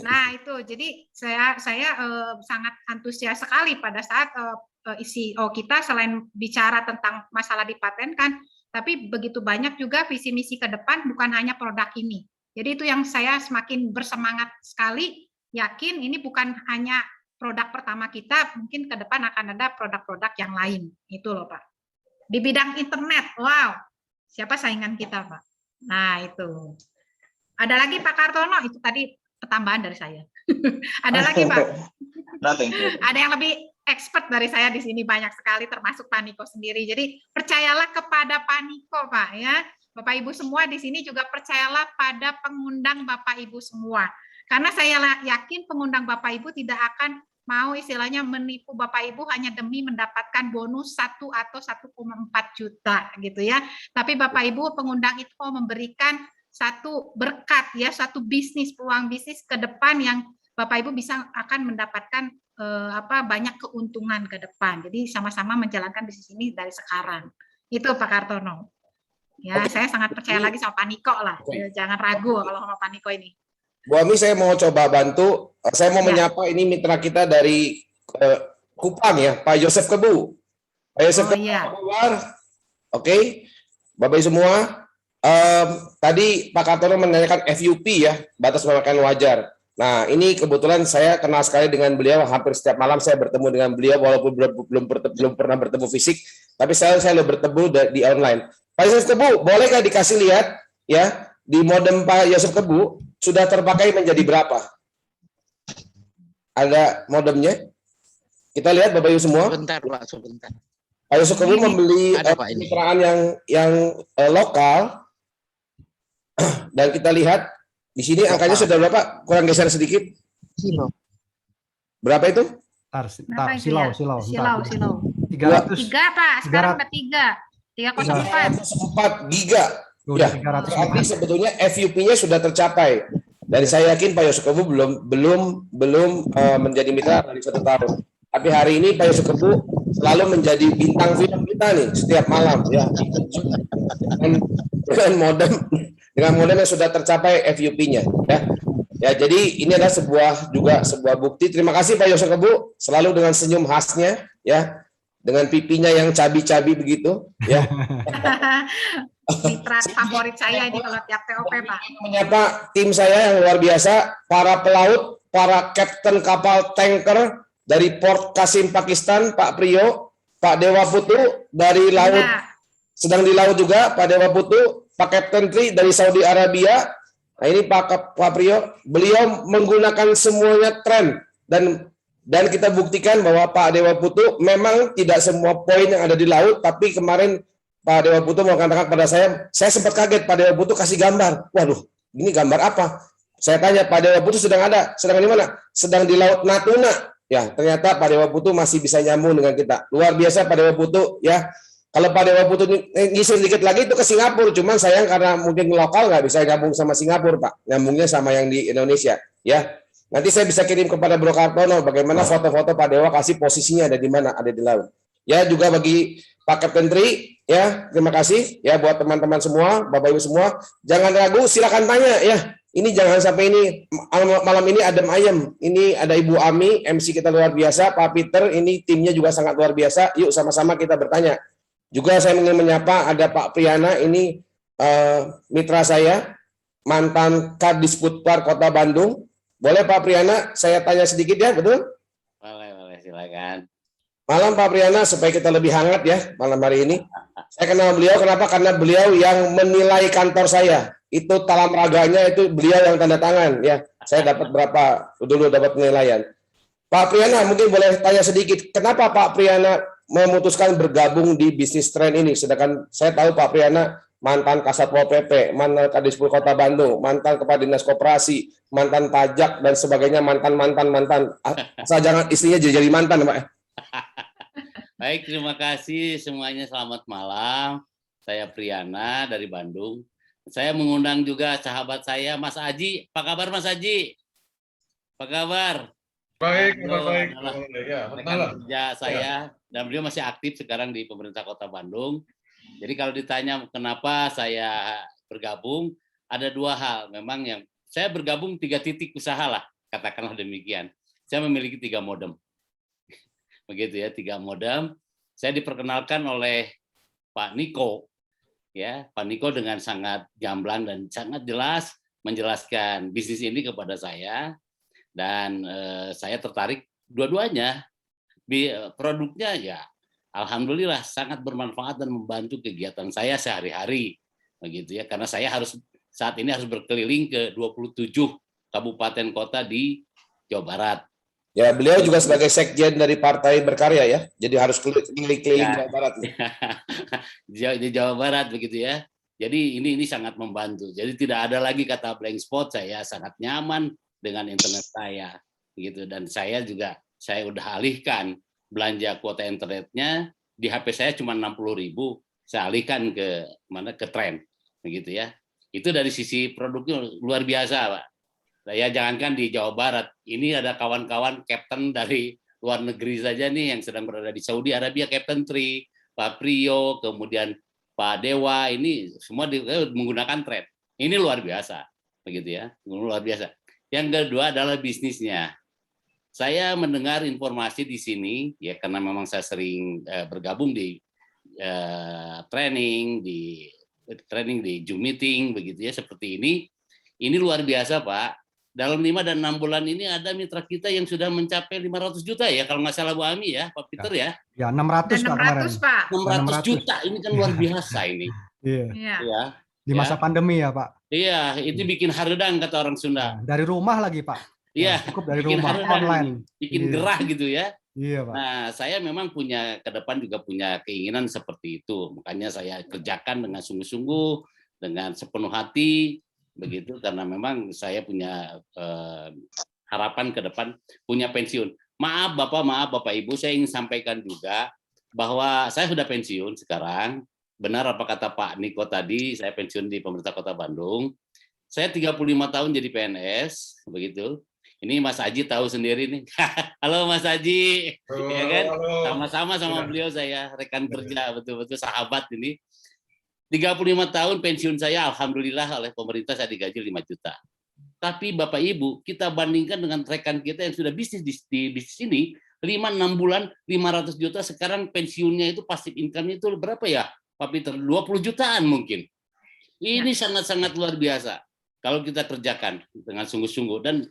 Nah itu jadi saya sangat antusias sekali pada saat CEO kita selain bicara tentang masalah dipatenkan, tapi begitu banyak juga visi misi ke depan, bukan hanya produk ini. Jadi itu yang saya semakin bersemangat sekali, yakin ini bukan hanya produk pertama kita, mungkin ke depan akan ada produk-produk yang lain. Itu loh Pak. Di bidang internet, wow, siapa saingan kita Pak? Nah itu. Ada lagi Pak Kartono, itu tadi pertambahan dari saya. Ada lagi Pak? Ada yang lebih expert dari saya di sini banyak sekali, termasuk Pak Niko sendiri. Jadi percayalah kepada Pak Niko, Pak ya. Bapak Ibu semua di sini juga percayalah pada pengundang Bapak Ibu semua. Karena saya yakin pengundang Bapak Ibu tidak akan mau istilahnya menipu Bapak Ibu hanya demi mendapatkan bonus 1 atau 1,4 juta gitu ya. Tapi Bapak Ibu pengundang itu mau memberikan satu berkat ya, satu bisnis, peluang bisnis ke depan yang Bapak Ibu bisa akan mendapatkan banyak keuntungan ke depan. Jadi sama-sama menjalankan bisnis ini dari sekarang. Itu Pak Kartono. Ya, saya sangat percaya lagi sama Pak Niko lah. Jangan ragu kalau sama Pak Niko ini. Bu Ami, saya mau coba bantu. Saya mau menyapa ini mitra kita dari Kupang ya, Pak Yosef Kebu. Pak Yosef Kebu, Oke. Bapak Ibu semua, tadi Pak Kartono menanyakan FUP ya, batas pemakaian wajar. Nah, ini kebetulan saya kenal sekali dengan beliau, hampir setiap malam saya bertemu dengan beliau, walaupun belum pernah bertemu fisik, tapi saya bertemu di online. Pak Yosef Kebu, boleh nggak dikasih lihat ya, di modem Pak Yosef Kebu sudah terpakai menjadi berapa? Ada modemnya? Kita lihat Bapak Ibu semua. Sebentar Pak, sebentar. Pak Yosef Kebu membeli kemitraan yang lokal, dan kita lihat di sini angkanya sudah berapa? Kurang geser sedikit. Silau. Berapa itu? Silau. Tiga Pak, sekarang udah 304 giga. Udah Ya, 304. berarti sebetulnya FUP-nya sudah tercapai. Dan saya yakin Pak Yosukebu belum menjadi mitra dari 1 tahun. Tapi hari ini Pak Yosukebu selalu menjadi bintang film kita nih setiap malam ya. Dengan modem yang sudah tercapai FUP-nya ya. Ya, jadi ini adalah sebuah bukti. Terima kasih Pak Yosukebu selalu dengan senyum khasnya ya. Dengan pipinya yang cabi-cabi begitu ya. Mitra favorit saya ini kalau tiap TOP Pak. Menyapa tim saya yang luar biasa, para pelaut, para kapten kapal tanker dari Port Qasim Pakistan, Pak Priyo, Pak Dewa Putu dari laut, sedang di laut juga, Pak Dewa Putu, Pak Kapten Tri dari Saudi Arabia. Nah ini Pak Priyo, beliau menggunakan semuanya tren dan kita buktikan bahwa Pak Dewa Putu memang tidak semua poin yang ada di laut, tapi kemarin Pak Dewa Putu mau katakan pada saya sempat kaget Pak Dewa Putu kasih gambar. Waduh, ini gambar apa? Saya tanya Pak Dewa Putu sedang di mana? Sedang di Laut Natuna. Ya, ternyata Pak Dewa Putu masih bisa nyambung dengan kita. Luar biasa Pak Dewa Putu ya. Kalau Pak Dewa Putu ngisi sedikit lagi itu ke Singapura, cuman sayang karena mungkin lokal nggak bisa gabung sama Singapura Pak. Nyambungnya sama yang di Indonesia ya. Nanti saya bisa kirim kepada Bro Kartono bagaimana foto-foto Pak Dewa kasih posisinya ada di mana, ada di laut. Ya, juga bagi Pak Kapten Tri, ya terima kasih ya buat teman-teman semua, Bapak Ibu semua, jangan ragu, silakan tanya ya. Ini jangan sampai ini malam ini adem ayem. Ini ada Ibu Ami, MC kita luar biasa, Pak Peter, ini timnya juga sangat luar biasa. Yuk sama-sama kita bertanya. Juga saya ingin menyapa ada Pak Priyana, ini mitra saya, mantan Kadisputpar Kota Bandung. Boleh Pak Priyana, saya tanya sedikit ya, betul? Boleh, silakan. Malam Pak Priyana, supaya kita lebih hangat ya malam hari ini. Saya kenal beliau, kenapa? Karena beliau yang menilai kantor saya. Itu talam raganya itu beliau yang tanda tangan ya. Saya dapat berapa dulu dapat penilaian. Pak Priyana mungkin boleh tanya sedikit, kenapa Pak Priyana memutuskan bergabung di bisnis tren ini? Sedangkan saya tahu Pak Priyana mantan Kasatpol PP, mantan Kadispul Kota Bandung, mantan Kepala Dinas Koperasi, mantan pajak dan sebagainya, mantan. Asal jangan istrinya jadi mantan Pak. Baik, terima kasih semuanya. Selamat malam. Saya Priyana dari Bandung. Saya mengundang juga sahabat saya, Mas Aji. Apa kabar Mas Aji? Apa kabar? Baik, baik. Ya, rekan kerja saya dan beliau masih aktif sekarang di pemerintah Kota Bandung. Jadi kalau ditanya kenapa saya bergabung, ada 2 hal. Memang yang saya bergabung 3 titik usaha lah, katakanlah demikian. Saya memiliki 3 modem. Begitu ya, 3 modem. Saya diperkenalkan oleh Pak Niko, ya Pak Niko dengan sangat gamblang dan sangat jelas menjelaskan bisnis ini kepada saya, dan saya tertarik dua-duanya. Produknya ya, alhamdulillah sangat bermanfaat dan membantu kegiatan saya sehari-hari, begitu ya. Karena saya saat ini harus berkeliling ke 27 kabupaten kota di Jawa Barat. Ya, beliau juga sebagai sekjen dari Partai Berkarya ya, jadi harus keliling-keliling Jawa Barat. Di Jawa Barat begitu ya. Jadi ini sangat membantu. Jadi tidak ada lagi kata blank spot, saya sangat nyaman dengan internet saya, begitu. Dan saya udah alihkan belanja kuota internetnya di HP saya cuma 60.000, saya alihkan ke tren, begitu ya. Itu dari sisi produknya luar biasa, Pak. Ya jangankan di Jawa Barat, ini ada kawan-kawan kapten dari luar negeri saja nih yang sedang berada di Saudi Arabia, Kapten Tri, Pak Priyo, kemudian Pak Dewa, ini semua menggunakan thread. Ini luar biasa, begitu ya, luar biasa. Yang kedua adalah bisnisnya. Saya mendengar informasi di sini, ya karena memang saya sering bergabung di training di Zoom meeting, begitu ya, seperti ini. Ini luar biasa, Pak. Dalam 5 dan 6 bulan ini ada mitra kita yang sudah mencapai 500 juta ya, kalau nggak salah Bu Ami ya, Pak Peter ya. Ya, 600 Pak kemarin. 600 juta, ini kan luar biasa ini. Iya. Ya. Di masa pandemi ya Pak. Iya, itu bikin hardang kata orang Sunda. Dari rumah lagi Pak. Iya. Cukup dari rumah, online. Bikin gerah gitu ya. Iya Pak. Nah, saya memang ke depan juga punya keinginan seperti itu. Makanya saya kerjakan dengan sungguh-sungguh, dengan sepenuh hati, begitu, karena memang saya punya harapan ke depan punya pensiun. Maaf Bapak Ibu, saya ingin sampaikan juga bahwa saya sudah pensiun sekarang. Benar apa kata Pak Niko tadi, saya pensiun di pemerintah Kota Bandung. Saya 35 tahun jadi PNS, begitu. Ini Mas Aji tahu sendiri nih. Halo Mas Aji, ya kan? Sama-sama sama beliau saya rekan kerja, betul-betul sahabat ini. 35 tahun pensiun saya, alhamdulillah oleh pemerintah saya digaji 5 juta. Tapi Bapak Ibu, kita bandingkan dengan rekan kita yang sudah bisnis di bisnis ini, 5-6 bulan 500 juta, sekarang pensiunnya itu passive income-nya itu berapa ya Pak Peter? 20 jutaan mungkin. Ini sangat-sangat luar biasa kalau kita kerjakan dengan sungguh-sungguh dan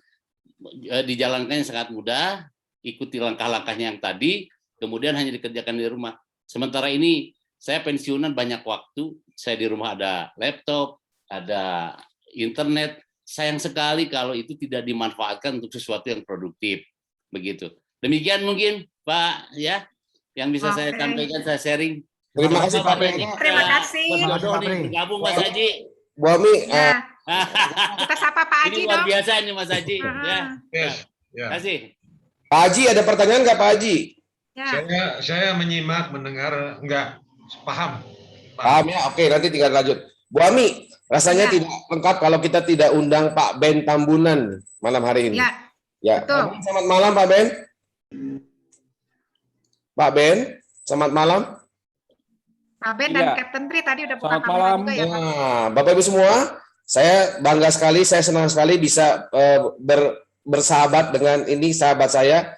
dijalankannya sangat mudah, ikuti langkah-langkahnya yang tadi, kemudian hanya dikerjakan di rumah. Sementara ini saya pensiunan banyak waktu, saya di rumah ada laptop, ada internet. Sayang sekali kalau itu tidak dimanfaatkan untuk sesuatu yang produktif. Begitu. Demikian mungkin Pak ya yang bisa saya sampaikan, saya sharing. Terima kasih Pak Ben. Terima kasih. Bergabung Mas Haji. Bu Ami, Ya. Kita sapa Pak Haji Ini luar dong. biasa ini Mas Haji. Ya. Yes. Terima Ya. kasih. Pak Haji ada pertanyaan nggak Pak Haji? Ya. Saya menyimak, mendengar, enggak paham. Paham ya? Oke, nanti tinggal lanjut. Bu Ami, rasanya Ya. tidak lengkap kalau kita tidak undang Pak Ben Tambunan malam hari ini. Ya. Ya. Betul. Selamat malam Pak Ben. Pak Ben, selamat malam. Pak Ben dan Iya. Captain Tri tadi udah buka Selamat kamera malam. juga ya Pak. Nah, Bapak Ibu semua, saya bangga sekali, saya senang sekali bisa bersahabat dengan ini sahabat saya,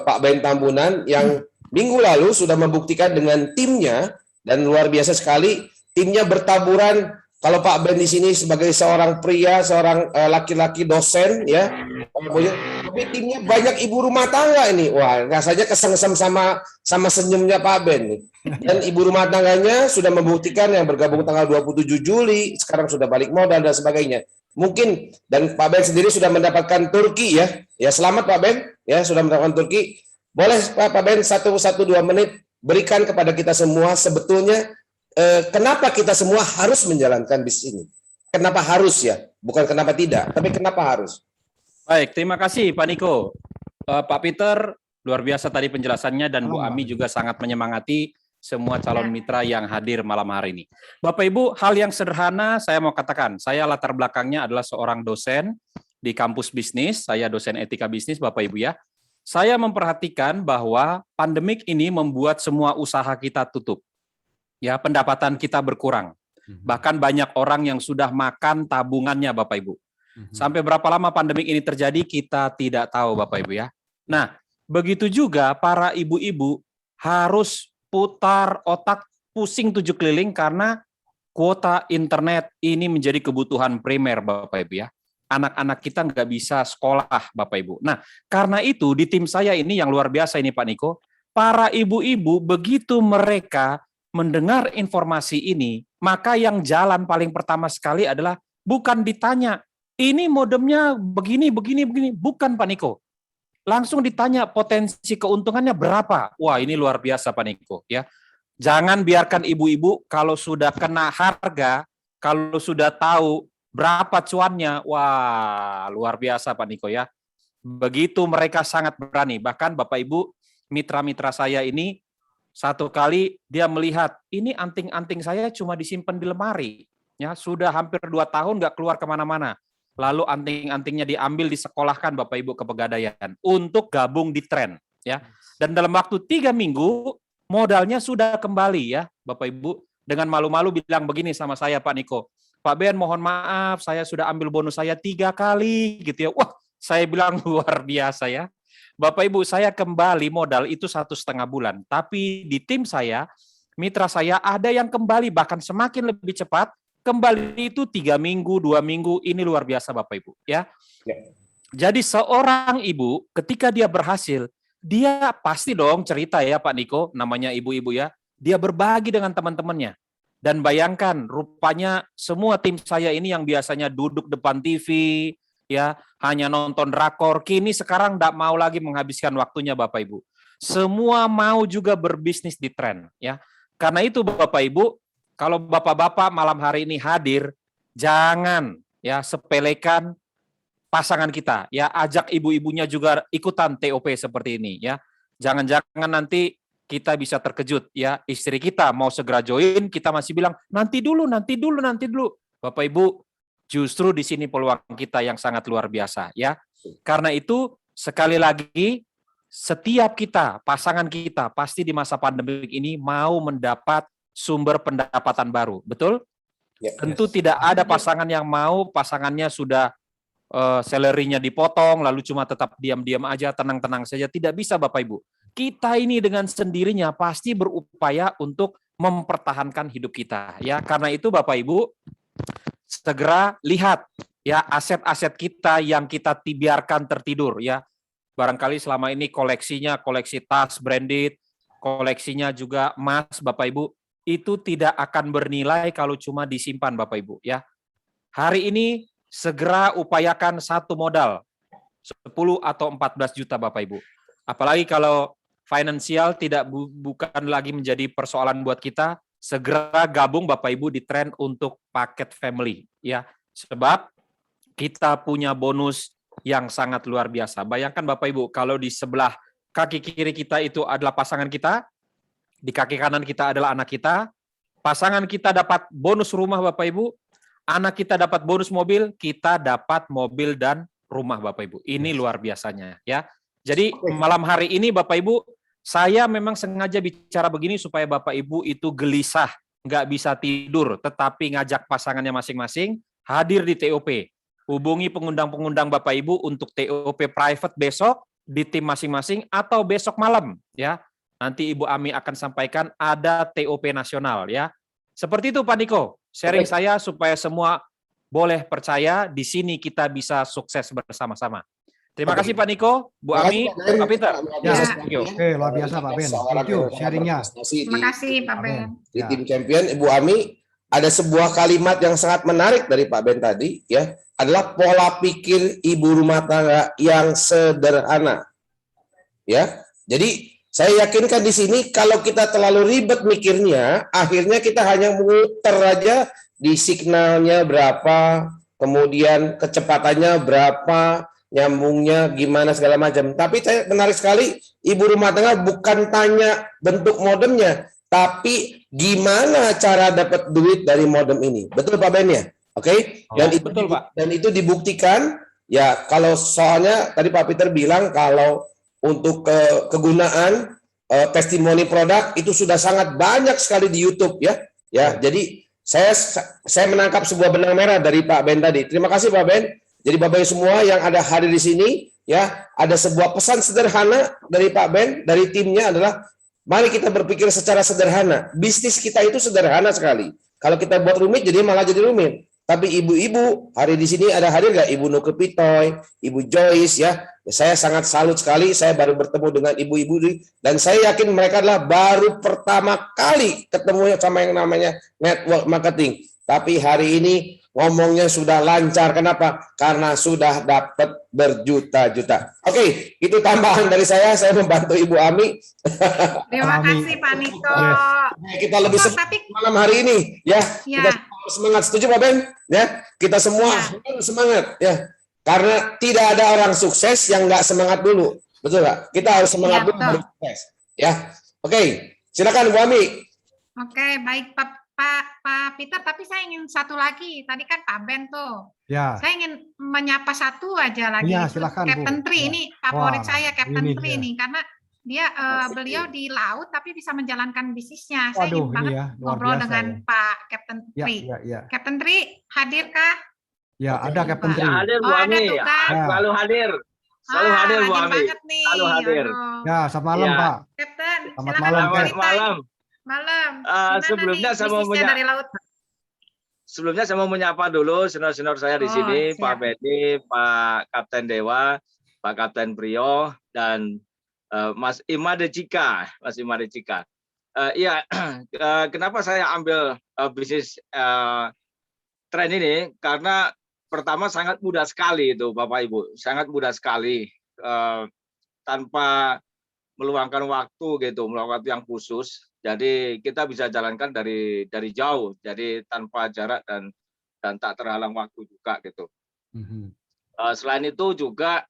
Pak Ben Tambunan yang minggu lalu sudah membuktikan dengan timnya dan luar biasa sekali, timnya bertaburan. Kalau Pak Ben di sini sebagai seorang pria, seorang laki-laki dosen ya, tapi timnya banyak ibu rumah tangga ini. Wah, rasanya kesengsem sama senyumnya Pak Ben nih. Dan ibu rumah tangganya sudah membuktikan yang bergabung tanggal 27 Juli, sekarang sudah balik modal dan sebagainya. Mungkin dan Pak Ben sendiri sudah mendapatkan Turki ya. Ya selamat Pak Ben ya sudah mendapatkan Turki. Boleh Pak Ben 1-2 menit berikan kepada kita semua sebetulnya kenapa kita semua harus menjalankan bisnis ini? Kenapa harus ya? Bukan kenapa tidak, tapi kenapa harus? Baik, terima kasih Pak Niko. Pak Peter, luar biasa tadi penjelasannya dan Bu Ami juga sangat menyemangati semua calon mitra yang hadir malam hari ini. Bapak Ibu, hal yang sederhana saya mau katakan, saya latar belakangnya adalah seorang dosen di kampus bisnis, saya dosen etika bisnis Bapak Ibu ya. Saya memperhatikan bahwa pandemik ini membuat semua usaha kita tutup. Ya, pendapatan kita berkurang. Bahkan banyak orang yang sudah makan tabungannya Bapak Ibu. Sampai berapa lama pandemik ini terjadi kita tidak tahu Bapak Ibu ya. Nah, begitu juga para ibu-ibu harus putar otak pusing 7 keliling karena kuota internet ini menjadi kebutuhan primer Bapak Ibu ya. Anak-anak kita nggak bisa sekolah Bapak Ibu. Nah, karena itu di tim saya ini yang luar biasa ini Pak Niko, para ibu-ibu begitu mereka mendengar informasi ini, maka yang jalan paling pertama sekali adalah bukan ditanya, ini modemnya begini, bukan Pak Niko. Langsung ditanya potensi keuntungannya berapa. Wah ini luar biasa Pak Niko. Ya. Jangan biarkan ibu-ibu kalau sudah kena harga, kalau sudah tahu berapa cuannya, wah luar biasa Pak Niko ya. Begitu mereka sangat berani. Bahkan Bapak Ibu, mitra-mitra saya ini, satu kali dia melihat, ini anting-anting saya cuma disimpan di lemari. Ya, sudah hampir 2 tahun nggak keluar kemana-mana. Lalu anting-antingnya diambil, disekolahkan Bapak Ibu ke Pegadaian untuk gabung di tren. Ya. Dan dalam waktu 3 minggu, modalnya sudah kembali ya Bapak Ibu. Dengan malu-malu bilang begini sama saya Pak Niko, Pak Ben mohon maaf, saya sudah ambil bonus saya 3 kali gitu ya. Wah, saya bilang luar biasa ya. Bapak Ibu, saya kembali modal itu 1,5 bulan. Tapi di tim saya, mitra saya ada yang kembali bahkan semakin lebih cepat. Kembali itu 3 minggu, 2 minggu. Ini luar biasa Bapak Ibu. Ya. Jadi seorang ibu ketika dia berhasil, dia pasti dong cerita ya Pak Niko, namanya ibu-ibu ya. Dia berbagi dengan teman-temannya. Dan bayangkan, rupanya semua tim saya ini yang biasanya duduk depan TV, ya hanya nonton drakor, kini sekarang tidak mau lagi menghabiskan waktunya Bapak Ibu. Semua mau juga berbisnis di tren, ya. Karena itu Bapak Ibu, kalau bapak-bapak malam hari ini hadir, jangan ya sepelekan pasangan kita, ya ajak ibu-ibunya juga ikutan TOP seperti ini, ya. Jangan-jangan nanti kita bisa terkejut ya. Istri kita mau segera join, kita masih bilang nanti dulu. Bapak Ibu, justru di sini peluang kita yang sangat luar biasa ya. Karena itu sekali lagi setiap kita, pasangan kita pasti di masa pandemi ini mau mendapat sumber pendapatan baru, betul? Ya, Tentu tidak ada pasangan yang mau pasangannya sudah salary-nya dipotong lalu cuma tetap diam-diam aja, tenang-tenang saja. Tidak bisa Bapak Ibu. Kita ini dengan sendirinya pasti berupaya untuk mempertahankan hidup kita ya. Karena itu Bapak Ibu segera lihat ya aset-aset kita yang kita biarkan tertidur ya. Barangkali selama ini koleksinya koleksi tas branded, koleksinya juga emas Bapak Ibu, itu tidak akan bernilai kalau cuma disimpan Bapak Ibu ya. Hari ini segera upayakan satu modal 10 atau 14 juta Bapak Ibu. Apalagi kalau finansial bukan lagi menjadi persoalan buat kita, segera gabung Bapak Ibu di tren untuk paket family ya. Sebab kita punya bonus yang sangat luar biasa. Bayangkan Bapak Ibu kalau di sebelah kaki kiri kita itu adalah pasangan kita, di kaki kanan kita adalah anak kita, pasangan kita dapat bonus rumah Bapak Ibu, anak kita dapat bonus mobil, kita dapat mobil dan rumah Bapak Ibu. Ini luar biasanya ya. Jadi malam hari ini Bapak Ibu, saya memang sengaja bicara begini supaya Bapak Ibu itu gelisah, nggak bisa tidur, tetapi ngajak pasangannya masing-masing hadir di TOP. Hubungi pengundang-pengundang Bapak Ibu untuk TOP private besok di tim masing-masing atau besok malam ya. Nanti Ibu Ami akan sampaikan ada TOP nasional ya. Seperti itu Pak Niko, sharing saya supaya semua boleh percaya di sini kita bisa sukses bersama-sama. Terima kasih Pak Niko, Bu Ami, Pak Peter. Ya. Oke, luar biasa Pak Ben. Thank you sharingnya. Terima kasih Pak Ben. Di tim champion, Ibu Ami, ada sebuah kalimat yang sangat menarik dari Pak Ben tadi ya, adalah pola pikir ibu rumah tangga yang sederhana. Ya. Jadi saya yakinkan di sini kalau kita terlalu ribet mikirnya, akhirnya kita hanya muter aja di signalnya berapa, kemudian kecepatannya berapa, nyambungnya gimana segala macam. Tapi saya menarik sekali, ibu rumah tangga bukan tanya bentuk modemnya, tapi gimana cara dapat duit dari modem ini. Betul Pak Ben ya? Oke? Dan itu betul Pak. Dan itu dibuktikan ya, kalau soalnya tadi Pak Peter bilang kalau untuk kegunaan testimoni produk itu sudah sangat banyak sekali di YouTube ya. Ya, jadi saya menangkap sebuah benang merah dari Pak Ben tadi. Terima kasih Pak Ben. Jadi Bapak Ibu semua yang ada hadir di sini ya, ada sebuah pesan sederhana dari Pak Ben, dari timnya adalah mari kita berpikir secara sederhana. Bisnis kita itu sederhana sekali. Kalau kita buat rumit jadi malah jadi rumit. Tapi ibu-ibu hari di sini ada hadir nggak? Ibu Nuke Pitoy, Ibu Joyce ya. Saya sangat salut sekali. Saya baru bertemu dengan ibu-ibu dan saya yakin mereka adalah baru pertama kali ketemu sama yang namanya network marketing. Tapi hari ini ngomongnya sudah lancar. Kenapa? Karena sudah dapat berjuta-juta. Oke, itu tambahan dari saya. Saya membantu Ibu Ami. Terima kasih Pak Niko. Kita lebih semangat malam hari ini ya. Kita semangat, setuju Pak Ben? Ya, kita semua semangat ya. Karena tidak ada orang sukses yang nggak semangat dulu, betul nggak? Kita harus semangat dulu baru sukses. Ya, oke. Silakan Bu Ami. Oke, baik Pak Peter. Tapi saya ingin satu lagi. Tadi kan Pak Ben tuh. Ya. Saya ingin menyapa satu aja lagi. Ya, silakan Captain Bu. Tri ini favorit saya, Captain Tri dia. ini karena dia beliau di laut tapi bisa menjalankan bisnisnya. Saya ingin banget ngobrol dengan Pak Captain Tri. Captain Tri, hadirkah? Ya, ada Captain Tri. Hadir Bu Ami. Selalu hadir. Selalu hadir Bu Ami. Selalu hadir. Ya, selamat malam Pak. Captain, selamat malam. Malam. Sebelumnya saya mau menyapa dulu senior-senior saya di sini, siap. Pak Bedi, Pak Kapten Dewa, Pak Kapten Prio, dan Mas Imade Cika. Iya, kenapa saya ambil bisnis tren ini? Karena pertama sangat mudah sekali itu Bapak Ibu, sangat mudah sekali tanpa meluangkan waktu gitu, meluangkan waktu yang khusus. Jadi kita bisa jalankan dari jauh, jadi tanpa jarak dan tak terhalang waktu juga gitu. Selain itu juga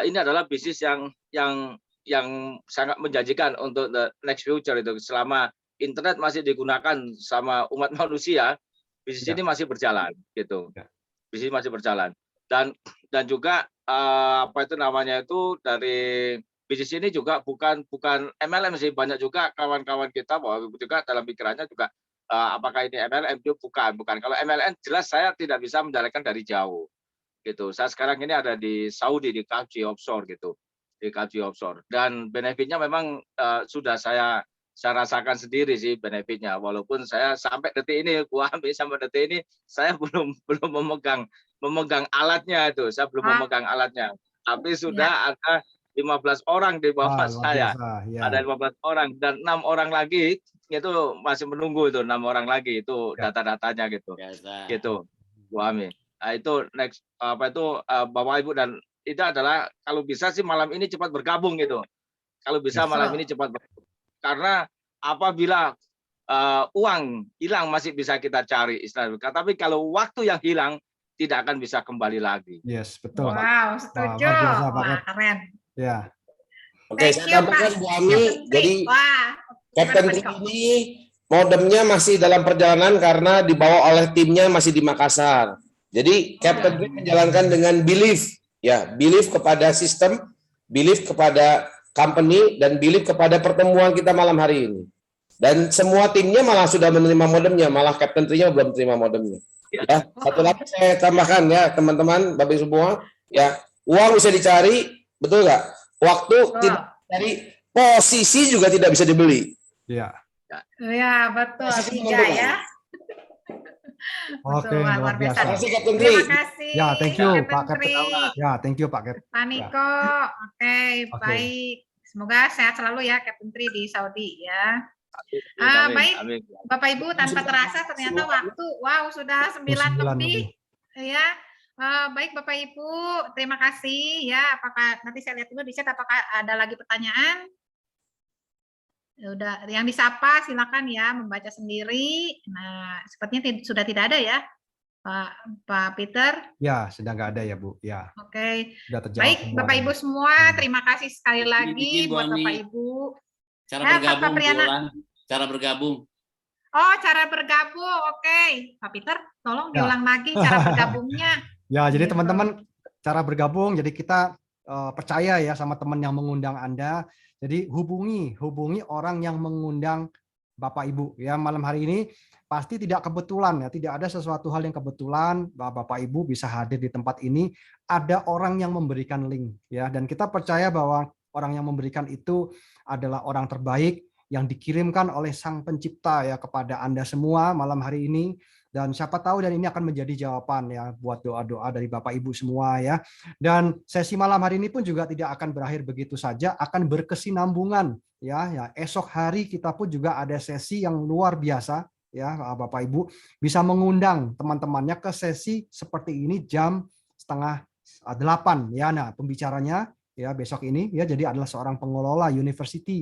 ini adalah bisnis yang yang sangat menjanjikan untuk the next future itu. Selama internet masih digunakan sama umat manusia, bisnis ini masih berjalan gitu. Bisnis masih berjalan. Dan juga apa itu namanya itu dari bisnis ini juga bukan MLM sih, banyak juga kawan-kawan kita bahwa juga dalam pikirannya juga apakah ini MLM itu bukan. Kalau MLM jelas saya tidak bisa menjalankan dari jauh gitu. Saya sekarang ini ada di Saudi di KFG Offshore gitu, di KFG Offshore, dan benefitnya memang sudah saya rasakan sendiri sih benefitnya, walaupun saya sampai detik ini sampai detik ini saya belum memegang alatnya itu, saya belum memegang alatnya, tapi sudah ada 15 orang di bawah saya, ada 15 orang dan 6 orang lagi itu masih menunggu itu, 6 orang lagi itu data-datanya gitu, gitu, Bu Ami. Nah, itu next Bapak Ibu, dan itu adalah kalau bisa sih malam ini cepat bergabung gitu. Kalau bisa malam ini cepat bergabung. Karena apabila uang hilang masih bisa kita cari istilahnya. Tapi kalau waktu yang hilang tidak akan bisa kembali lagi. Yes, betul. Wow, setuju. Wah, keren. Ya. Oke, saya tambahkan Bu Ami. Jadi Captain ini modemnya masih dalam perjalanan karena dibawa oleh timnya masih di Makassar. Jadi Captain menjalankan dengan belief, ya, belief kepada sistem, belief kepada company, dan belief kepada pertemuan kita malam hari ini. Dan semua timnya malah sudah menerima modemnya, malah Captain Tri-nya belum terima modemnya. Ya, satu lagi saya tambahkan ya teman-teman, Bapak Ibu semua, ya, uang bisa dicari, betul nggak? Waktu tidak dicari, posisi juga tidak bisa dibeli. Iya. Ya, betul. Tidak ya. Oke, luar biasa. Terima kasih Captain Tri. Terima kasih. Ya, thank you Pak Captain. Ya, thank you Pak Captain. Pak Niko, oke, baik. Semoga sehat selalu ya Captain Tri di Saudi ya. Baik, Bapak Ibu, tanpa terasa ternyata waktu, wow, sudah 9 lebih. Ya, baik Bapak Ibu, terima kasih ya. Apakah nanti saya lihat dulu di chat apakah ada lagi pertanyaan? Udah, yang disapa silakan ya membaca sendiri. Nah, sepertinya sudah tidak ada ya, Pak Peter. Ya, sedang nggak ada ya Bu. Ya. Oke. Sudah terjawab. Baik, Bapak Ibu semua, terima kasih sekali lagi buat Bapak Ibu. Cara bergabung, cara bergabung. Oh, cara bergabung. Oke, Pak Peter, tolong diulang lagi cara bergabungnya. Ya, jadi teman-teman, cara bergabung. Jadi kita percaya ya sama teman yang mengundang Anda. Jadi hubungi orang yang mengundang Bapak Ibu ya malam hari ini. Pasti tidak kebetulan ya, tidak ada sesuatu hal yang kebetulan bahwa Bapak Ibu bisa hadir di tempat ini. Ada orang yang memberikan link ya, dan kita percaya bahwa orang yang memberikan itu adalah orang terbaik yang dikirimkan oleh Sang Pencipta ya kepada Anda semua malam hari ini. Dan siapa tahu dan ini akan menjadi jawaban ya buat doa-doa dari Bapak Ibu semua ya. Dan sesi malam hari ini pun juga tidak akan berakhir begitu saja, akan berkesinambungan ya. Esok hari kita pun juga ada sesi yang luar biasa ya, Bapak Ibu bisa mengundang teman-temannya ke sesi seperti ini jam 7:30 ya. Nah, pembicaranya ya besok ini ya jadi adalah seorang pengelola university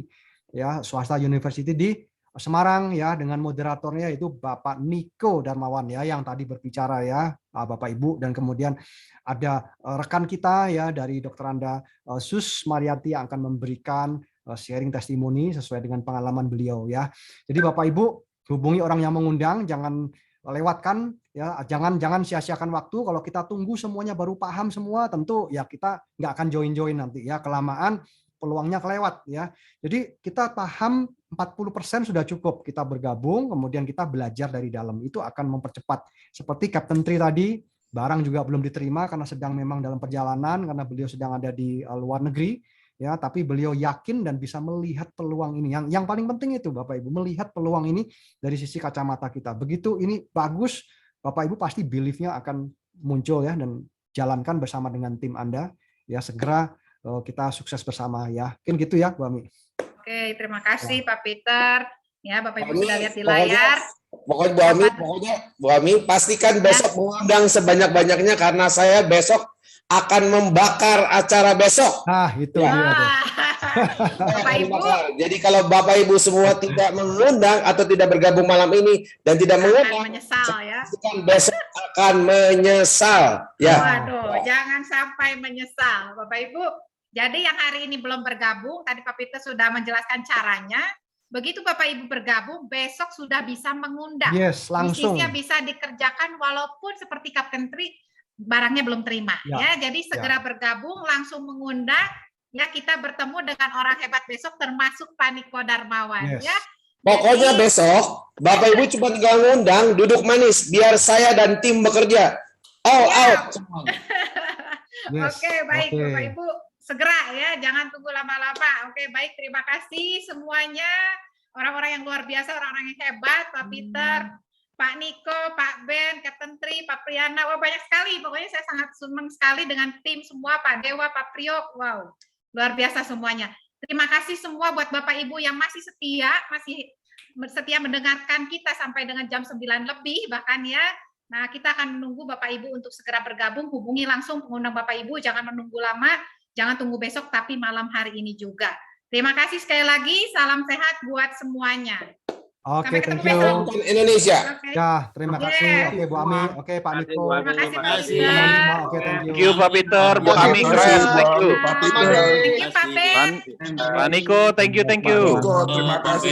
ya, swasta university di Semarang ya, dengan moderatornya itu Bapak Niko Darmawan ya yang tadi berbicara ya Bapak Ibu, dan kemudian ada rekan kita ya dari Dr. Anda Sus Mariati yang akan memberikan sharing testimoni sesuai dengan pengalaman beliau ya. Jadi Bapak Ibu hubungi orang yang mengundang, jangan lewatkan ya, jangan sia-siakan waktu. Kalau kita tunggu semuanya baru paham semua, tentu ya kita nggak akan join nanti ya, kelamaan peluangnya kelewat ya. Jadi kita paham 40% sudah cukup, kita bergabung, kemudian kita belajar dari dalam, itu akan mempercepat. Seperti Captain Tri tadi, barang juga belum diterima karena sedang memang dalam perjalanan, karena beliau sedang ada di luar negeri, ya. Tapi beliau yakin dan bisa melihat peluang ini. Yang paling penting itu Bapak Ibu, melihat peluang ini dari sisi kacamata kita. Begitu ini bagus, Bapak Ibu pasti belief-nya akan muncul ya, dan jalankan bersama dengan tim Anda, ya segera kita sukses bersama ya. Mungkin gitu ya Bu Ami. Oke, terima kasih Pak Peter. Ya, Bapak Ibu sudah lihat di layar. Pokoknya Bu Ami pastikan besok mengundang sebanyak-banyaknya karena saya besok akan membakar acara besok. Nah, itu dia. Bapak Ibu. Jadi kalau Bapak Ibu semua tidak mengundang atau tidak bergabung malam ini dan tidak mengundang, menyesal ya. Besok akan menyesal. Ya. Waduh, jangan sampai menyesal, Bapak Ibu. Jadi yang hari ini belum bergabung, tadi Pak Peter sudah menjelaskan caranya. Begitu Bapak Ibu bergabung, besok sudah bisa mengundang. Yes, langsung. Bisnisnya bisa dikerjakan walaupun seperti Kapten Tri barangnya belum terima. Ya, jadi segera bergabung, langsung mengundang. Ya, kita bertemu dengan orang hebat besok, termasuk Pak Niko Darmawan. Yes. Ya. Pokoknya besok Bapak Ibu cuma tinggal ngundang, duduk manis, biar saya dan tim bekerja. All out. Yes. Oke, baik Bapak Ibu, segera ya, jangan tunggu lama-lama. Oke, baik, terima kasih semuanya, orang-orang yang luar biasa, orang-orang yang hebat, Pak Peter, Pak Niko, Pak Ben, Kapten Tri, Pak Priyana, wah banyak sekali. Pokoknya saya sangat senang sekali dengan tim semua, Pak Dewa, Pak Priyo, wow, luar biasa semuanya. Terima kasih semua buat Bapak Ibu yang masih setia mendengarkan kita sampai dengan jam 9 lebih bahkan ya. Nah, kita akan menunggu Bapak Ibu untuk segera bergabung, hubungi langsung pengundang Bapak Ibu, jangan menunggu lama, jangan tunggu besok tapi malam hari ini juga. Terima kasih sekali lagi, salam sehat buat semuanya. Oke, thank you. Besok. Indonesia. Okay. Ya, terima kasih. Oke, Bu Ami. Oke, Pak Niko. Terima kasih, Pak kasih. Peter. Oke, thank you. Thank you Pak Peter, Bu Ami keren, thank you. Thank you, Pak Ben. Pak Niko, thank you. Terima kasih.